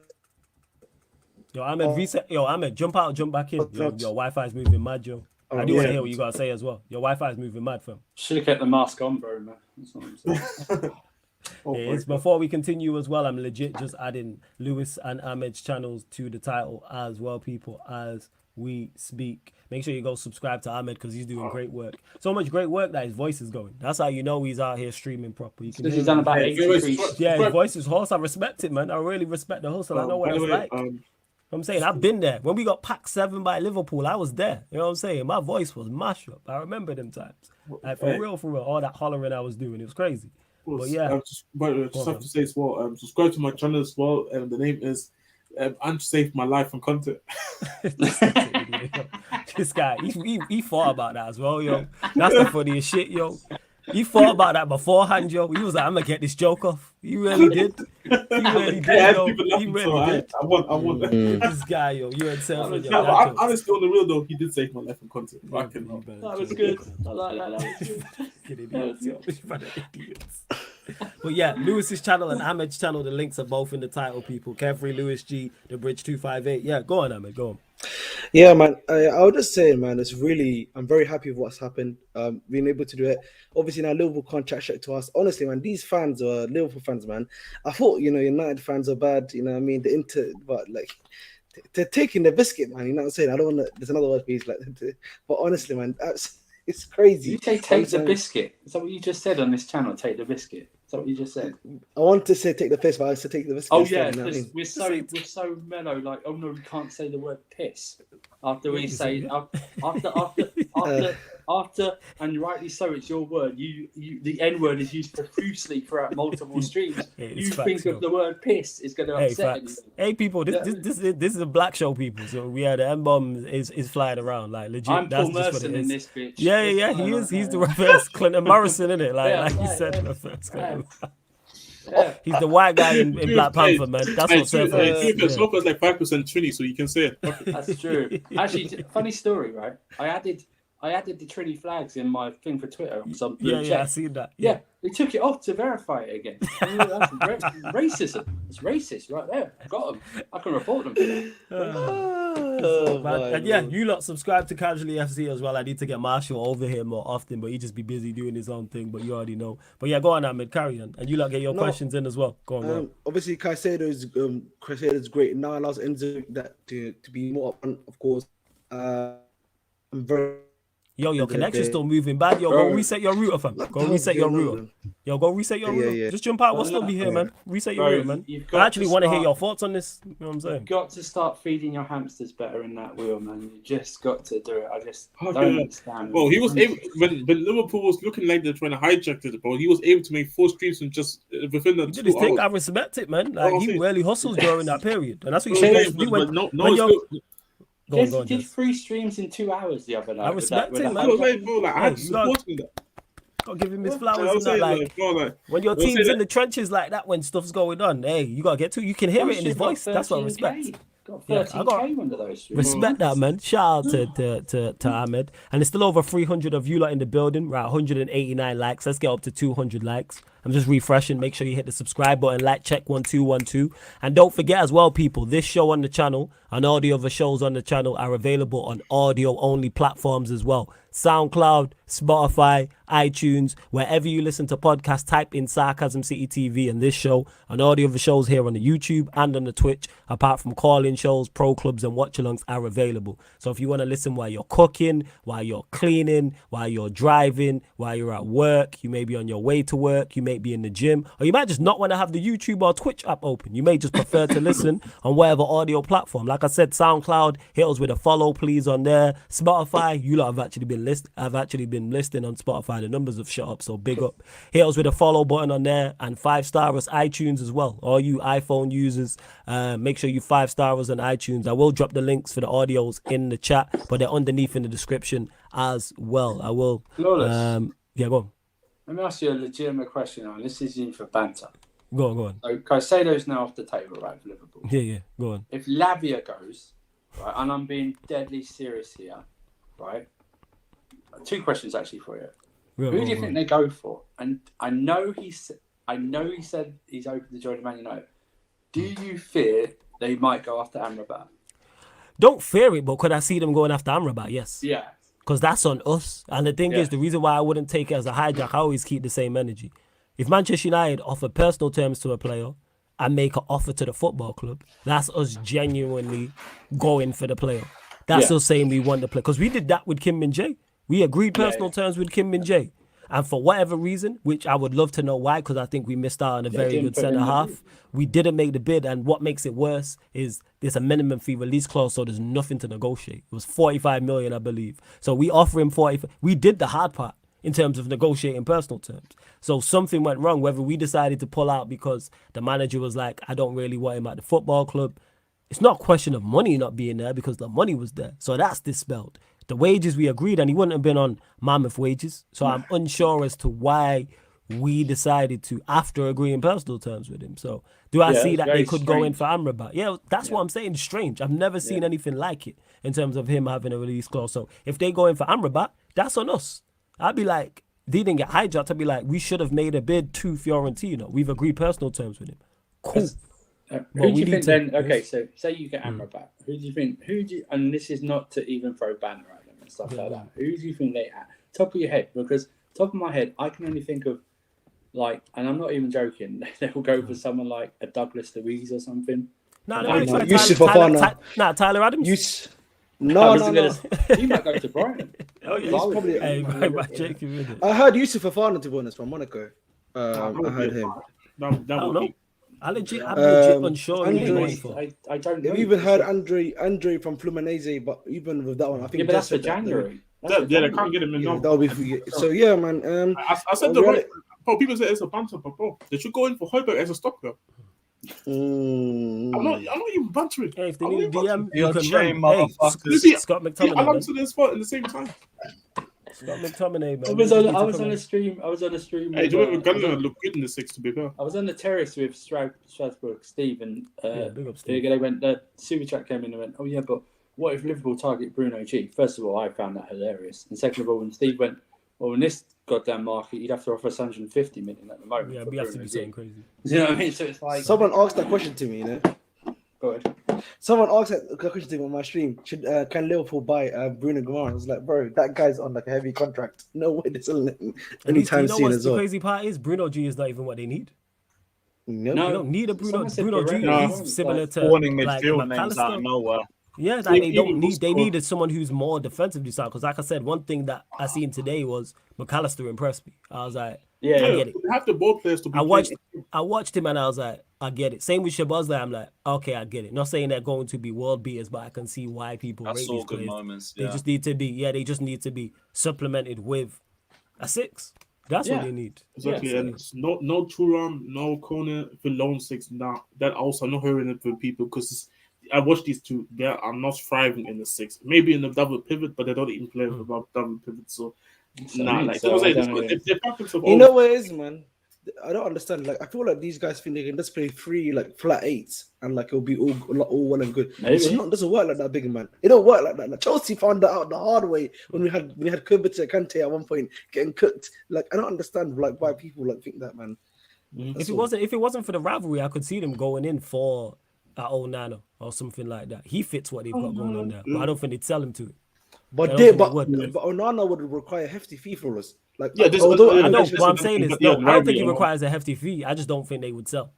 Yo, Ahmed, jump out, jump back in. Your Wi-Fi is moving mad, Joe. I do want to hear what you got to say as well. Your Wi-Fi is moving mad, fam. Should have kept the mask on, bro, man. That's what I'm saying. It's before we continue as well, I'm legit just adding Lewis and Ahmed's channels to the title as well, people, as we speak. Make sure you go subscribe to Ahmed because he's doing great work. So much great work that his voice is going. That's how you know he's out here streaming proper. You can Because hear he's done him. about 83. Yeah, his voice is hoarse. I respect it, man. I really respect the hustle. I know what it's like. I'm saying I've been there. When we got packed 7 by Liverpool, I was there. You know what I'm saying? My voice was mashed up. I remember them times. Like, for real, all that hollering I was doing. It was crazy. But yeah. Just have to say as well, subscribe to my channel as well. The name is and save my life and content. This guy, he thought about that as well, yo. That's the funniest shit, yo. He thought about that beforehand, yo. He was like, I'm gonna get this joke off. He really did. He really did, yo. He really did. I want that. This guy, yo. You and Self. Honestly, on the real though, he did save my life and content. That was good. I like that. That was good. But yeah, Lewis's channel and Ahmed's channel, the links are both in the title, people. Carefree Lewis G, The Bridge 258. Yeah, go on, Ahmed, go on. Yeah, man. I would just say, man, I'm very happy with what's happened. Being able to do it. Obviously, now Liverpool contract check to us. Honestly, man, these fans are Liverpool fans, man. I thought, United fans are bad. You know what I mean? But like, they're taking the biscuit, man. You know what I'm saying? I don't want to. There's another word for you, like, but honestly, man, it's crazy. You say take the biscuit. Is that what you just said on this channel? Take the biscuit. Is that what you just said? I want to say take the piss, but I said take the biscuit. Oh yeah, because we're so mellow. Like, oh no, we can't say the word piss after we say after, and rightly so. It's your word. The N word is used profusely throughout multiple streams. You think of the word piss is going to upset anyone. Hey people, this is a black show, people. So we had the N bomb is flying around like legit. I'm that's Paul Merson in this bitch. Yeah. He is. He's the reverse Clinton Morrison, isn't it? Like you said, reverse Clinton. Yeah. He's the white guy in Black Panther, man. That's what Surfer is. Surfer's like 5% Trini, so you can say it. That's true. Actually, funny story, right? I added the Trini flags in my thing for Twitter. Yeah, I seen that. Yeah, they took it off to verify it again. That's racism. It's racist right there. Got them. I can report them for that. And yeah, you lot subscribe to Casually FC as well. I need to get Marshall over here more often, but he just be busy doing his own thing. But you already know. But yeah, go on, Ahmed, carry on, and you lot get your questions in as well. Go on. Obviously, Caicedo's great. Now allows Enzo that to be more up, of course. I'm very Yo, your End of the connection's day. still moving bad. Yo, go Bro. reset your router, fam. What Go the hell's reset your going on, router. man? Yo, go reset your Yeah, router. yeah. Just jump out. We'll Well, still no. be here, man. Reset your Bro, router, man. you've I got actually to want to hear start- your thoughts on this. You know what I'm saying? You've got to start feeding your hamsters better in that wheel, man. You just got to do it. I just Okay. don't understand. Bro, he was able when Liverpool was looking like they're trying to hijack it, bro. He was able to make 4 streams in just within the He 2 did his thing. I hours. respect it, man. Like, he really hustles during that period. And that's what Bro, you're yeah, supposed to do. but no, when it's you're... good. Go on, He did Jess. 3 streams in 2 hours the other night. I with that- respect with it, the man. I was hijack. like, bro, like, I Hey, had to you got- support him. Gotta give him his I flowers was and that. saying, Like, bro, like, when your I was saying team's in that- the trenches like that, when stuff's going on, hey, you gotta get to. You can hear it in his Got voice. That's what I 13K. respect. Got Yeah, 13K I got- one of those streams. Respect that, man. Shout out to Ahmed. And it's still over 300 of you lot in the building. Right, 189 likes. Let's get up to 200 likes. I'm just refreshing. Make sure you hit the subscribe button. Like, check 1212. And don't forget as well, people, this show on the channel and all the other shows on the channel are available on audio-only platforms as well. SoundCloud, Spotify, iTunes, wherever you listen to podcasts, type in Sarcasm City TV and this show and all the other shows here on the YouTube and on the Twitch, apart from call-in shows, pro clubs and watch-alongs are available. So if you want to listen while you're cooking, while you're cleaning, while you're driving, while you're at work, you may be on your way to work, you may be in the gym, or you might just not want to have the YouTube or Twitch app open. You may just prefer to listen on whatever audio platform. Like I said, SoundCloud, hit us with a follow, please, on there. Spotify, you lot have actually been listing on Spotify. The numbers have shot up, so big up. Hit us with a follow button on there and 5-star us iTunes as well. All you iPhone users, make sure you 5-star us on iTunes. I will drop the links for the audios in the chat, but they're underneath in the description as well. I will. Flawless. Yeah, go on. Let me ask you a legitimate question, and this is in for banter. Go on. So Caicedo's now off the table, right, for Liverpool. Yeah, go on. If Lavia goes, right, and I'm being deadly serious here, right? 2 questions actually for you. Go Who on, do you go think on. they go for? And I know he said he's open to joining Man United. Do you fear they might go after Amrabat? Don't fear it, but could I see them going after Amrabat? Yes. Yeah. Because that's on us. And the thing Yeah. is, the reason why I wouldn't take it as a hijack, I always keep the same energy. If Manchester United offer personal terms to a player and make an offer to the football club, that's us genuinely going for the player. That's Yeah. us saying we want the player. Because we did that with Kim Min-jae. We agreed personal terms with Kim Min-jae. And for whatever reason, which I would love to know why, because I think we missed out on a very didn't good put in centre the half. bid. We didn't make the bid, and what makes it worse is there's a minimum fee release clause, so there's nothing to negotiate. It was 45 million, I believe. So we offer him 40. We did the hard part in terms of negotiating personal terms. So something went wrong, whether we decided to pull out because the manager was like, I don't really want him at the football club. It's not a question of money not being there because the money was there. So that's dispelled. The wages we agreed, and he wouldn't have been on mammoth wages. So I'm unsure as to why we decided to, after agreeing personal terms with him. So do I Yeah, see it's that they very could go in strange. for Amrabat? Yeah, that's what I'm saying. It's strange. I've never seen anything like it in terms of him having a release clause. So if they go in for Amrabat, that's on us. I'd be like, they didn't get hijacked. I'd be like, we should have made a bid to Fiorentina. We've agreed personal terms with him. Cool. Who Well, do we you need think to- then? Okay, so say you get Amrabat. Who do you think? And this is not to even throw banner at them and stuff like that. Who do you think they at top of your head? Because top of my head, I can only think of like, and I'm not even joking. They will go for someone like a Douglas Luiz or something. No, No, no, Yusuf Fofana. Tyler Adams. I No, No. He might go to Brighton. Oh, yeah, He's probably- Hey, right, Jake, you with it. I heard Yusuf Fofana, to be honest, from Monaco. I heard him. That I would don't know. be. I'm legit unsure who Andre- they're going for. I don't know. We've even heard Andre from Fluminense, but even with that one, I think Yeah, but that's Jess for said that January. Yeah, they can't get him in now. that'll be for, so yeah, man. I said the right. Bro, people say it's a banter, but bro, they should go in for Højbjerg as a stopper. I'm not even bantering. Hey, if they I'm need a not even DM, You're you can shame, run. Hey, motherfuckers. Scott Yeah, McTominay, I'm man. to the spot at the same time. Scott McTominay, man. I was on a stream. I was on a stream. Hey, with, do you remember I was Gunnar on- look good in the 6 to be fair? I was on the terrace with Strasbourg, Steve, and Yeah, big up, Steve. they went. The super chat came in and went, "Oh yeah, but what if Liverpool target Bruno G?" First of all, I found that hilarious, and second of all, when Steve went, "Well, in this goddamn market, you'd have to offer us 150 million at the moment." Yeah, for we have to Bruno be G." saying crazy. You know what I mean? So it's like, Someone asked that question to me, you know. go ahead. Someone asked that question to me on my stream. Can Liverpool buy Bruno Guimaraes? I was like, bro, that guy's on like a heavy contract. No way they're selling him anytime you know soon what's as the well. crazy part is? Bruno G is not even what they need. Nope. No. They don't need a Bruno. Someone said Bruno G Barella. is similar to Warning like midfield names out of McAllister. nowhere. Yeah, like they don't need. They needed someone who's more defensively sound. Because, like I said, one thing that I seen today was McAllister impressed me. I was like, I get it. They have the both players to be. I watched him and I was like, I get it. Same with Shabazz. I'm like, okay, I get it. Not saying they're going to be world beaters, but I can see why people I rate saw these good players. moments. They just need to be. They just need to be supplemented with a 6. That's what they need. Exactly, and no Turam, no Kone for lone 6 now. That also I'm not hearing it from people because I watched these two. They are not thriving in the 6. Maybe in the double pivot, but they don't even play about double pivot. So like you know what it is, man. I don't understand. Like I feel like these guys think they can just play 3 like flat 8s and like it'll be all well and good. It doesn't work like that, big man. It don't work like that. Like, Chelsea found that out the hard way when we had Kubica Kante at one point getting cooked. Like I don't understand like why people like think that, man. If it wasn't for the rivalry, I could see them going in for Old Nano or something like that. He fits what they've got going on there, but I don't think they'd sell him to it. But Onana would require a hefty fee for us. Like, yeah, what I'm saying is, I don't think he requires a hefty fee. I just don't think they would sell.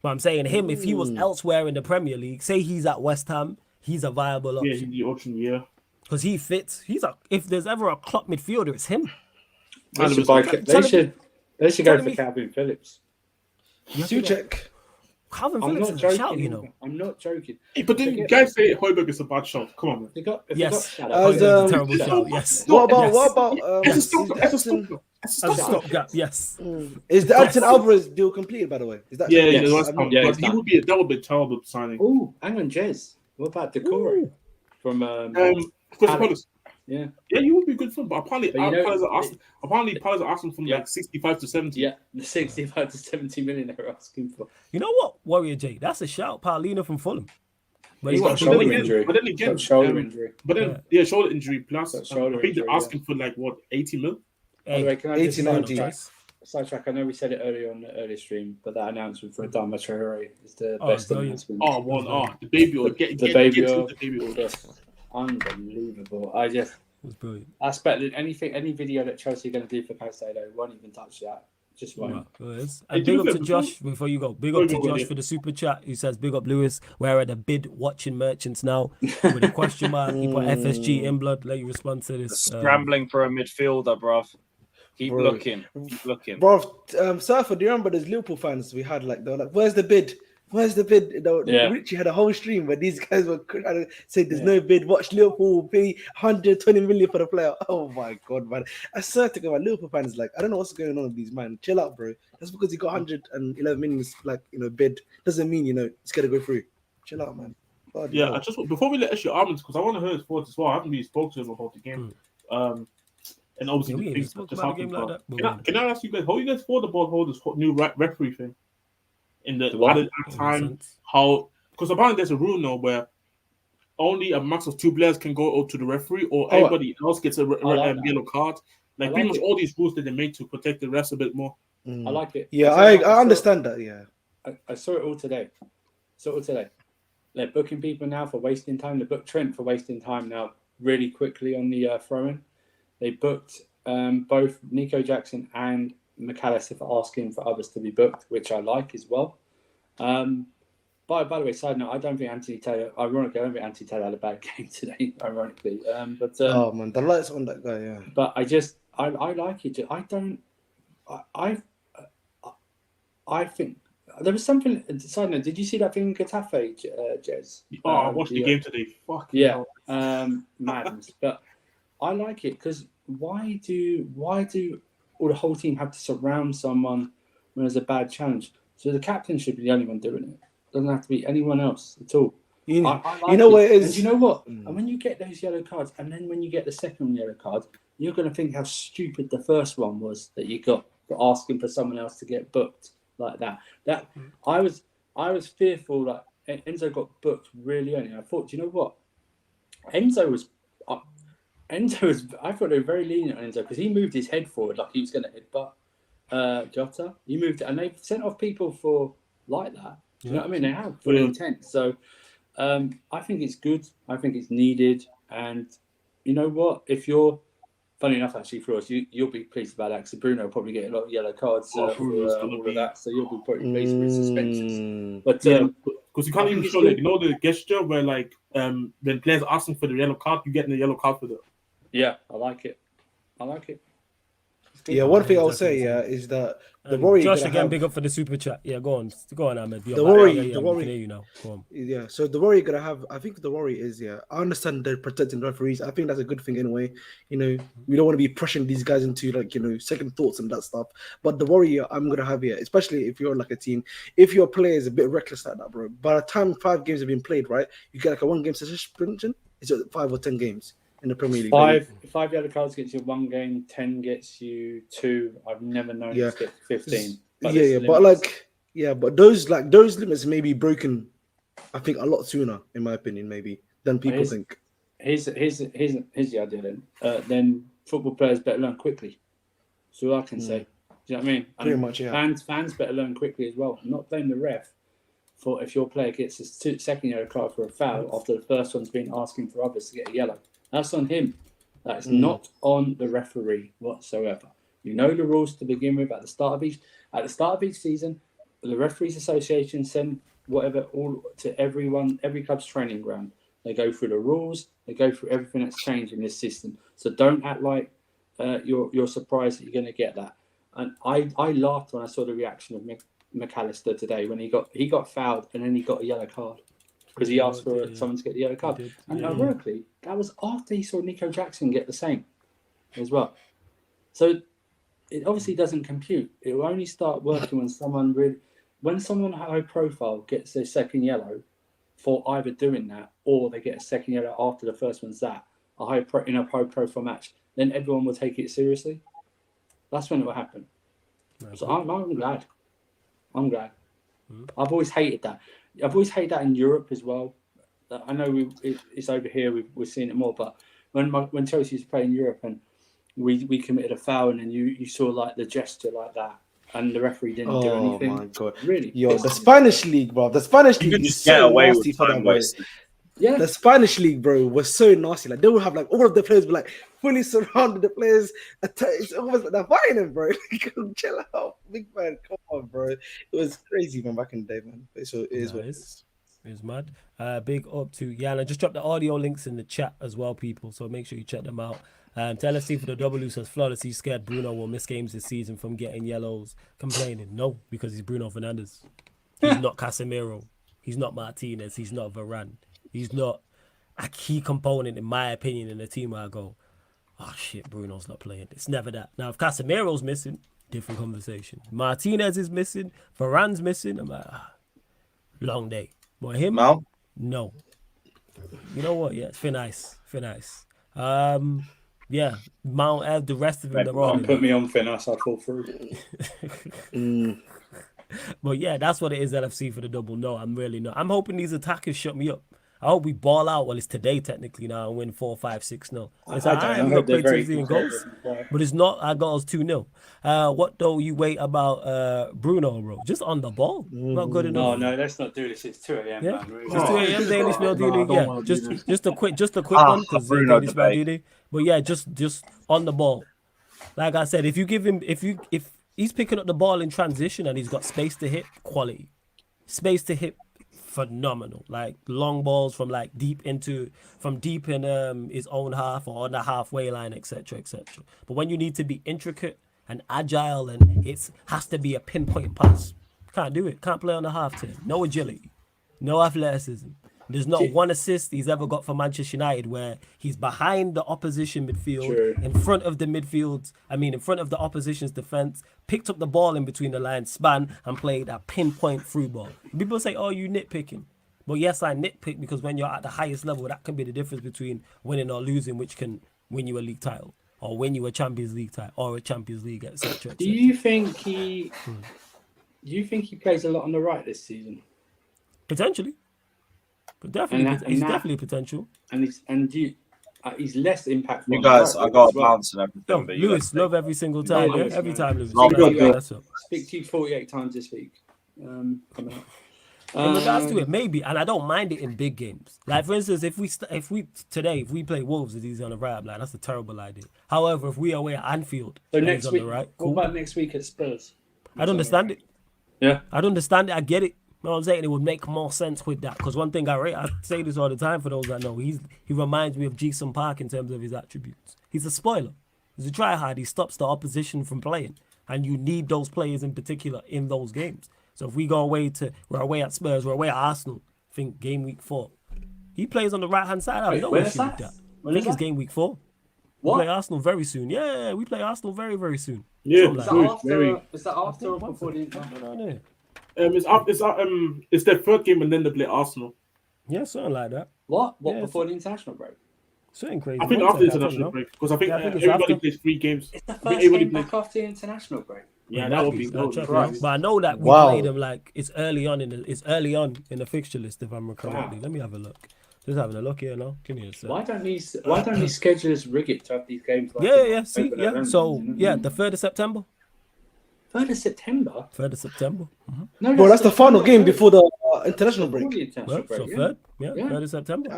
But I'm saying him, if he was elsewhere in the Premier League, say he's at West Ham, he's a viable option. Yeah, he's the option, because he fits. If there's ever a Klopp midfielder, it's him. They should go for Calvin Phillips. Suchek. Calvin Phillips is a shout, you know. I'm not joking. Hey, but then guys say Højbjerg is a bad shot. Come on, man. Yes. Terrible shout. Yes. What about it's a stopgap? Yes. Is the Edson Alvarez deal completed, by the way? Is that he would be a terrible signing. Oh, hang on, Jez. What about Decore from Crystal Palace? Yeah, he would be good fun, but apparently Palace are asking from like 65 to 70. Yeah, the 65 to 70 million they're asking for. You know what, Warrior J? That's a shout. Paulino from Fulham. But he's got a shoulder injury. But then again, shoulder injury plus. I think they're asking for like what 80 mil. By the way, can I 80, 90. Sidetrack. I know we said it earlier on the earlier stream, but that announcement for Adama Traore is the best announcement. The baby oil. Get the baby oil. Unbelievable. I expect that any video that Chelsea are going to do for Caicedo won't even touch that. Just won't. And big up to Josh before you go. Big up to Josh for the super chat who says, big up Lewis. We're at the bid watching merchants now with a question mark. He put FSG in blood. Let you respond to this. Scrambling for a midfielder, bruv. Keep looking. Bro, Surfer, do you remember those Liverpool fans we had? Like, they were like, where's the bid? Where's the bid? Richie had a whole stream where these guys were trying to say there's no bid. Watch Liverpool pay 120 million for the player. Oh my god, man! I swear to God, Liverpool fans like I don't know what's going on with these man. Chill out, bro. Just because he got 111 million bid doesn't mean it's gonna go through. Chill out, man. God, I just before we let Ashley Armand, because I want to hear his thoughts as well. I haven't really spoken to him about the game. And obviously the things that just happened. Can I ask you guys how you guys feel about this new referee thing? In the added time, because apparently there's a rule now where only a max of 2 players can go out to the referee, or anybody else gets a yellow card. Like pretty much all these rules that they made to protect the refs a bit more. I like it. Yeah, I understand that. Yeah, I saw it all today. They're booking people now for wasting time. They booked Trent for wasting time now really quickly on the throw-in. They booked both Nico Jackson and McAllister for asking for others to be booked, which I like as well. By the way, side note, I don't think Antony Taylor had a bad game today, ironically. Oh man, the lights on that guy, yeah. But I like it. I think there was something. Side note, did you see that thing in Getafe, Jez? I watched the game today. Fuck yeah, madness. But I like it because why do or the whole team have to surround someone when there's a bad challenge? So the captain should be the only one doing it. Doesn't have to be anyone else at all. You know what it is? And you know what? And when you get those yellow cards, and then when you get the second yellow card, you're going to think how stupid the first one was that you got for asking for someone else to get booked like that. I was fearful that Enzo got booked really early. I thought, you know what? Enzo was. I thought they were very lenient on Enzo because he moved his head forward like he was going to headbutt Jota. He moved it, and they've sent off people for like that. Do you know what I mean? They have for intent. So I think it's good. I think it's needed. And you know what? If you're Funny enough, actually, for us, you'll be pleased about that because Bruno will probably get a lot of yellow cards for Bruno's gonna all be- of that. So you'll be pretty pleased with suspensions. Mm. But Yeah, because you can't I even think show it's like, you know, the gesture where like when players are asking for the yellow card, you getting the yellow card for that. yeah, I like it. It's good. Yeah, one thing Yeah, I'll say, definitely. is that the And worry Josh you're again, gonna have, big up for the super chat. Yeah, go on, Ahmed. You're The back. worry- yeah, the we worry- can hear you now. Go on. yeah. So the worry you're gonna have, I think the worry is, I understand they're protecting referees. I think that's a good thing anyway. You know, we don't want to be pushing these guys into like, you know, second thoughts and that stuff. But the worry I'm gonna have here, especially if you're like a team, if your player is a bit reckless like that, bro. By the time 5 games have been played, right, you get like a 1-game suspension. Is it 5 or 10 games in the Premier League? Five yellow cards gets you 1 game, 10 gets you 2. I've never known it to get 15. But there's but limits. but those limits may be broken, I think, a lot sooner, in my opinion, maybe than people think. Here's the idea then football players better learn quickly. So all I can say. Do you know what I mean? Pretty And much, yeah. Fans better learn quickly as well. Not blame the ref for if your player gets a second yellow card for a foul after the first one's been asking for others to get a yellow. That's on him. That is not on the referee whatsoever. You know the rules to begin with at the start of each season. The referees association send whatever all to everyone, every club's training ground. They go through the rules. They go through everything that's changed in this system. So don't act like you're surprised that you're going to get that. And I laughed when I saw the reaction of McAllister today when he got fouled and then he got a yellow card because he asked for someone to get the yellow card. And ironically, that was after he saw Nico Jackson get the same as well. So it obviously doesn't compute. It will only start working when someone high profile gets their second yellow for either doing that or they get a second yellow after the first one's that in a high profile match. Then everyone will take it seriously. That's when it will happen. So I'm glad. I've always hated that. I've always hated that in Europe as well. I know it's over here. We're seeing it more. But when Chelsea used to play in Europe and we committed a foul and then you saw like the gesture like that and the referee didn't do anything. Oh my god! Really? Yo, the Spanish league, bro. The Spanish league is so nasty for that, bro. Yeah. The Spanish league, bro, was so nasty. Like they would have like all of the players be like fully surrounded the players. It's almost like they're fighting them, bro. Chill out, big man. Come on, bro. It was crazy, man, back in the day, man. So it is what it is. It's mad. Big up to Yana. Just drop the audio links in the chat as well, people. So make sure you check them out. TLFC for the W says flawless. He's scared Bruno will miss games this season from getting yellows. Complaining. No, because he's Bruno Fernandez. He's not Casemiro. He's not Martinez. He's not Varane. He's not a key component, in my opinion, in the team where I go, oh shit, Bruno's not playing. It's never that. Now, if Casemiro's missing, different conversation. Martinez is missing. Varane's missing. I'm like, long day. But him, no. You know what? Yeah, it's nice. Yeah, Mount, the rest of them, they're all. Don't put me on thin ice, I'll fall through. But yeah, that's what it is, LFC for the double. No, I'm really not. I'm hoping these attackers shut me up. I hope we ball out. Well, it's today technically now and win 4-5-6-0. It's I hope they're very goals, but it's not. Our goals 2-0. What though you wait about Bruno, bro? Just on the ball, not good enough. No, let's not do this. It's 2 a.m. Yeah, man. it's 2 a.m. Daily Spaldini. Yeah, just a quick one because Daily Spaldini. But yeah, just on the ball. Like I said, if he's picking up the ball in transition and he's got space to hit, quality. Space to hit, phenomenal. Like long balls from deep in his own half or on the halfway line, etc., etc. But when you need to be intricate and agile and it has to be a pinpoint pass, can't do it. Can't play on the half turn. No agility, no athleticism. There's not one assist he's ever got for Manchester United where he's behind the opposition midfield, in front of the opposition's defense, picked up the ball in between the lines, span, and played a pinpoint through ball. People say, oh, you nitpicking. But yes, I nitpick because when you're at the highest level, that can be the difference between winning or losing, which can win you a league title or win you a Champions League title or a Champions League, etc. Do you think he plays a lot on the right this season? Potentially. But definitely, he's definitely potential. And he's less impactful. You guys, I got a bounce and everything. But Lewis, love every single time. Every time, Lewis. Speak to you 48 times this week. Coming up. In regards to it, maybe, and I don't mind it in big games. Like for instance, if we play Wolves and he's on the right, like that's a terrible idea. However, if we are away at Anfield, So and next he's week, on the right, what cool. about next week at Spurs? I'd understand it. Yeah. I'd understand it. I get it. You know what I'm saying? It would make more sense with that. Because one thing I say this all the time for those that know, he reminds me of Jason Park in terms of his attributes. He's a spoiler. He's a tryhard. He stops the opposition from playing. And you need those players in particular in those games. So if we go away we're away at Spurs, we're away at Arsenal, I think game week 4. He plays on the right-hand side. I have no issue with that. I think it's game week 4. We play Arsenal very soon. Yeah, we play Arsenal very, very soon. Yeah, is that after or before the international? It's their third game and then they play Arsenal. Yeah, something like that. What Yeah, before the international break? Something crazy. I think after the international break, because I think it's everybody after. plays 3 games. It's the I think first game back after the international break. Yeah, that would be I'll good. check Christ. it. But I know that we Wow. played them like it's early on in the fixture list, if I'm correctly. Let me have a look. Just having a look here now. Give me a sec. Why don't these schedulers rig it to have these games? Like Yeah. See, yeah. So the 3rd of September. 3rd of September. 3rd of September. No, Bro, that's the final game before the international break. Well, so 3rd. Yeah, 3rd of September.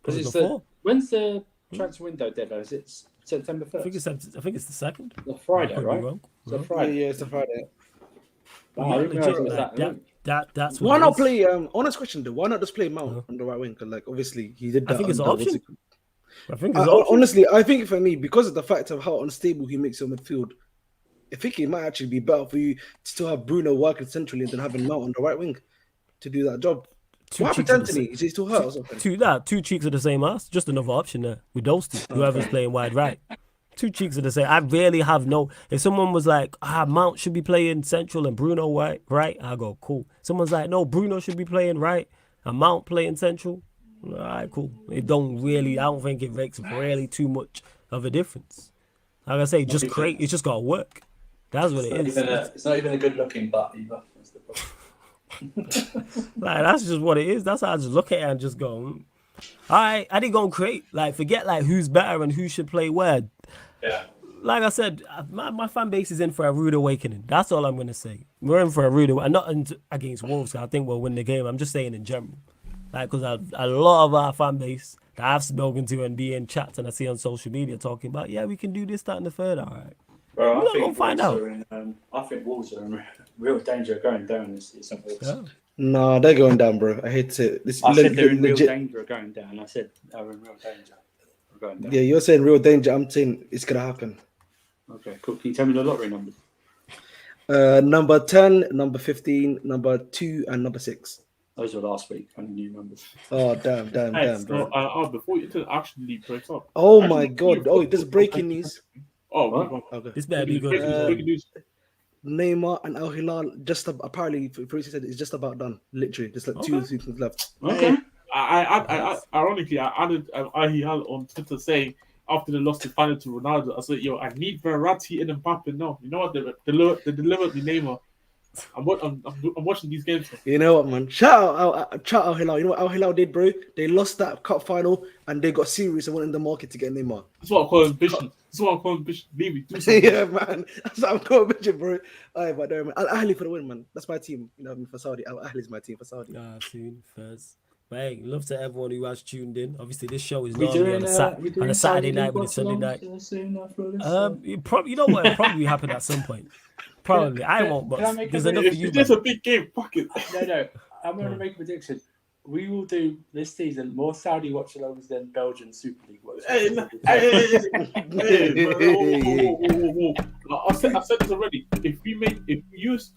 Because it's before. when's the transfer window deadline? Is it September 1st? I think it's the 2nd. The Friday, I could be right? wrong. It's a Yeah, Friday. it's a Friday. Wow, I didn't Legit, realise it was like, that. that's Why what it not is. play? Honest question though. Why not just play Mount on the right wing? Because like obviously he did that. I think it's an under- option. I think it's an option. honestly, I think for me, because of the fact of how unstable he makes your midfield, I think it might actually be better for you to still have Bruno working centrally than having Mount on the right wing to do that job. What happened to Antony? Is he still hurt or something? Two cheeks of the same ass. Just another option there with those two. Whoever's playing wide right. 2 cheeks of the same. I really have no. If someone was like, Mount should be playing central and Bruno right, I go cool. Someone's like, no, Bruno should be playing right and Mount playing central. All right, cool. I don't think it makes really too much of a difference. Like I say, it's just gotta work. That's what it is. It's not even a good looking butt either. That's the problem. Like that's just what it is. That's how I just look at it and just go, all right, I didn't go and create. Like forget like who's better and who should play where. Yeah. Like I said, my fan base is in for a rude awakening. That's all I'm gonna say. We're in for a rude awakening. Not against Wolves. I think we'll win the game. I'm just saying in general. Like because a lot of our fan base that I've spoken to and be in chats and I see on social media talking about, yeah, we can do this, that, and the third. All right. Bro, We're gonna find out. I think Wolves are in real danger of going down this season. Yeah. No, they're going down, bro. I hate it. I said they're in real danger of going down. I said they were in real danger of going down. Yeah, you're saying real danger. I'm saying it's gonna happen. Okay, cool. Can you tell me the lottery numbers? Number 10, number 15, number 2, and number 6. Those were last week. Only new numbers. Oh damn, Hey, bro. so, before you actually breaks up. Oh my god. Oh, there's breaking news. Oh, What? Okay. This better be good. breaking news. Neymar and Al Hilal apparently, Parisi said it's just about done. Literally, there's like 2 seasons left. Okay. I ironically, I added Al Hilal on Twitter saying after they lost the final to Ronaldo, I said, "Yo, I need Verratti and Mbappe now. You know what? They delivered me Neymar. I'm watching these games. You know what, man? Shout out Al Hilal. You know what Al Hilal did, bro? They lost that cup final and they got serious and went in the market to get Neymar. That's what I call ambition. Leave me. Do something. Yeah, man. That's what I'm calling bitching, bro. Alright, but no, man. Al Ahly for the win, man. That's my team. You know, for Saudi. Al Ahly's my team for Saudi. I've seen first. But hey, love to everyone who has tuned in. Obviously, this show is We normally doing, on a Saturday night with a Sunday night. You know what? It'll probably happen at some point. Probably. I won't, Can I but make there's a enough video? of you. If there's a big game, fuck it. No. I'm going to make a prediction. We will do this season more Saudi watch-alongs than Belgian Super League watch-alongs. Whoa. I said this already. If we use,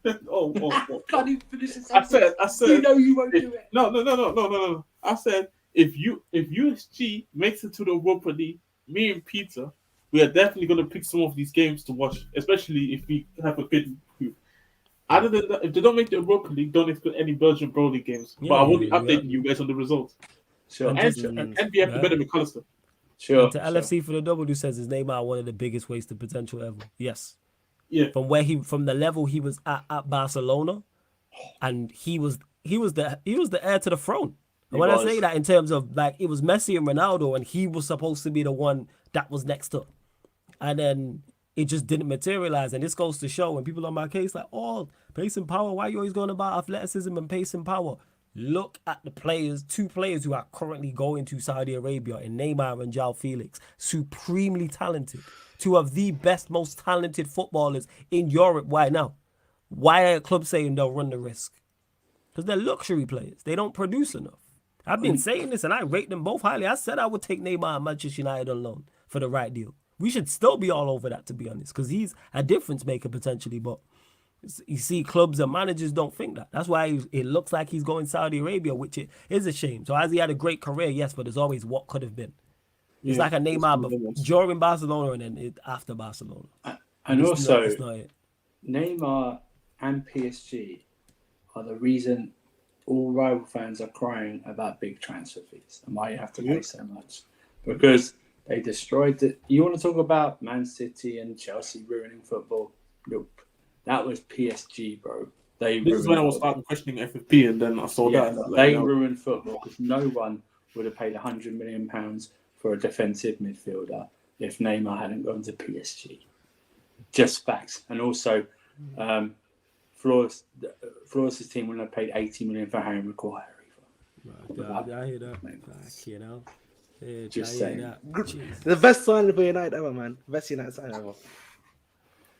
Can't even finish this. I said. You know you won't do it. No. I said if USG makes it to the Europa League, me and Peter, we are definitely going to pick some of these games to watch, especially if we have a good group. Other than that, if they don't make the Europa League, don't expect any Belgian Pro League games. Yeah, but I will be yeah. updating you guys on the results. Sure. And we have to better McAllister. Sure. To LFC for the double, who says his Neymar one of the biggest wasted potential ever. Yes. Yeah. From the level he was at Barcelona, and he was the heir to the throne. And when I say that in terms of like it was Messi and Ronaldo, and he was supposed to be the one that was next up, and then it just didn't materialize. And this goes to show when people on my case like, oh, pace and power, why are you always going about athleticism and pace and power? Look at the players, 2 players who are currently going to Saudi Arabia in Neymar and João Felix. Supremely talented. 2 of the best, most talented footballers in Europe right now. Why are clubs saying they'll run the risk? Because they're luxury players. They don't produce enough. I've been saying this and I rate them both highly. I said I would take Neymar and Manchester United on loan for the right deal. We should still be all over that, to be honest, because he's a difference maker potentially. But you see, clubs and managers don't think that. That's why it looks like he's going Saudi Arabia, which it is a shame. So has he had a great career? Yes, but there's always what could have been. It's like a Neymar, but during Barcelona and then after Barcelona. And also, it's not it. Neymar and PSG are the reason all rival fans are crying about big transfer fees and why you have to pay so much. Because they destroyed it. You want to talk about Man City and Chelsea ruining football? Nope. That was PSG, bro. This is when I was starting questioning FFP, and then I saw that. They ruined football because no one would have paid £100 million for a defensive midfielder if Neymar hadn't gone to PSG. Just facts. And also, Flores' team wouldn't have paid $80 million for Harry Maguire either. I hear that. You know. Yeah, Just saying. The best signing for United ever, man. Best United signing ever.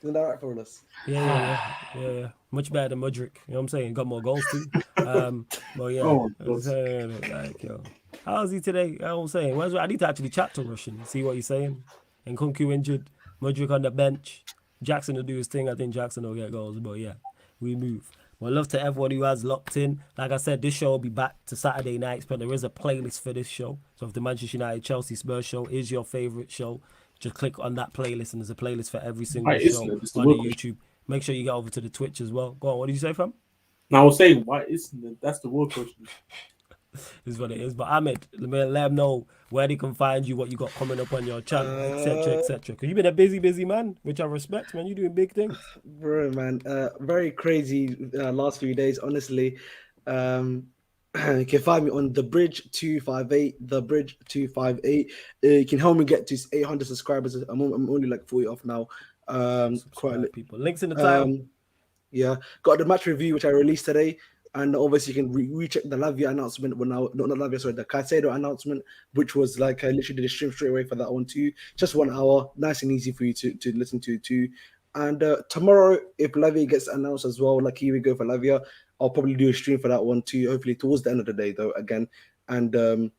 Isn't that right for us? Yeah. Much better than Mudryk. You know what I'm saying? Got more goals too. But yeah. Like, yo. How's he today? You know what I'm saying? I need to actually chat to Russian, see what he's saying. And Nkunku injured. Mudryk on the bench. Jackson will do his thing. I think Jackson will get goals. But yeah, we move. Well, love to everyone who has locked in. Like I said, this show will be back to Saturday nights, but there is a playlist for this show. So if the Manchester United Chelsea Spurs show is your favourite show, just click on that playlist, and there's a playlist for every single show on the YouTube. Make sure you get over to the Twitch as well. Go on, what did you say, fam? No, I was saying, why isn't it? That's the real question. Is what it is. But Ahmed, let them know where they can find you, what you got coming up on your channel, etc., etc. Because you've been a busy man, which I respect, man. You're doing big things. Bro, man. Very crazy last few days, honestly. You can find me on The Bridge 258, The Bridge 258. You can help me get to 800 subscribers. I'm only like 40 off now. Quite a lot. People. Links in the title. Yeah. Got the match review, which I released today. And obviously, you can recheck the Lavia announcement the Caicedo announcement, which was like I literally did a stream straight away for that one too. Just 1 hour, nice and easy for you to listen to too. And tomorrow, if Lavia gets announced as well, like here we go for Lavia, I'll probably do a stream for that one too. Hopefully towards the end of the day though, again. And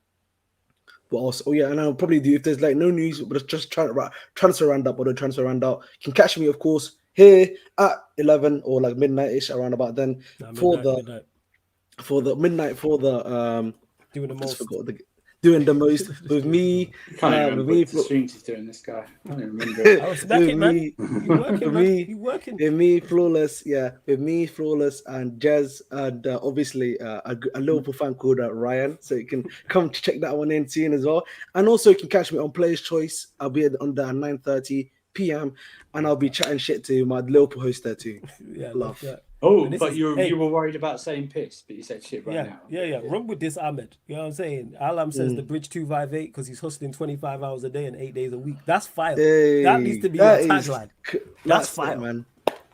what else? Oh yeah, and I'll probably do if there's like no news, but just transfer roundup or the transfer roundup. You can catch me, of course, here at 11 or like midnight-ish around about then for the doing the most. Doing the most with me. With me, the streams he's doing. This guy, I don't even remember it. I was back in, man. You working? With me, Flawless, and Jez, and obviously a Liverpool fan called Ryan. So you can come check that one in soon as well. And also you can catch me on Player's Choice. I'll be on the 9:30 p.m. and I'll be chatting shit to my Liverpool host there too. Yeah, love that. Oh, but you were worried about saying piss, but you said shit now. Yeah. Run with this, Ahmed. You know what I'm saying? Alam says the Bridge 258 because he's hustling 25 hours a day and 8 days a week. That's fire. Hey, that needs to be your tagline. That's fire, man.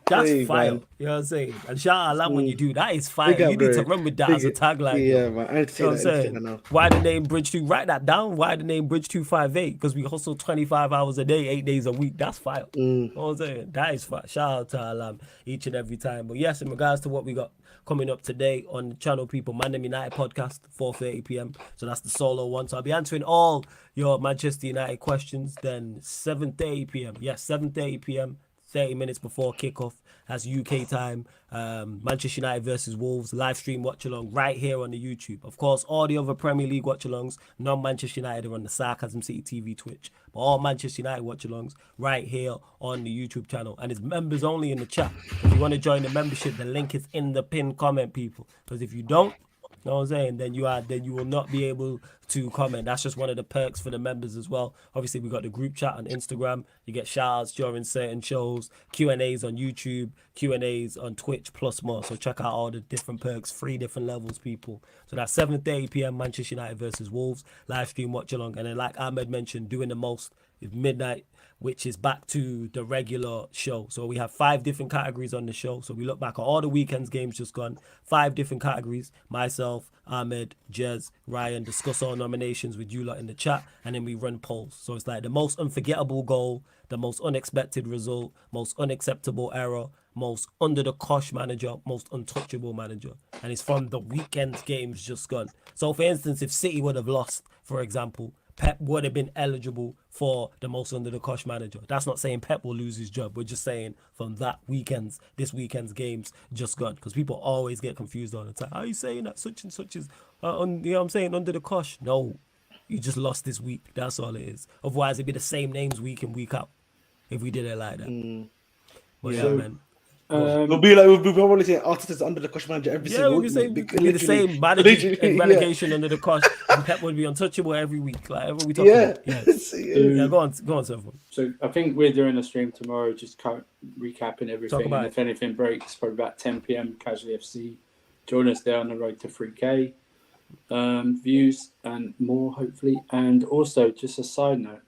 That's fire. Man. You know what I'm saying? And shout out Alam when you do that is fire. You need to run with that as a tagline. Yeah, man. I need to say that. Saying? Why the name Bridge 2? Write that down. Why the name Bridge 258? Because we hustle 25 hours a day, 8 days a week. That's fire. You know what I'm saying? That is fire. Shout out to Alam each and every time. But yes, in regards to what we got coming up today on the channel, people, Man United podcast, 4:30 p.m. So that's the solo one. So I'll be answering all your Manchester United questions. Then 7:30 p.m. Yes, 7:30 p.m. 30 minutes before kickoff. That's UK time. Manchester United versus Wolves. Live stream watch along right here on the YouTube. Of course, all the other Premier League watch alongs, non-Manchester United are on the Sarcasm City TV Twitch. But all Manchester United watch alongs right here on the YouTube channel. And it's members only in the chat. If you want to join the membership, the link is in the pinned comment, people. Because if you don't, you know what I'm saying? Then you will not be able to comment. That's just one of the perks for the members as well. Obviously, we got the group chat on Instagram. You get shout-outs during certain shows, Q&As on YouTube, Q&As on Twitch, plus more. So check out all the different perks, 3 different levels, people. So that's 7:30 p.m. Manchester United versus Wolves, live stream watch along. And then like Ahmed mentioned, doing the most is midnight, which is back to the regular show. So we have 5 different categories on the show. So we look back at all the weekend's games just gone. 5 different categories. Myself, Ahmed, Jez, Ryan discuss our nominations with you lot in the chat, and then we run polls. So it's like the most unforgettable goal, the most unexpected result, most unacceptable error, most under the cosh manager, most untouchable manager. And it's from the weekend's games just gone. So for instance, if City would have lost, for example, Pep would have been eligible for the most under the cosh manager. That's not saying Pep will lose his job. We're just saying from this weekend's games just gone. Because people always get confused all the time. How are you saying that such and such is, you know what I'm saying, under the cosh? No, you just lost this week. That's all it is. Otherwise, it'd be the same names week in, week out if we did it like that. But yeah, man. We'll be probably saying Arteta's under the coach manager every single we'd week. be the same manager and relegation under the cosh, and Pep would be untouchable every week. Like ever we talk about. Yeah, go on, Seth. So I think we're doing a stream tomorrow, just recapping everything. And if anything breaks, probably about 10 p.m. Casually FC. Join us there on the road to 3K views and more, hopefully. And also, just a side note,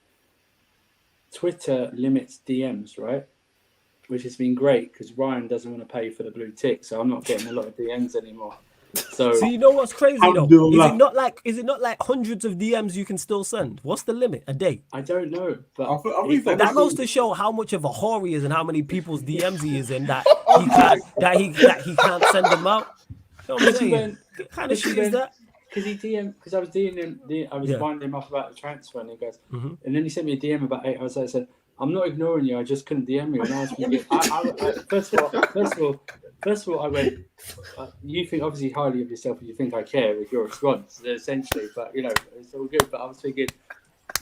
Twitter limits DMs, right? Which has been great because Ryan doesn't want to pay for the blue tick, so I'm not getting a lot of DMs anymore. So you know what's crazy though? Is it not like hundreds of DMs you can still send? What's the limit a day? I don't know, but that goes to show how much of a whore he is and how many people's DMs he is in that he can't send them out. You know what I'm saying? What kind of shit is that? Because I was winding him up about the transfer, and he goes, and then he sent me a DM about 8 hours later. I said, I'm not ignoring you. I just couldn't DM you. And I was thinking, first of all, I went, you think obviously highly of yourself, and you think I care with your response, essentially. But it's all good. But I was thinking,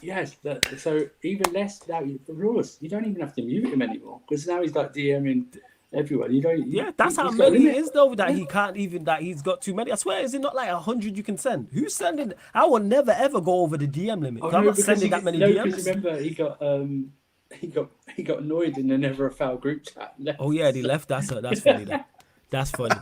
yes. So even less now, the rules. You don't even have to mute him anymore because now he's like DMing everyone. That's how many it is though. That he can't even. That he's got too many. I swear, is it not like 100 you can send? Who's sending? I will never ever go over the DM limit. I'm not sending that many DMs. Remember, he got annoyed in the Never a Foul group chat. Oh yeah, he left. That's funny. That's funny. That's funny.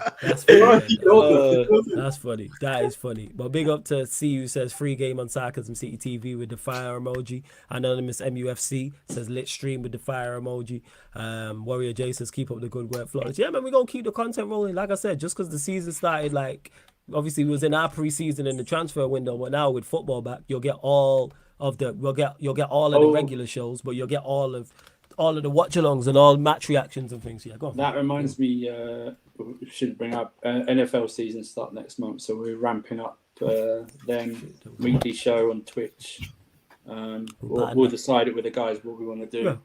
That is funny. But big up to C who says free game on Sarcasm City TV with the fire emoji. Anonymous MUFC says lit stream with the fire emoji. Warrior J says keep up the good work, Flawless. Yeah, man, we're gonna keep the content rolling. Like I said, just because the season started, like obviously we was in our pre-season in the transfer window, but now with football back, you'll get all of the the regular shows, but you'll get all of the watch-alongs and all match reactions and things. Yeah, go on. That reminds me, we shouldn't bring up NFL season start next month, so we're ramping up then weekly show on Twitch. We'll decide it with the guys what we want to do. Yeah.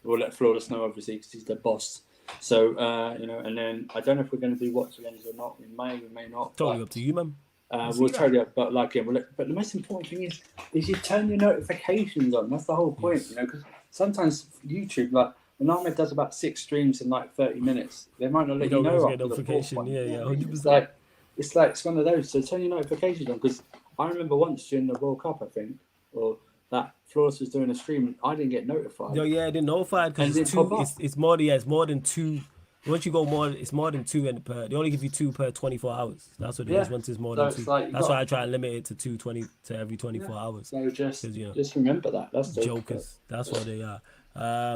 We'll let Flawless know, obviously, because he's the boss. So and then I don't know if we're going to do watch-alongs or not. We may not. Totally up to you, man. We'll tell you, but but the most important thing is you turn your notifications on. That's the whole point, because sometimes YouTube, like when Ahmed does about 6 streams in like 30 minutes, they might not let you know after the fourth one. Yeah, 100%. It's one of those. So turn your notifications on, because I remember once during the World Cup, I think, or that Flawless was doing a stream, and I didn't get notified. I didn't notify because it's more than 2. Once you go more, it's more than 2 per. They only give you 2 per 24 hours. That's what it is. Once it's more than 2, that's why I try and limit it to 2 to every 24 hours. So just remember that. That's the jokers. That's what they are.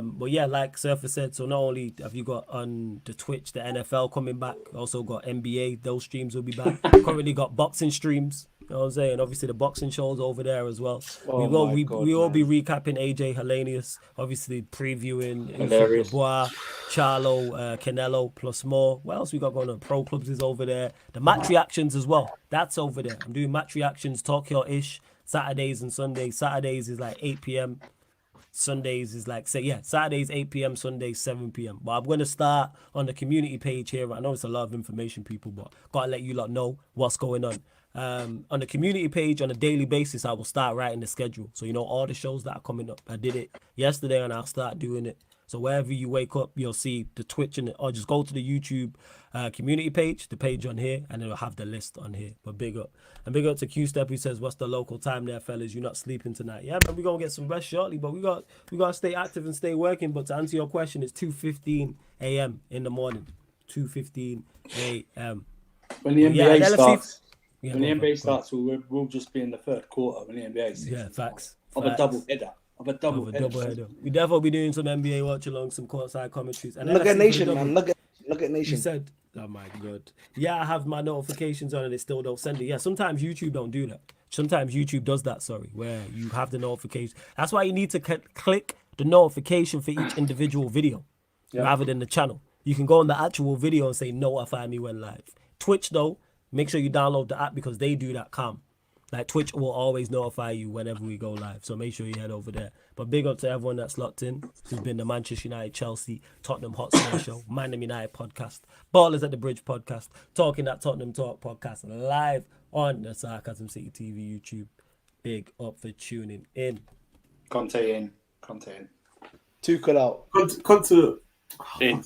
But yeah, like Surfer said, so not only have you got on the Twitch the NFL coming back, also got NBA. Those streams will be back. Currently got boxing streams. You know what I'm saying? Obviously the boxing shows over there as well. We will be recapping AJ Hellenius, obviously previewing Dubois, Charlo, Canelo, plus more. What else we got going on? Pro Clubs is over there. The match reactions as well. That's over there. I'm doing match reactions, Tokyo-ish, Saturdays and Sundays. Saturdays is like 8 p.m. Sundays is like, Saturdays 8 p.m, Sundays 7 p.m. But I'm going to start on the community page here. I know it's a lot of information, people, but got to let you lot know what's going on. On the community page on a daily basis, I will start writing the schedule. So, all the shows that are coming up. I did it yesterday and I'll start doing it. So wherever you wake up, you'll see the Twitch or just go to the YouTube community page, the page on here, and it'll have the list on here. But big up. And big up to Q-Step who says, what's the local time there, fellas? You're not sleeping tonight. Yeah, man, we're going to get some rest shortly, but we got to stay active and stay working. But to answer your question, it's 2:15 a.m. in the morning. 2:15 a.m. When the NBA starts, we'll just be in the third quarter when the NBA season. Yeah, facts. Of a double header. of a double Have a double header. We definitely be doing some NBA watch along, some courtside commentaries. And Nugget LFC for the Nation, double. man. Nugget You Nation. said, oh my god. Yeah, I have my notifications on and it still don't send it. Yeah, sometimes YouTube don't do that. Sometimes YouTube does that, where you have the notification. That's why you need to click the notification for each individual video rather than the channel. You can go on the actual video and say notify me when live. Twitch though, make sure you download the app because they do that calm. Like Twitch will always notify you whenever we go live. So make sure you head over there. But big up to everyone that's locked in. This has been the Manchester United, Chelsea, Tottenham Hotspur Show, Man United podcast, Ballers at the Bridge podcast, Talking That Tottenham Talk podcast, live on the Sarcasm City TV YouTube. Big up for tuning in. Conte in. Tuchel out. Come to In.